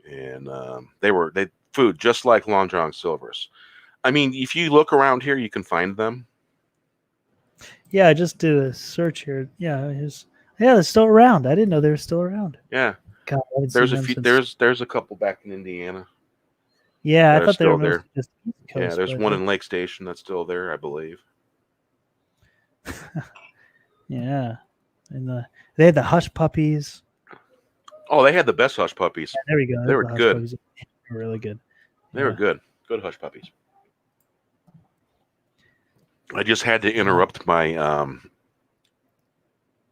and they food just like Long John Silver's. I mean, if you look around here, you can find them. Yeah, I just did a search here. Yeah, they're still around. I didn't know they were still around. Yeah, God, I haven't there's seen a them few. since- There's a couple back in Indiana. Yeah, I that are thought they were still there. mostly just East Coast, Yeah, there's but one in Lake Station that's still there, I believe. Yeah, and they had the Hush Puppies. Oh, they had the best Hush Puppies. Yeah, there we go. They were The Hush good. Puppies. They were really good. They were good. Good Hush Puppies. I just had to interrupt my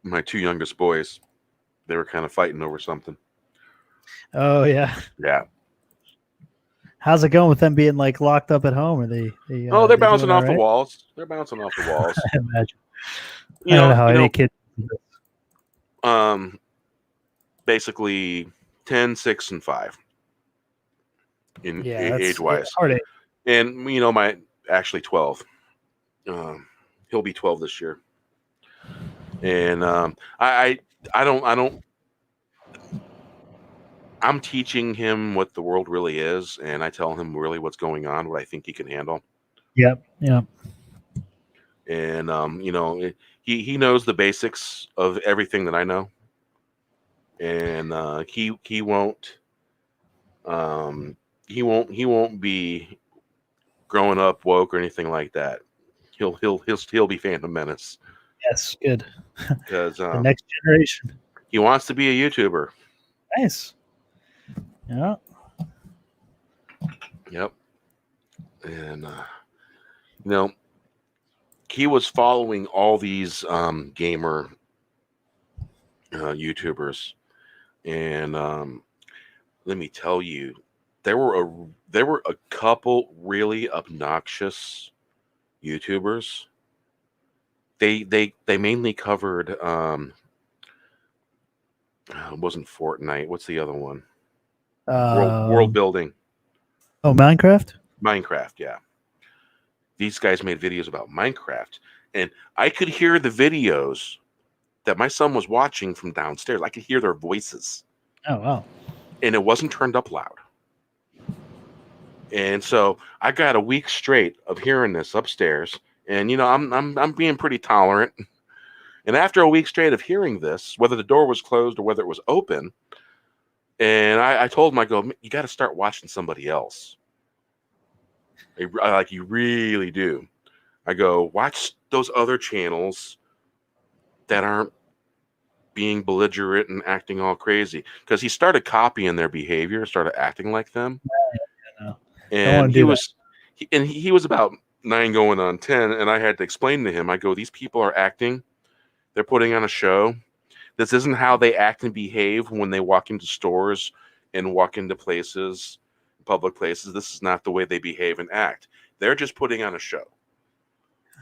my two youngest boys. They were kind of fighting over something. Oh yeah. Yeah. How's it going with them being like locked up at home? Are they Oh, they're they bouncing doing off the all right? walls. They're bouncing off the walls. I imagine. You I don't know know, how any kid. basically 10, 6, and 5 in age wise. Hard age. And you know, my actually 12. He'll be 12 this year. And I don't. I'm teaching him what the world really is, and I tell him really what's going on, what I think he can handle. Yep. And you know, he knows the basics of everything that I know, and he won't be growing up woke or anything like that. He'll be Phantom Menace. Yes. Good. Because The next generation. he wants to be a YouTuber. Nice. Yeah. Yep. And you know, he was following all these gamer YouTubers, and let me tell you, there were a couple really obnoxious YouTubers. They mainly covered it wasn't Fortnite. What's the other one? World building. Oh, Minecraft. Minecraft, yeah. These guys made videos about Minecraft, and I could hear the videos that my son was watching from downstairs. I could hear their voices. Oh wow. And it wasn't turned up loud. And so I got a week straight of hearing this upstairs, and you know, I'm being pretty tolerant. And after a week straight of hearing this, whether the door was closed or whether it was open, and I told him, I go, you got to start watching somebody else. I like, you really do. I go, watch those other channels that aren't being belligerent and acting all crazy. Because he started copying their behavior, started acting like them. And he was about 9 going on 10, and I had to explain to him, I go, these people are acting. They're putting on a show. This isn't how they act and behave when they walk into stores and walk into places, public places. This is not the way they behave and act. They're just putting on a show.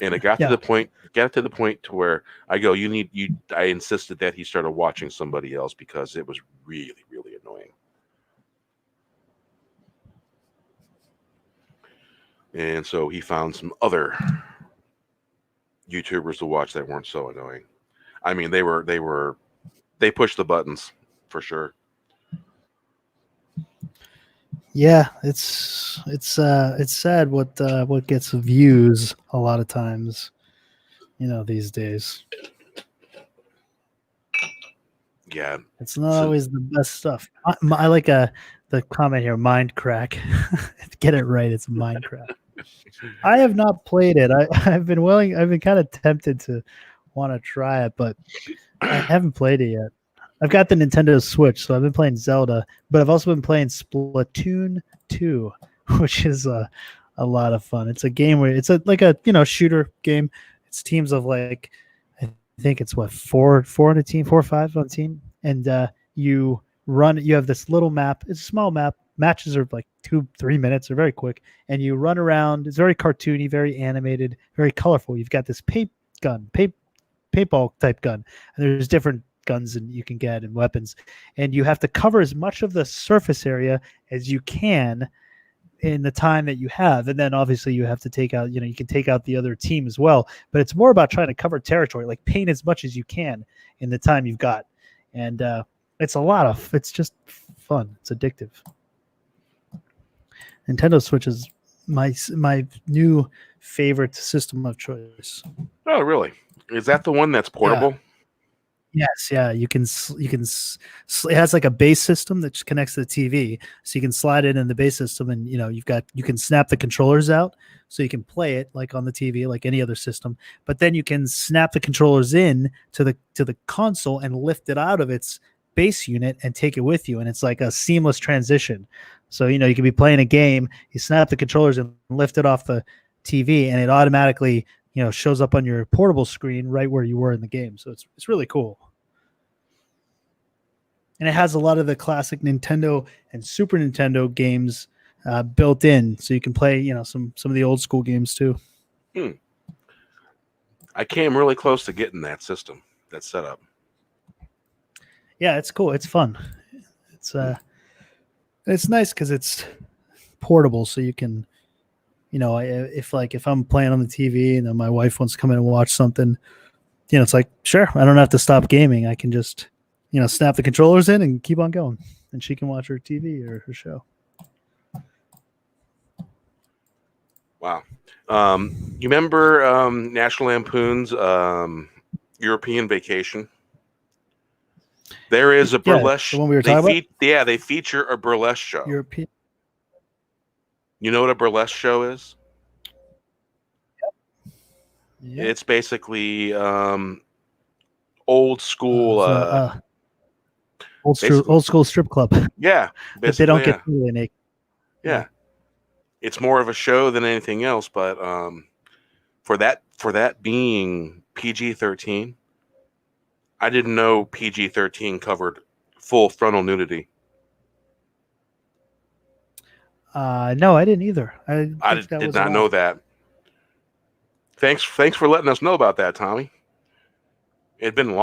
And it got to the point to where I go, I insisted that he started watching somebody else because it was really, really annoying. And so he found some other YouTubers to watch that weren't so annoying. I mean, they pushed the buttons for sure. Yeah, it's sad what gets views a lot of times, these days. Yeah, It's not always the best stuff. I like the comment here, mind crack. Get it right, it's mind crack. I have not played it. I've been kind of tempted to want to try it, but I haven't played it yet. I've got the Nintendo Switch, so I've been playing Zelda, but I've also been playing Splatoon 2, which is a lot of fun. It's a game where it's like a shooter game. It's teams of like, I think it's four on a team, 4 or 5 on a team, and you have this little map. It's a small map. Matches are like 2-3 minutes. They're very quick, and you run around. It's very cartoony, very animated, very colorful. You've got this paintball type gun, and there's different guns and you can get and weapons, and you have to cover as much of the surface area as you can in the time that you have. And then obviously you have to take out, you can take out the other team as well, but it's more about trying to cover territory, like paint as much as you can in the time you've got. And it's just fun. It's addictive. Nintendo Switch is my new favorite system of choice. Oh, really? Is that the one that's portable? Yeah. Yes, yeah. You can. It has like a base system that connects to the TV, so you can slide it in the base system, and you can snap the controllers out, so you can play it like on the TV, like any other system. But then you can snap the controllers in to the console and lift it out of its base unit and take it with you, and it's like a seamless transition. So you can be playing a game, you snap the controllers and lift it off the TV, and it automatically shows up on your portable screen right where you were in the game. So it's really cool. And it has a lot of the classic Nintendo and Super Nintendo games built in, so you can play some of the old school games too. I came really close to getting that system, that setup. Yeah, it's cool. It's fun. It's nice because it's portable, so you can. If I'm playing on the TV and then my wife wants to come in and watch something, it's like, sure, I don't have to stop gaming. I can just, snap the controllers in and keep on going, and she can watch her TV or her show. Wow. You remember National Lampoon's European Vacation? There is a burlesque. The one we were talking about? They feature a burlesque show. European. You know what a burlesque show is? Yeah. It's basically old school. Old school strip club. Yeah, but they don't get really naked. Yeah, it's more of a show than anything else. But for that being PG-13, I didn't know PG-13 covered full frontal nudity. No, I didn't either. I did not know that. Thanks for letting us know about that, Tommy. It'd been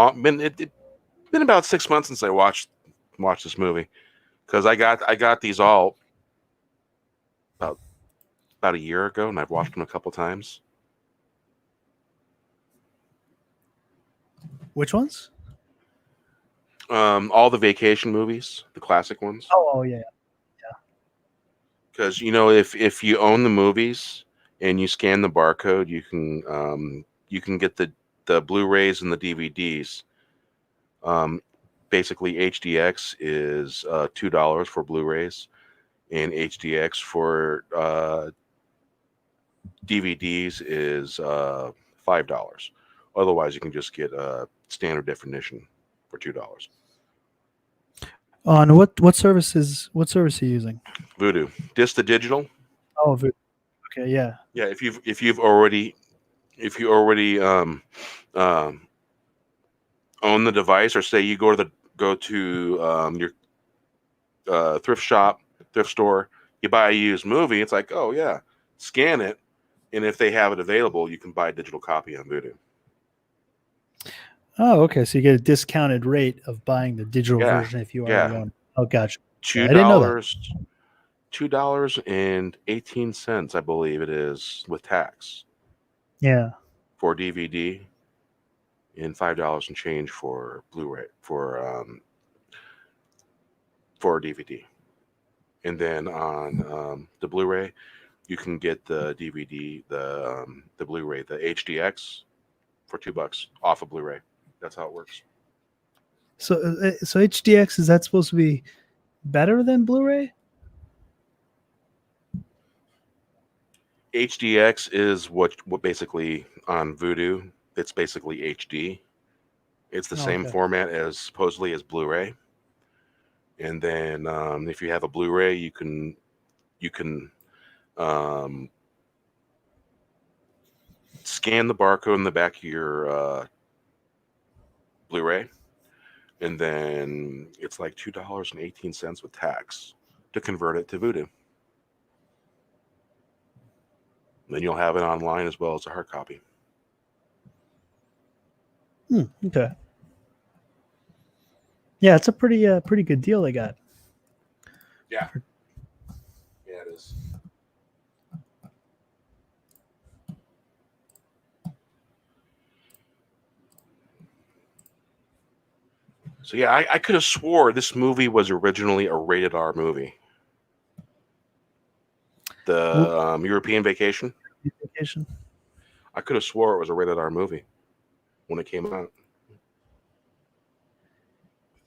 been about 6 months since I watched this movie, because I got these all about a year ago, and I've watched them a couple times. Which ones? All the vacation movies, the classic ones. Oh yeah. Because if you own the movies and you scan the barcode, you can get the Blu-rays and the DVDs. Basically, HDX is $2 for Blu-rays, and HDX for DVDs is $5. Otherwise, you can just get a standard definition for $2. On what service are you using? Voodoo. Just the digital. Oh, Voodoo. Okay, yeah. Yeah, if you already own the device, or say you go to your thrift store, you buy a used movie, it's like, oh yeah, scan it, and if they have it available, you can buy a digital copy on Voodoo. Oh, okay. So you get a discounted rate of buying the digital version if you already own. Oh, gotcha. $2. I didn't know that. $2.18, I believe it is, with tax Yeah. for DVD, and $5 and change for Blu-ray for DVD. And then on the Blu-ray, you can get the DVD, the Blu-ray, the HDX for $2 off of Blu-ray. That's how it works. So HDX, is that supposed to be better than Blu-ray? HDX is what basically on Vudu, it's basically HD. It's the same Okay. format as supposedly as Blu-ray. And then if you have a Blu-ray, you can scan the barcode in the back of your Blu-ray, and then it's like $2.18 with tax to convert it to Vudu. Then you'll have it online as well as a hard copy. Okay. Yeah, it's a pretty good deal they got. Yeah. Yeah, it is. So yeah, I could have swore this movie was originally a rated R movie. The European Vacation. Vacation. I could have swore it was a rated R movie when it came out.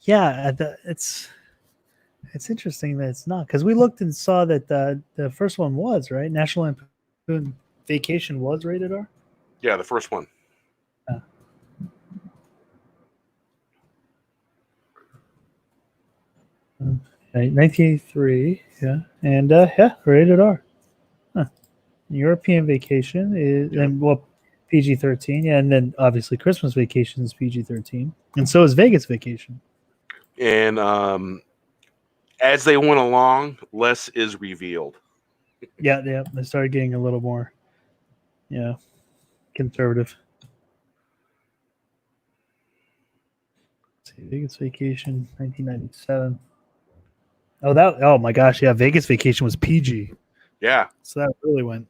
Yeah, it's interesting that it's not, because we looked and saw that the first one was, right? National Lampoon Vacation was rated R. Yeah, the first one. Right, 1983, yeah, and yeah, rated R. Huh. European Vacation is, and well, PG-13, yeah, and then obviously Christmas Vacation is PG-13, and so is Vegas Vacation. And as they went along, less is revealed. Yeah, they started getting a little more, conservative. Let's see, Vegas Vacation, 1997. Oh my gosh, yeah, Vegas Vacation was PG. Yeah. So that really went.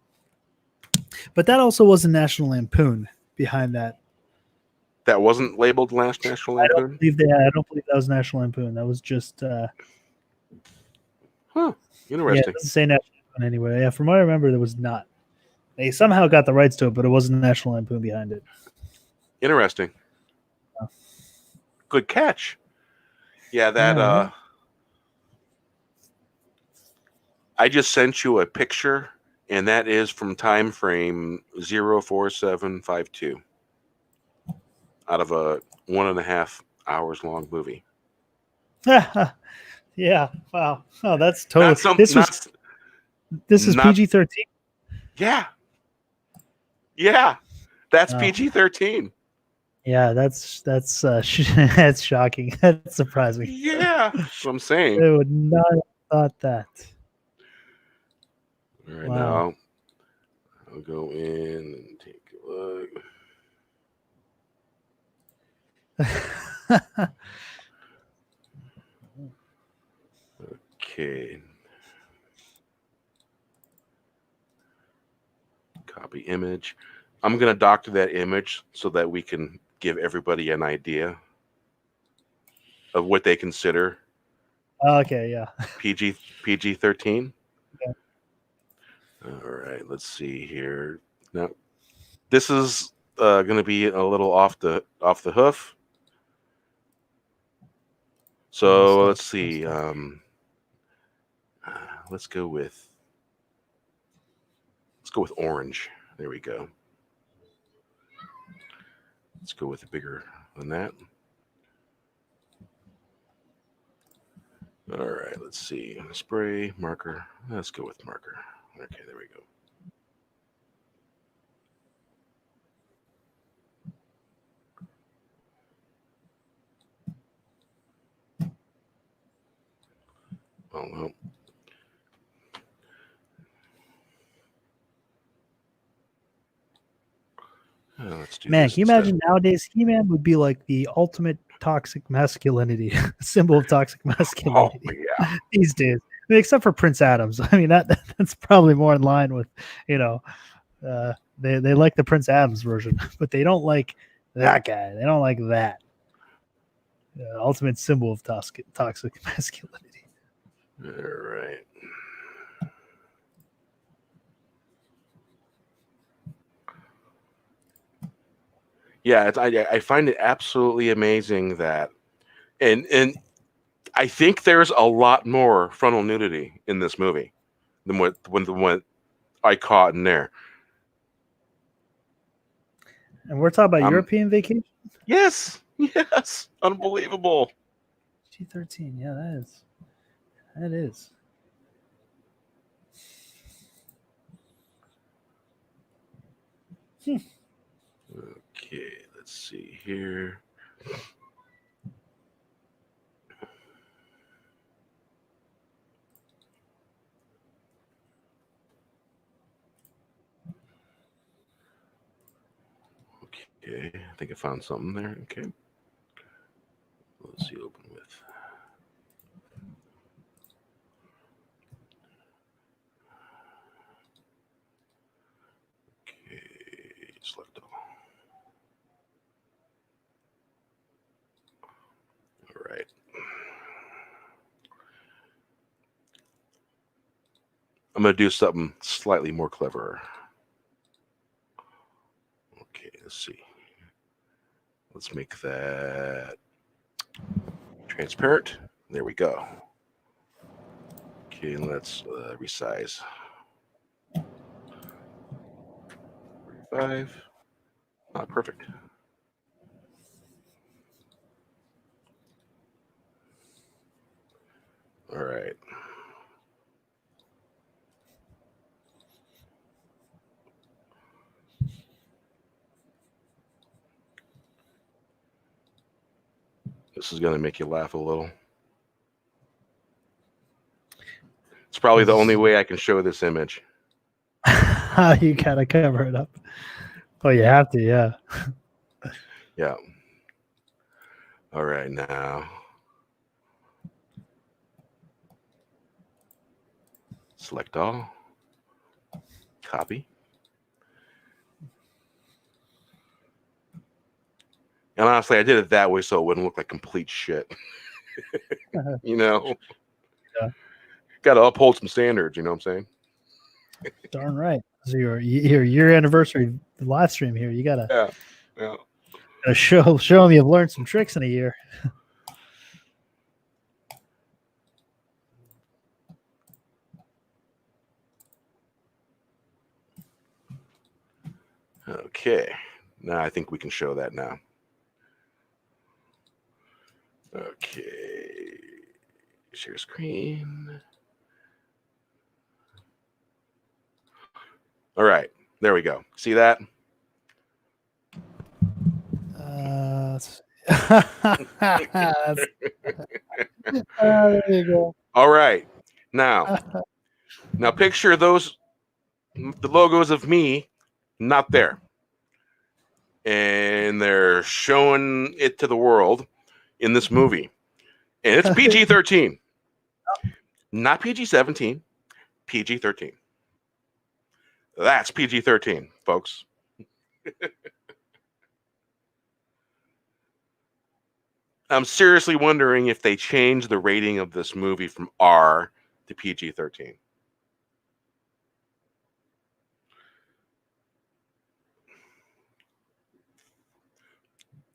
But that also wasn't National Lampoon behind that. That wasn't labeled Last National I Lampoon? I don't believe that was National Lampoon. That was just Interesting. Yeah, it doesn't say National Lampoon anyway. Yeah, from what I remember, there was not. They somehow got the rights to it, but it wasn't National Lampoon behind it. Interesting. Yeah. Good catch. Yeah, that I just sent you a picture, and that is from time frame 04752 out of a 1.5 hours long movie. Yeah. Wow. Oh, that's totally. This is not- PG-13. Yeah. Yeah. That's Wow. PG-13. Yeah, that's that's shocking. That's surprising. Yeah. That's what I'm saying. I would not have thought that. All right, Wow. now I'll go in and take a look. Okay. Copy image. I'm going to doctor that image so that we can give everybody an idea of what they consider Okay, yeah. PG-13. Okay. All right, let's see here. Now, this is going to be a little off the hoof. So let's see. Let's go with orange. There we go. Let's go with a bigger than that. All right, let's see. Spray, marker. Let's go with marker. Okay, there we go. Oh, well. Let's do Man, this can you instead. imagine nowadays He-Man would be like the ultimate toxic masculinity, symbol of toxic Oh, masculinity yeah. these days. mean, except for Prince Adams. I mean, that's probably more in line with, they like the Prince Adams version, but they don't like that guy. They don't like that. Ultimate symbol of toxic masculinity. All right. Yeah, I find it absolutely amazing that, and I think there's a lot more frontal nudity in this movie than what I caught in there. And we're talking about European Vacation? Yes. Unbelievable. G13. Yeah, that is. Okay, let's see here. Okay, I think I found something there. Okay. Let's see, open with. Okay, select all. All right. I'm going to do something slightly more clever. Okay, let's see. Let's make that transparent. There we go. Okay, and let's resize. 45. Perfect. All right. This is going to make you laugh a little. It's probably the only way I can show this image. You gotta cover it up. Oh, you have to, yeah. Yeah. All right, now. Select all. Copy. And honestly, I did it that way so it wouldn't look like complete shit. Yeah. Got to uphold some standards, you know what I'm saying? Darn right. So your year anniversary live stream here. You gotta show them you've learned some tricks in a year. Okay. Now I think we can show that now. Okay. Share screen. All right. There we go. See that? There you go. All right. Now picture the logos of me not there. And they're showing it to the world in this movie. And it's PG-13. Not PG-17, PG-13. That's PG-13, folks. I'm seriously wondering if they changed the rating of this movie from R to PG-13.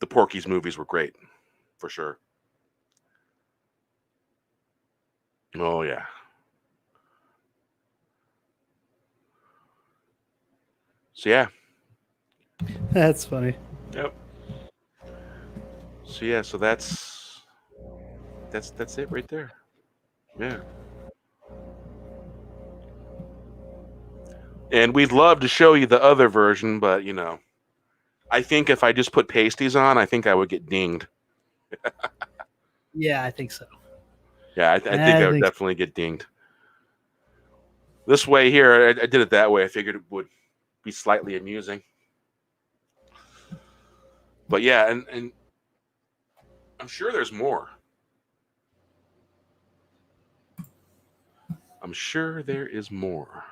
The Porky's movies were great, for sure. Oh, yeah. So, yeah. That's funny. Yep. So, yeah, so that's it right there. Yeah. And we'd love to show you the other version, but, I think if I just put pasties on, I think I would get dinged. Yeah, I think so. Yeah, I think I would definitely get dinged. This way here, I did it that way. I figured it would be slightly amusing. But yeah, and I'm sure there's more. I'm sure there is more.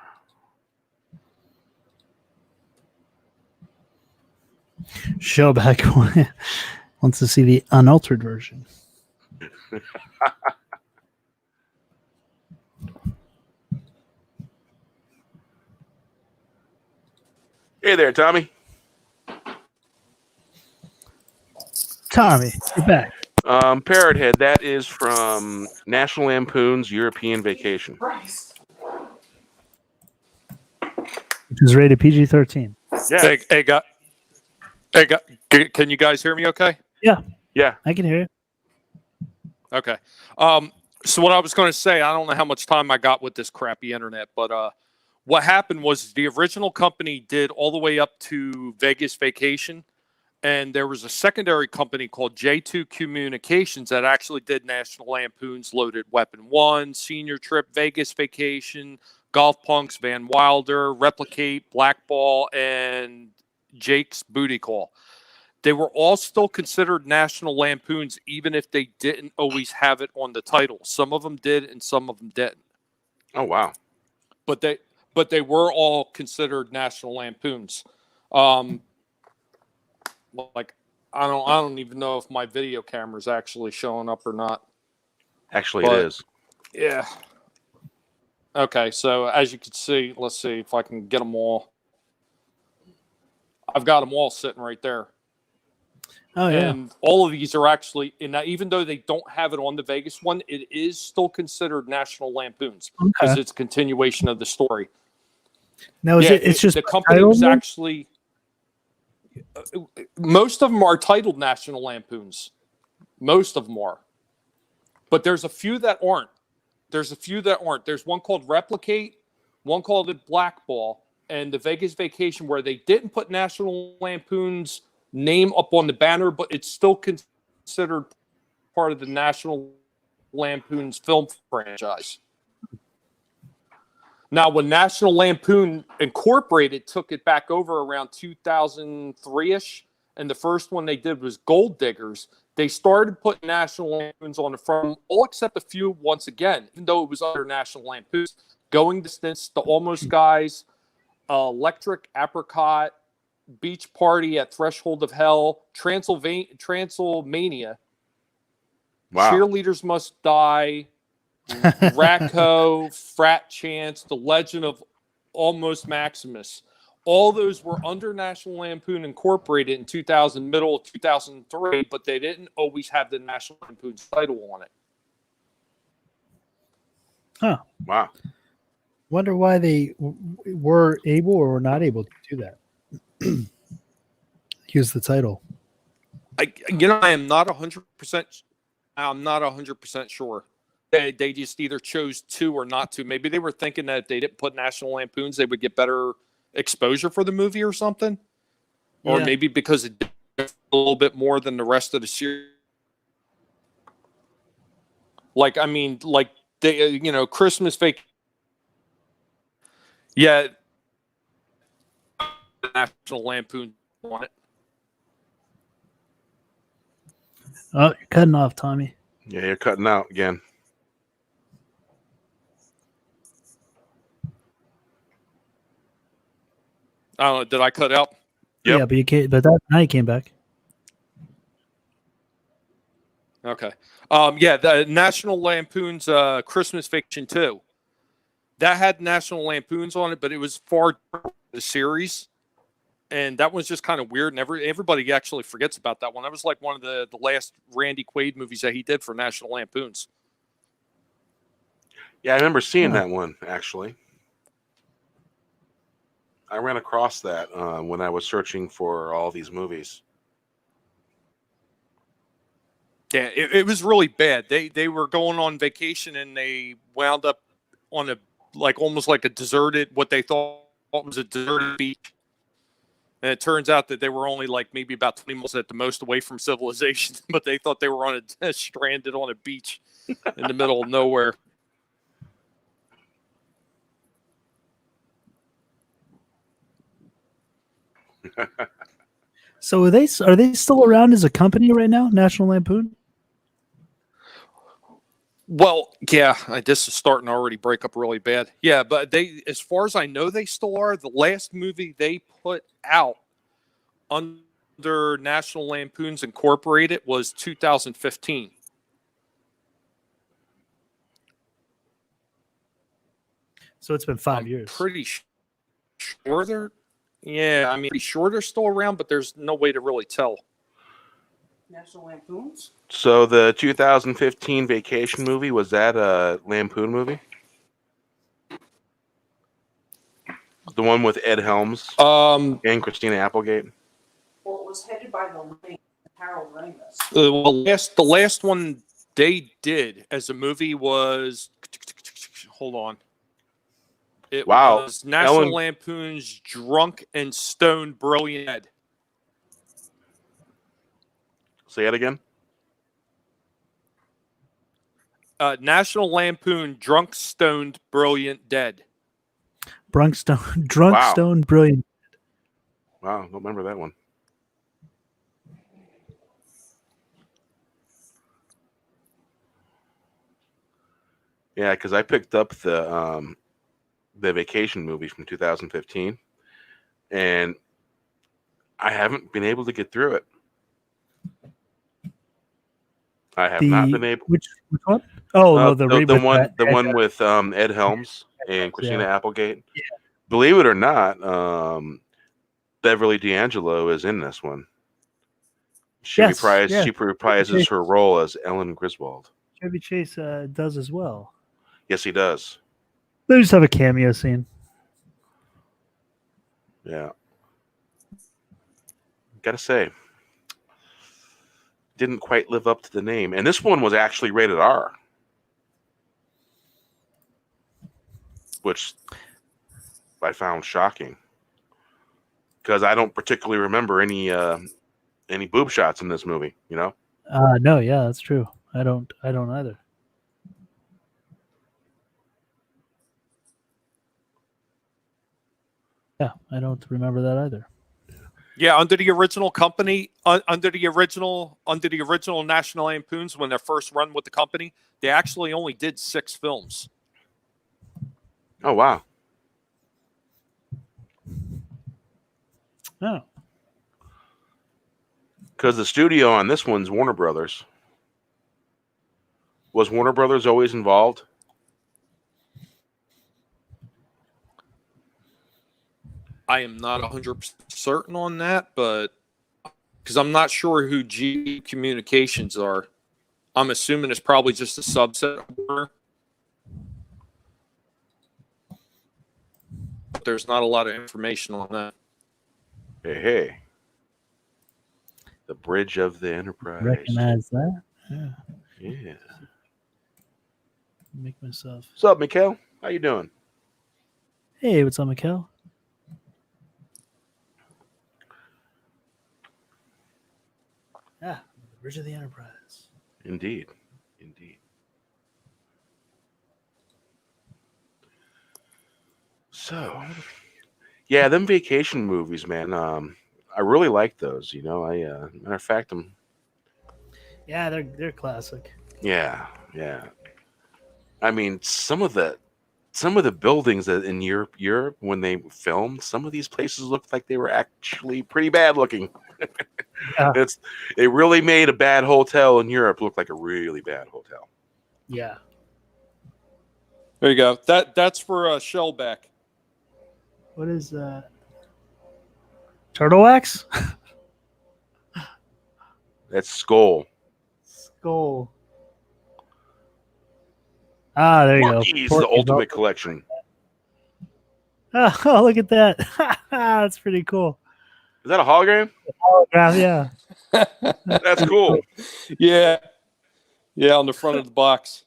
Shellback wants to see the unaltered version. Hey there, Tommy. Tommy, you're back. Parrot Head, that is from National Lampoon's European Vacation. Christ. Which is rated PG-13. Yeah. Can you guys hear me okay? Yeah. I can hear you. Okay. So what I was going to say, I don't know how much time I got with this crappy internet, but what happened was the original company did all the way up to Vegas Vacation, and there was a secondary company called J2 Communications that actually did National Lampoon's Loaded Weapon 1, Senior Trip, Vegas Vacation, Golf Punks, Van Wilder, Replicate, Blackball, and Jake's Booty Call. They were all still considered National Lampoons, even if they didn't always have it on the title. Some of them did, and some of them didn't. Oh, wow. But they were all considered National Lampoons. Like I don't even know if my video camera is actually showing up or not. Actually, But- it is. Yeah. Okay, so as you can see, let's see if I can get them all. I've got them all sitting right there. Oh, yeah. And all of these are actually, even though they don't have it on the Vegas one, it is still considered National Lampoons because Okay. it's a continuation of the story. Now, it's just the company title was then? actually. Most of them are titled National Lampoons. Most of them are, but there's a few that aren't. There's one called Replicate, one called it Blackball, and the Vegas Vacation where they didn't put National Lampoon's name up on the banner, but it's still considered part of the National Lampoon's film franchise. Now, when National Lampoon Incorporated took it back over around 2003-ish, and the first one they did was Gold Diggers, they started putting National Lampoons on the front, all except a few once again, even though it was under National Lampoons. Going Distance, The Almost Guys, Electric Apricot, Beach Party at Threshold of Hell, Transylmania, Wow. Cheerleaders Must Die, Racco, Frat Chance, The Legend of Almost Maximus. All those were under National Lampoon Incorporated in middle of 2003, but they didn't always have the National Lampoon's title on it. Huh. Wow. Wonder why they were able or were not able to do that. Use the title. I am not 100%. I'm not 100% sure. They just either chose to or not to. Maybe they were thinking that if they didn't put National Lampoons, they would get better exposure for the movie or something. Or Yeah. maybe because it did a little bit more than the rest of the series. Like they, Christmas Vacation. Yeah, National Lampoon on it. Oh, you're cutting off, Tommy. Yeah, you're cutting out again. I don't know. Did I cut out? Yep. Yeah, but you can't. Now you came back. Okay. The National Lampoon's Christmas Vacation 2. That had National Lampoons on it, but it was far different from the series. And that was just kind of weird. And everybody actually forgets about that one. That was like one of the last Randy Quaid movies that he did for National Lampoons. Yeah, I remember seeing that one, actually. I ran across that when I was searching for all these movies. Yeah, it was really bad. They were going on vacation and they wound up on almost like a deserted, what they thought was a deserted beach. And it turns out that they were only like maybe about 20 miles at the most away from civilization, but they thought they were stranded on a beach in the middle of nowhere. So are they still around as a company right now? National Lampoon? Well, yeah, this is starting to already break up really bad. Yeah, but they, as far as I know, they still are. The last movie they put out under National Lampoon's Incorporated was 2015. So it's been 5 I'm years. pretty sure they're, yeah, I mean, pretty sure they're still around, but there's no way to really tell. National Lampoons? So the 2015 Vacation movie, was that a Lampoon movie? The one with Ed Helms and Christina Applegate? Well, it was headed by Harold Ramis. The last one they did as a movie was, hold on. It was National Lampoon's Drunk and Stoned Brilliant Ed. Say that again? National Lampoon Drunk, Stoned, Brilliant, Dead. Drunk, stoned, brilliant. Wow, don't remember that one. Yeah, because I picked up the Vacation movie from 2015, and I haven't been able to get through it. I have not been able. Which one? Oh, no, the one with Ed Helms and Christina Applegate. Yeah. Believe it or not, Beverly D'Angelo is in this one. She reprises her role as Ellen Griswold. Chevy Chase does as well. Yes, he does. They just have a cameo scene. Yeah. Gotta say, didn't quite live up to the name. And this one was actually rated R, which I found shocking because I don't particularly remember any boob shots in this movie. You know? No, yeah, that's true. I don't either. Yeah, I don't remember that either. Yeah, under the original company, under the original National Lampoons, when their first run with the company, they actually only did 6 films. Oh wow! Oh, because the studio on this one's Warner Brothers. Was Warner Brothers always involved? I am not 100% certain on that, but because I'm not sure who G Communications are. I'm assuming it's probably just a subset of Warner. But there's not a lot of information on that. Hey. The Bridge of the Enterprise. Recognize that? Yeah. Yeah. Make myself. What's up, Mikhail? How you doing? Hey, what's up, Mikhail? Ah, the Bridge of the Enterprise. Indeed. So, yeah, them vacation movies, man. I really like those. You know, matter of fact, Yeah, they're classic. Yeah. I mean, some of the buildings that in Europe when they filmed, some of these places looked like they were actually pretty bad looking. Yeah. They really made a bad hotel in Europe look like a really bad hotel. Yeah. There you go. That's for Shellback. What is that? Turtle wax? That's Skull. Skull. Ah, there you Porky's go. the Ultimate Collection. Oh, look at that. That's pretty cool. Is that a hologram? Hologram, yeah. That's cool. Yeah, on the front of the box.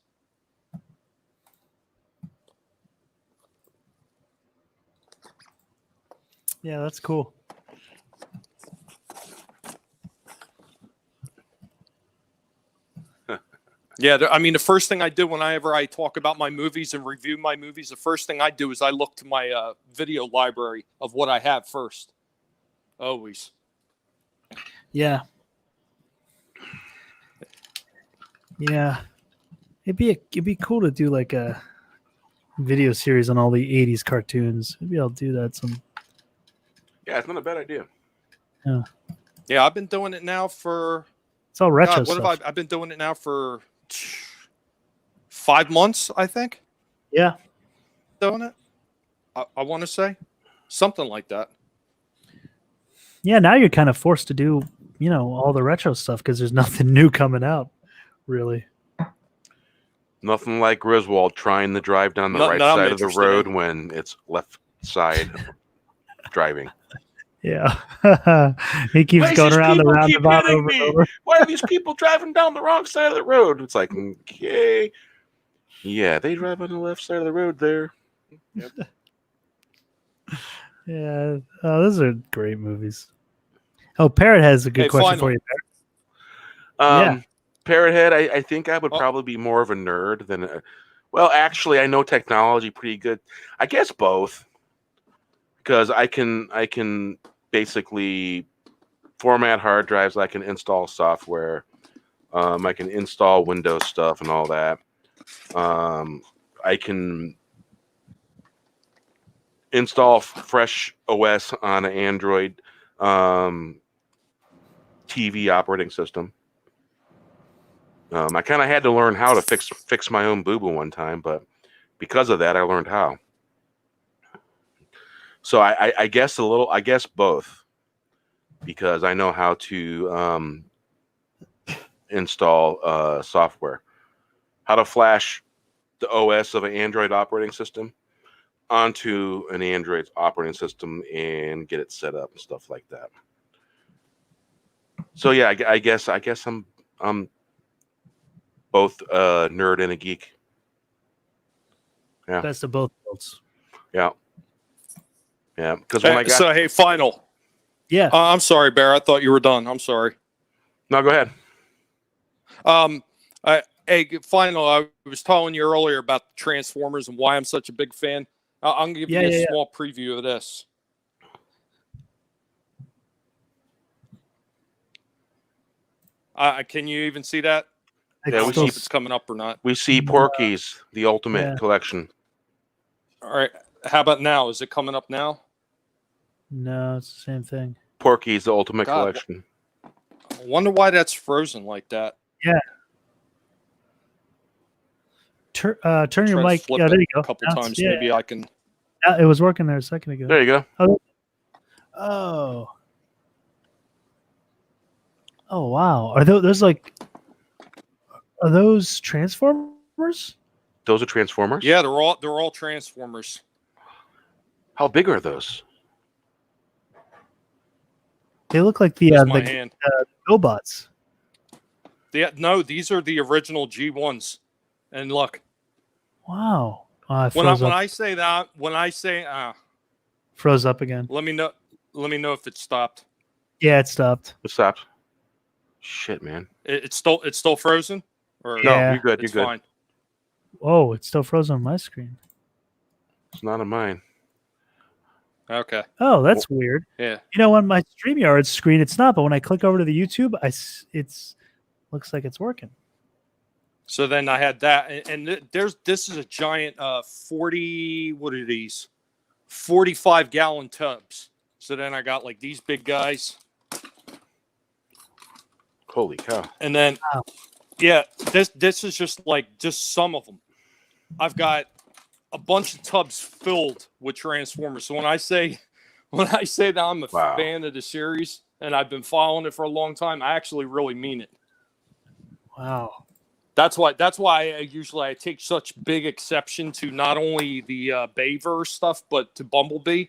Yeah, that's cool. Yeah, I mean, the first thing I do whenever I talk about my movies and review my movies, the first thing I do is I look to my video library of what I have first. Always. Yeah, it'd be cool to do like a video series on all the 80s cartoons. Maybe I'll do that some. Yeah, it's not a bad idea. Yeah, I've been doing it now for. It's all retro God, what stuff. have I've been doing it now for 5 months, I think. Yeah. Doing it. I want to say something like that. Yeah, now you're kind of forced to do, all the retro stuff because there's nothing new coming out, really. Nothing like Griswold trying to drive down the Nothing right that I'm side of the interested road in. when it's left side driving. Yeah. He keeps going around the roundabout over and over. Why are these people driving down the wrong side of the road? It's like, okay. Yeah, they drive on the left side of the road there. Yep. Yeah. Oh, those are great movies. Oh, Parrot has a good question for you, Parrot. Parrothead, I think I would probably be more of a nerd than well, actually, I know technology pretty good. I guess both, because I can basically format hard drives. I can install software. I can install Windows stuff and all that. I can install fresh OS on an Android TV operating system. I kind of had to learn how to fix my own boo-boo one time, but because of that, I learned how. So I guess both, because I know how to install software, how to flash the OS of an Android operating system onto an Android operating system and get it set up and stuff like that. So yeah, I guess I'm both a nerd and a geek. Yeah. Best of both worlds. Yeah. Yeah. Because when I got So hey, final. Yeah. I'm sorry, Bear. I thought you were done. I'm sorry. No, go ahead. Hey, final. I was telling you earlier about the Transformers and why I'm such a big fan. I'm gonna give you a small preview of this. Can you even see that? Yeah, we see if it's coming up or not. We see Porky's, the Ultimate Collection. All right. How about now? Is it coming up now? No, it's the same thing. Porky's, the Ultimate Collection. I wonder why that's frozen like that. Yeah. Turn your mic. Yeah, there you go. A couple times. Yeah. Maybe I can. It was working there a second ago. There you go. Oh. Oh wow! Are those like? Are those Transformers? Those are Transformers? Yeah, they're all Transformers. How big are those? They look like the GoBots. No, these are the original G1s. And look. Wow. When I say froze up again. Let me know if it stopped. Yeah, it stopped. It stopped. Shit, man. It's still frozen? Or no, you're good. It's you're good. Fine. Oh, it's still frozen on my screen. It's not on mine. Okay. Oh, that's weird. Yeah. On my StreamYard screen, it's not, but when I click over to the YouTube, it's looks like it's working. So then I had that, and this is a giant 40. What are these? 45-gallon tubs. So then I got like these big guys. Holy cow! And then, yeah, this is just some of them. I've got a bunch of tubs filled with Transformers. So when I say that I'm a fan of the series and I've been following it for a long time, I actually really mean it. Wow. That's why I take such big exception to not only the Bayverse stuff, but to Bumblebee,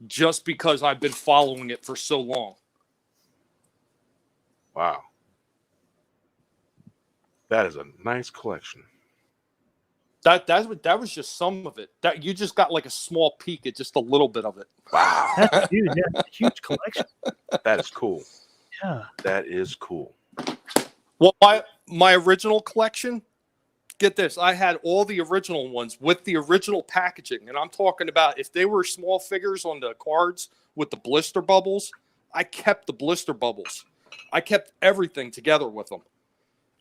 just because I've been following it for so long. Wow. That is a nice collection. That was just some of it. That you just got like a small peek at just a little bit of it. Wow. That's huge. Yeah, huge collection. That is cool. Yeah. That is cool. Well, my original collection, get this, I had all the original ones with the original packaging. And I'm talking about if they were small figures on the cards with the blister bubbles, I kept the blister bubbles. I kept everything together with them.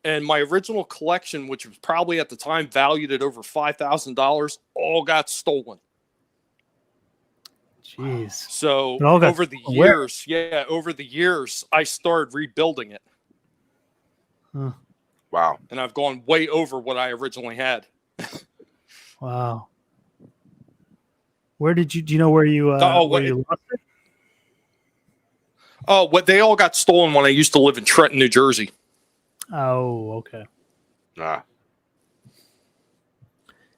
And my original collection, which was probably at the time valued at over $5,000, all got stolen. Jeez. So It all got over the stolen. Where? years, over the years, I started rebuilding it. Huh. Wow. And I've gone way over what I originally had. Wow. Where did you? Do you know where you? Where you lost it? Oh, what they all got stolen when I used to live in Trenton, New Jersey. Oh, okay. Ah.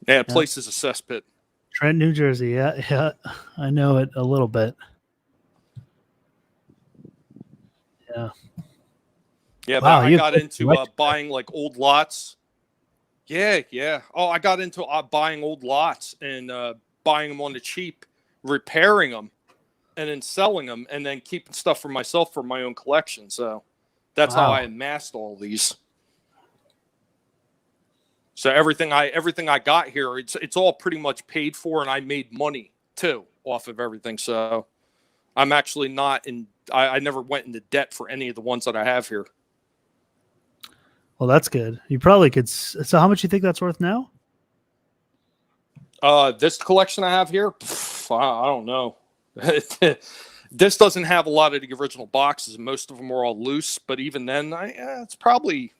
Yeah, the place is a cesspit. Trent, New Jersey. Yeah, I know it a little bit. Yeah. Yeah, Wow, but I you got have into collection. buying like old lots. Yeah. Oh, I got into buying old lots and buying them on the cheap, repairing them, and then selling them, and then keeping stuff for myself for my own collection. So that's how Wow. I amassed all these. So everything I got here, it's all pretty much paid for, and I made money too off of everything. So I'm actually not in. I never went into debt for any of the ones that I have here. Well, that's good. You probably could. So, how much do you think that's worth now? This collection I have here, I don't know. This doesn't have a lot of the original boxes. Most of them are all loose, but even then, it's probably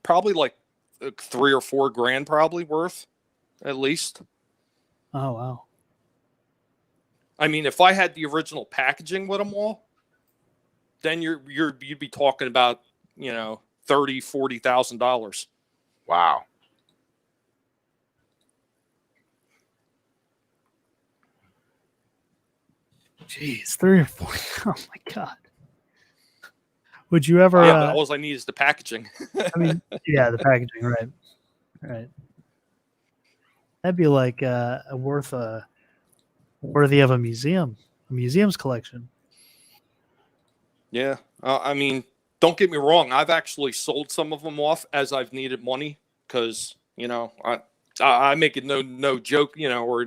like $3 or $4 grand probably worth, at least. Oh, wow. I mean, if I had the original packaging with them all, then you'd be talking about $30,000-$40,000. Wow. Jeez, 3 or 4. Oh my God. Would you ever? Yeah, but all I need is the packaging. I mean, yeah, the packaging, right? Right. That'd be like worthy of a museum's collection. Yeah, I mean, don't get me wrong. I've actually sold some of them off as I've needed money because I make it no joke, or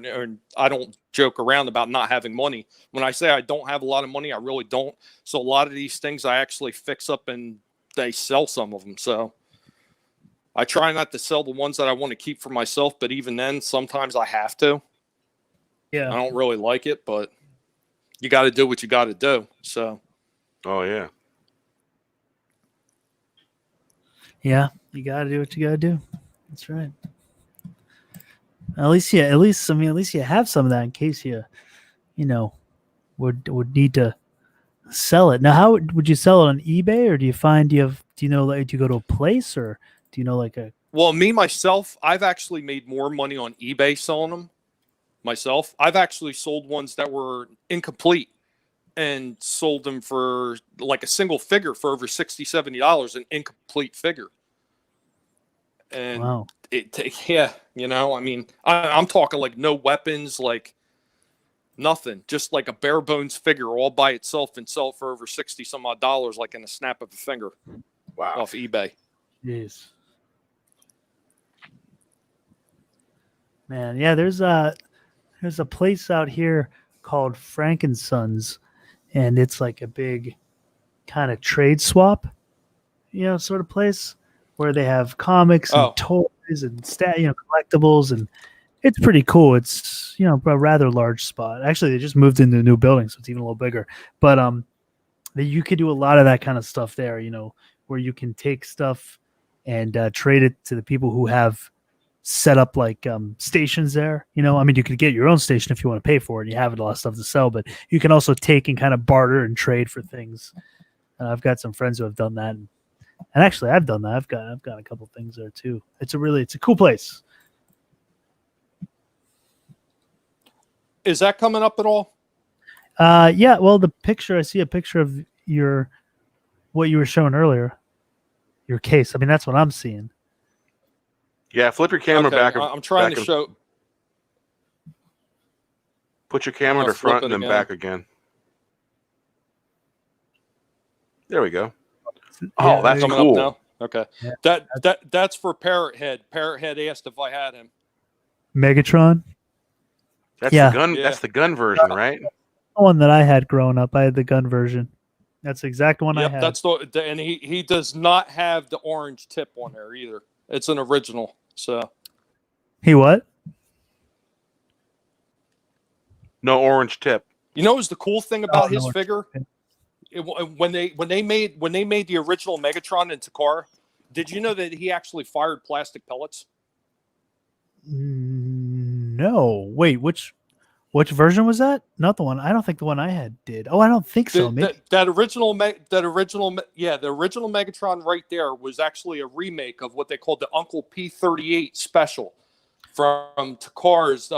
I don't joke around about not having money. When I say I don't have a lot of money, I really don't. So a lot of these things I actually fix up and they sell some of them. So I try not to sell the ones that I want to keep for myself, but even then, sometimes I have to. Yeah. I don't really like it, but you got to do what you got to do. So. Oh, yeah. Yeah, you got to do what you got to do. That's right. At least you have some of that in case you would need to sell it. Now, how would you sell it on eBay, or do you go to a place, or do you know like a? Well, me myself, I've actually made more money on eBay selling them myself. I've actually sold ones that were incomplete and sold them for like a single figure for over $60-$70, an incomplete figure. And wow. I mean, I'm talking like no weapons, like nothing, just like a bare bones figure all by itself, and sell it for over $60 some odd, like in a snap of a finger. Wow. Off eBay. Jeez. Man, yeah, there's a place out here called Frankensons, and it's like a big kind of trade swap, sort of place where they have comics and toys and collectibles, and it's pretty cool. It's a rather large spot. Actually, they just moved into a new building, so it's even a little bigger. But you could do a lot of that kind of stuff there. Where you can take stuff and trade it to the people who have set up like stations there. I mean, you could get your own station if you want to pay for it. And you have a lot of stuff to sell, but you can also take and kind of barter and trade for things. And I've got some friends who have done that, and actually I've done that. I've got a couple things there too. It's a cool place. Is that coming up at all? Yeah. Well, I see a picture of what you were showing earlier. Your case. I mean, that's what I'm seeing. Yeah, flip your camera back. I'm trying to show. Put your camera to front and then back again. There we go. Oh, that's coming cool. up now. Okay, yeah. That's for Parrot Head. Parrot Head asked if I had him. Megatron. That's the gun. Yeah. That's the gun version, right? The one that I had growing up. I had the gun version. That's the exact one I Yep, had. that's and he does not have the orange tip on there either. It's an original. So He what? No orange tip. you know, what's the cool thing about his no, figure? When they made the original Megatron in Takara, did you know that he actually fired plastic pellets? No. Wait, which version was that? Not the one. I don't think the one I had did. Oh, I don't think so. Maybe. The original Megatron right there was actually a remake of what they called the Uncle P-38 special from Takara's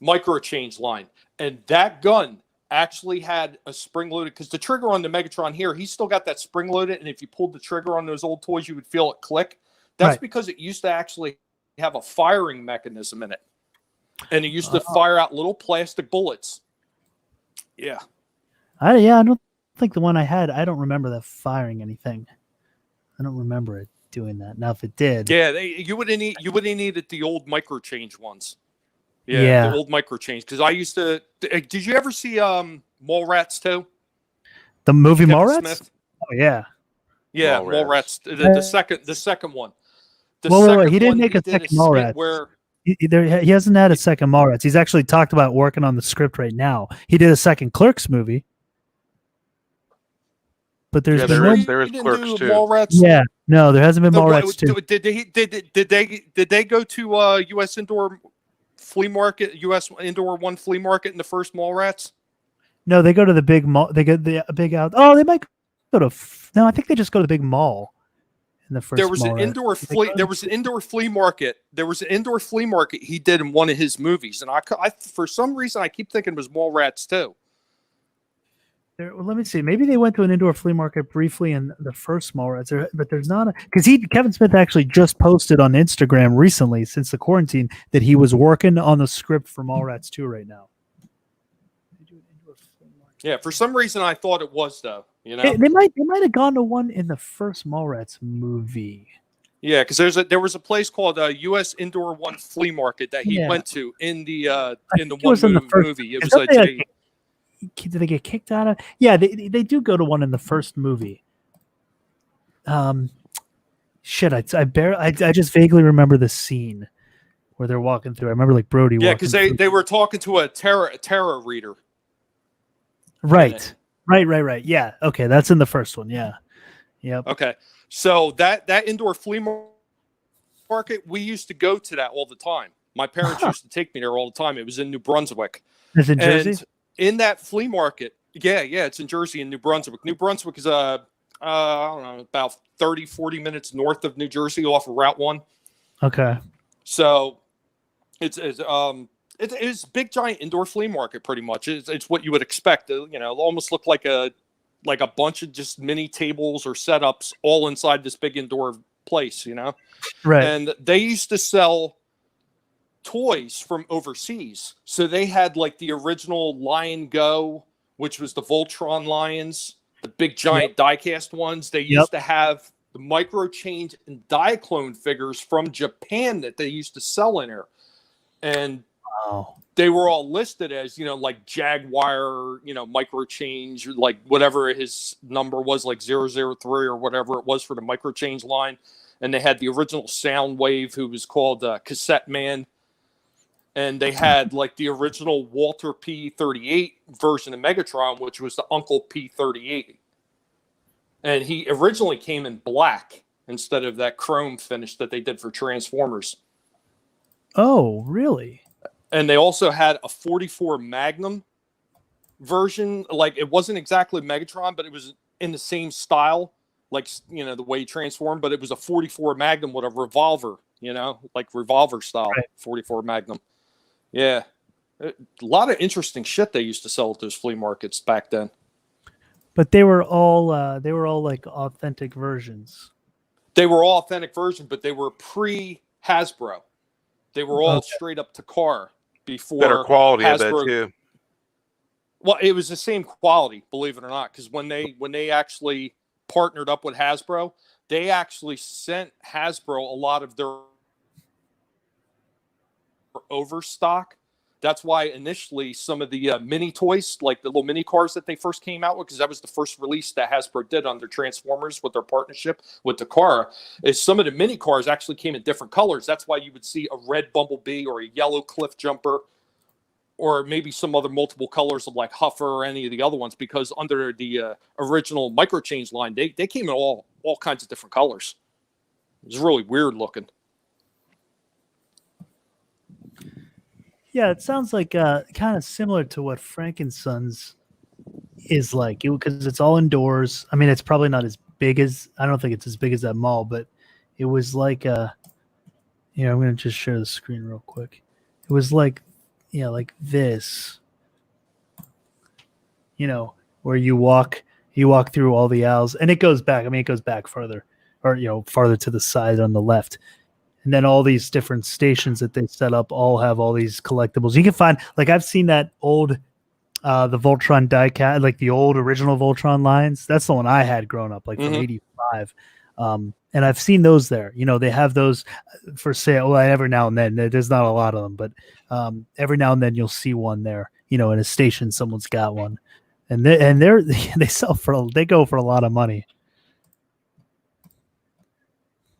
micro change line, and that gun actually had a spring-loaded, because the trigger on the Megatron here, he's still got that spring-loaded, and if you pulled the trigger on those old toys, you would feel it click. That's Right. because it used to actually have a firing mechanism in it, and it used to fire out little plastic bullets. Yeah. I don't think the one I had. I don't remember that firing anything. I don't remember it doing that. Now, if it did, Yeah, you would have needed the old micro change ones. Yeah. The old micro change, because I used to. Did you ever see Mallrats 2? the movie Kevin Mallrats. Smith? Oh yeah. Yeah, Mallrats. The second one. He didn't make a second Mallrats. Where He hasn't had a second Mallrats. He's actually talked about working on the script right now. He did a second Clerks movie, but there's been no. there is Clerks too. Mallrats? Yeah, no, there hasn't been Mallrats too. Did they go to U.S. Indoor Flea Market, U.S. Indoor One Flea Market in the first Mallrats? No, they go to the big mall. They go the big out. Oh, they might go to. No, I think they just go to the big mall. In the first There was an Mallrats. indoor flea. There was an indoor flea market. There was an indoor flea market he did in one of his movies, and I for some reason I keep thinking it was Mallrats too. Well, let me see. Maybe they went to an indoor flea market briefly in the first Mallrats, but there's not because Kevin Smith actually just posted on Instagram recently, since the quarantine, that he was working on the script for Mallrats 2 right now. Yeah, for some reason I thought it was though. You know, They might have gone to one in the first Mallrats movie. yeah, because there was a place called U.S. Indoor One Flea Market that he went to in the movie. It was did they get kicked out of? Yeah, they do go to one in the first movie. Shit, I just vaguely remember the scene where they're walking through. I remember like Brody. Yeah, because they were talking to a tarot reader. Right. Yeah. Okay, that's in the first one. Yeah. Yep. Okay. So that indoor flea market, we used to go to that all the time. My parents used to take me there all the time. It was in New Brunswick. It's in Jersey? And in that flea market, yeah, it's in Jersey and New Brunswick. New Brunswick is I don't know, about 30, 40 minutes north of New Jersey off of Route 1. Okay. So it's a big giant indoor flea market pretty much. It's what you would expect. You know, it'll almost look like a bunch of just mini tables or setups all inside this big indoor place, you know? Right. And they used to sell toys from overseas. So they had like the original Lion Go, which was the Voltron lions, the big giant die-cast ones. They used to have the micro change and Diaclone figures from Japan that they used to sell in there. And they were all listed as, you know, like Jaguar, you know, micro change, like whatever his number was, like 003 or whatever it was for the micro change line. And they had the original Soundwave, who was called Cassette Man. And they had like the original Walter P-38 version of Megatron, which was the Uncle P-38. And he originally came in black instead of that chrome finish that they did for Transformers. Oh, really? And they also had a 44 Magnum version. Like, it wasn't exactly Megatron, but it was in the same style, like, you know, the way he transformed. But it was a 44 Magnum with a revolver, you know, like revolver style 44 Magnum. Yeah. A lot of interesting shit they used to sell at those flea markets back then. But they were all like authentic versions. They were all authentic versions, but they were pre-Hasbro. They were all straight up to car before better quality. Hasbro. I bet too. Well, it was the same quality, believe it or not, because when they actually partnered up with Hasbro, they actually sent Hasbro a lot of their overstock That's why initially some of the mini toys, like the little mini cars that they first came out with, because that was the first release that Hasbro did under Transformers with their partnership with Takara, is some of the mini cars actually came in different colors. That's why you would see a red Bumblebee or a yellow Cliff Jumper, or maybe some other multiple colors of like Huffer or any of the other ones, because under the original Micro Change line, they came in all kinds of different colors. It was really weird looking. Yeah, it sounds like kind of similar to what Frankenson's is like, because it's all indoors. I mean, it's probably not as big as, I don't think it's as big as that mall, but it was like, I'm going to just share the screen real quick. It was like, like this, where you walk through all the aisles, and it goes back. I mean, it goes back further, or, farther to the side on the left. And then all these different stations that they set up all have all these collectibles. You can find, like, I've seen that old, the Voltron diecast, like the old original Voltron lines. That's the one I had growing up, like from '85. And I've seen those there. They have those for sale. Well, every now and then. There's not a lot of them, but every now and then you'll see one there. In a station, someone's got one, and they go for a lot of money.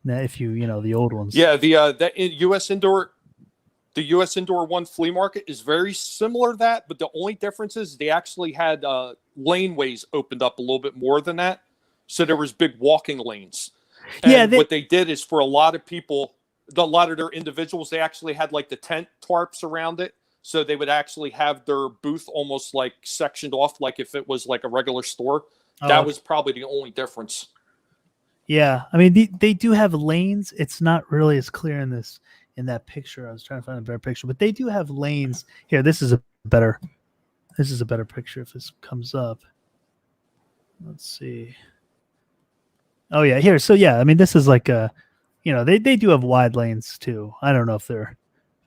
Now, if you the old ones. Yeah, the U.S. Indoor One flea market is very similar to that, but the only difference is they actually had laneways opened up a little bit more than that, so there was big walking lanes. And what they did is, for a lot of people, a lot of their individuals, they actually had like the tent tarps around it, so they would actually have their booth almost like sectioned off, like if it was like a regular store. That was probably the only difference. Yeah, I mean they do have lanes. It's not really as clear in that picture. I was trying to find a better picture, but they do have lanes. Here, this is a better picture if this comes up. Let's see. Oh yeah, here. So yeah, I mean this is like they do have wide lanes too. I don't know if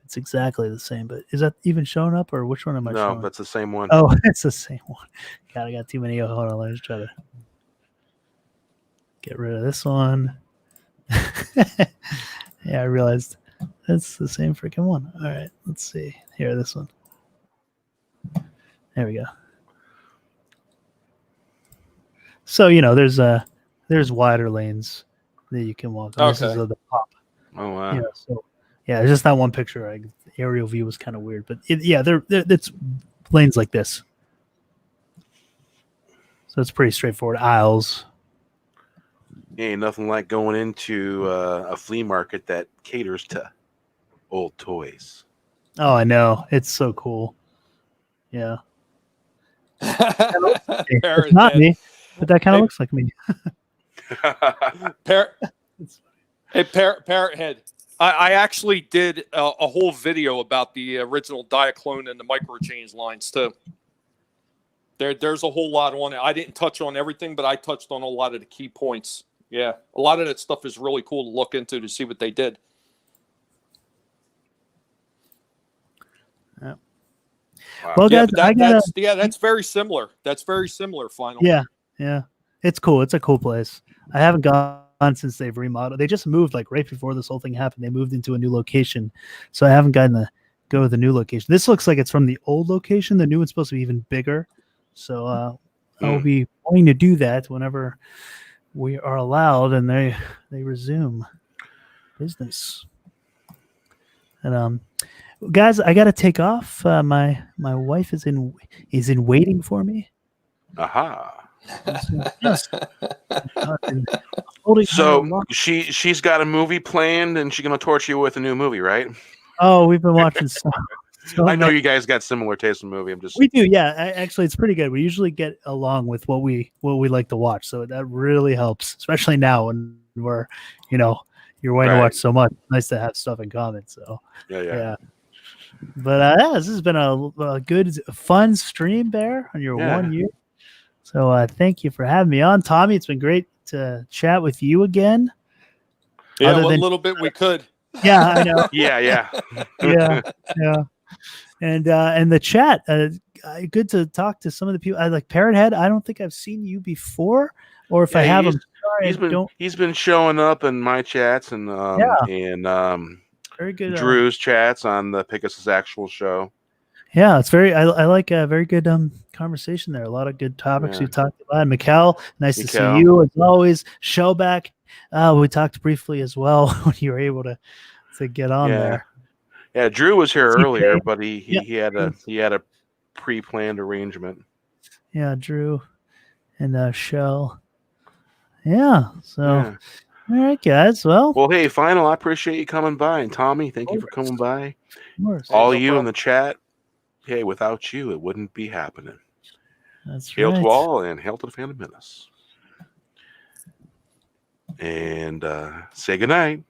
it's exactly the same, but is that even showing up, or which one am I showing? No, that's the same one. Oh, it's the same one. God, I got too many. Hold on, let's try to get rid of this one. Yeah, I realized that's the same freaking one. All right, let's see. Here, this one. There we go. So, there's wider lanes that you can walk on. Okay. This is the pop. Oh, wow. So, it's just that one picture. The aerial view was kind of weird, but it's lanes like this. So it's pretty straightforward. Aisles. Ain't nothing like going into a flea market that caters to old toys. Oh, I know. It's so cool. Yeah. It's not me, but that kind of looks like me. Parrot Head. I actually did a whole video about the original Diaclone and the Micro Change lines too. There's a whole lot on it. I didn't touch on everything, but I touched on a lot of the key points. Yeah, a lot of that stuff is really cool to look into to see what they did. Yeah. Wow. Well, guys, that's very similar. That's very similar. Final. Yeah, it's cool. It's a cool place. I haven't gone since they've remodeled. They just moved like right before this whole thing happened. They moved into a new location, so I haven't gotten to go to the new location. This looks like it's from the old location. The new one's supposed to be even bigger, so I'll be wanting to do that whenever we are allowed and they resume business. And guys, I got to take off. My wife is in waiting for me. Aha. So she's got a movie planned, and she's gonna torture you with a new movie, right? Oh, we've been watching so I know you guys got similar taste in movie. We do, yeah. Actually, it's pretty good. We usually get along with what we like to watch, so that really helps, especially now when we're, you're waiting to watch so much. It's nice to have stuff in common. So yeah. But this has been a good, fun stream, Bear, on your 1 year. So thank you for having me on, Tommy. It's been great to chat with you again. Yeah, a little bit we could. Yeah, I know. yeah. And the chat, good to talk to some of the people. I like Parrot Head. I don't think I've seen you before, or if I have him, he's been showing up in my chats and very good. Drew's chats on the Pegasus Actual show. Yeah, it's very. I like a very good conversation there. A lot of good topics Yeah. we talked about. Mikkel, nice to see Mikkel. you as always. Shellback, we talked briefly as well when you were able to get on Yeah. there. Yeah, Drew was here TK. earlier, but he Yeah. had a pre-planned arrangement. Yeah, Drew and Shell. Yeah. So, Yeah. all right, guys. Well, Well, hey, Final, I appreciate you coming by, and Tommy, thank you for coming by. of course. All no you in problem. the chat. Hey, without you, it wouldn't be happening. That's Hail right. to all, and hail to the Phantom Menace. And say goodnight.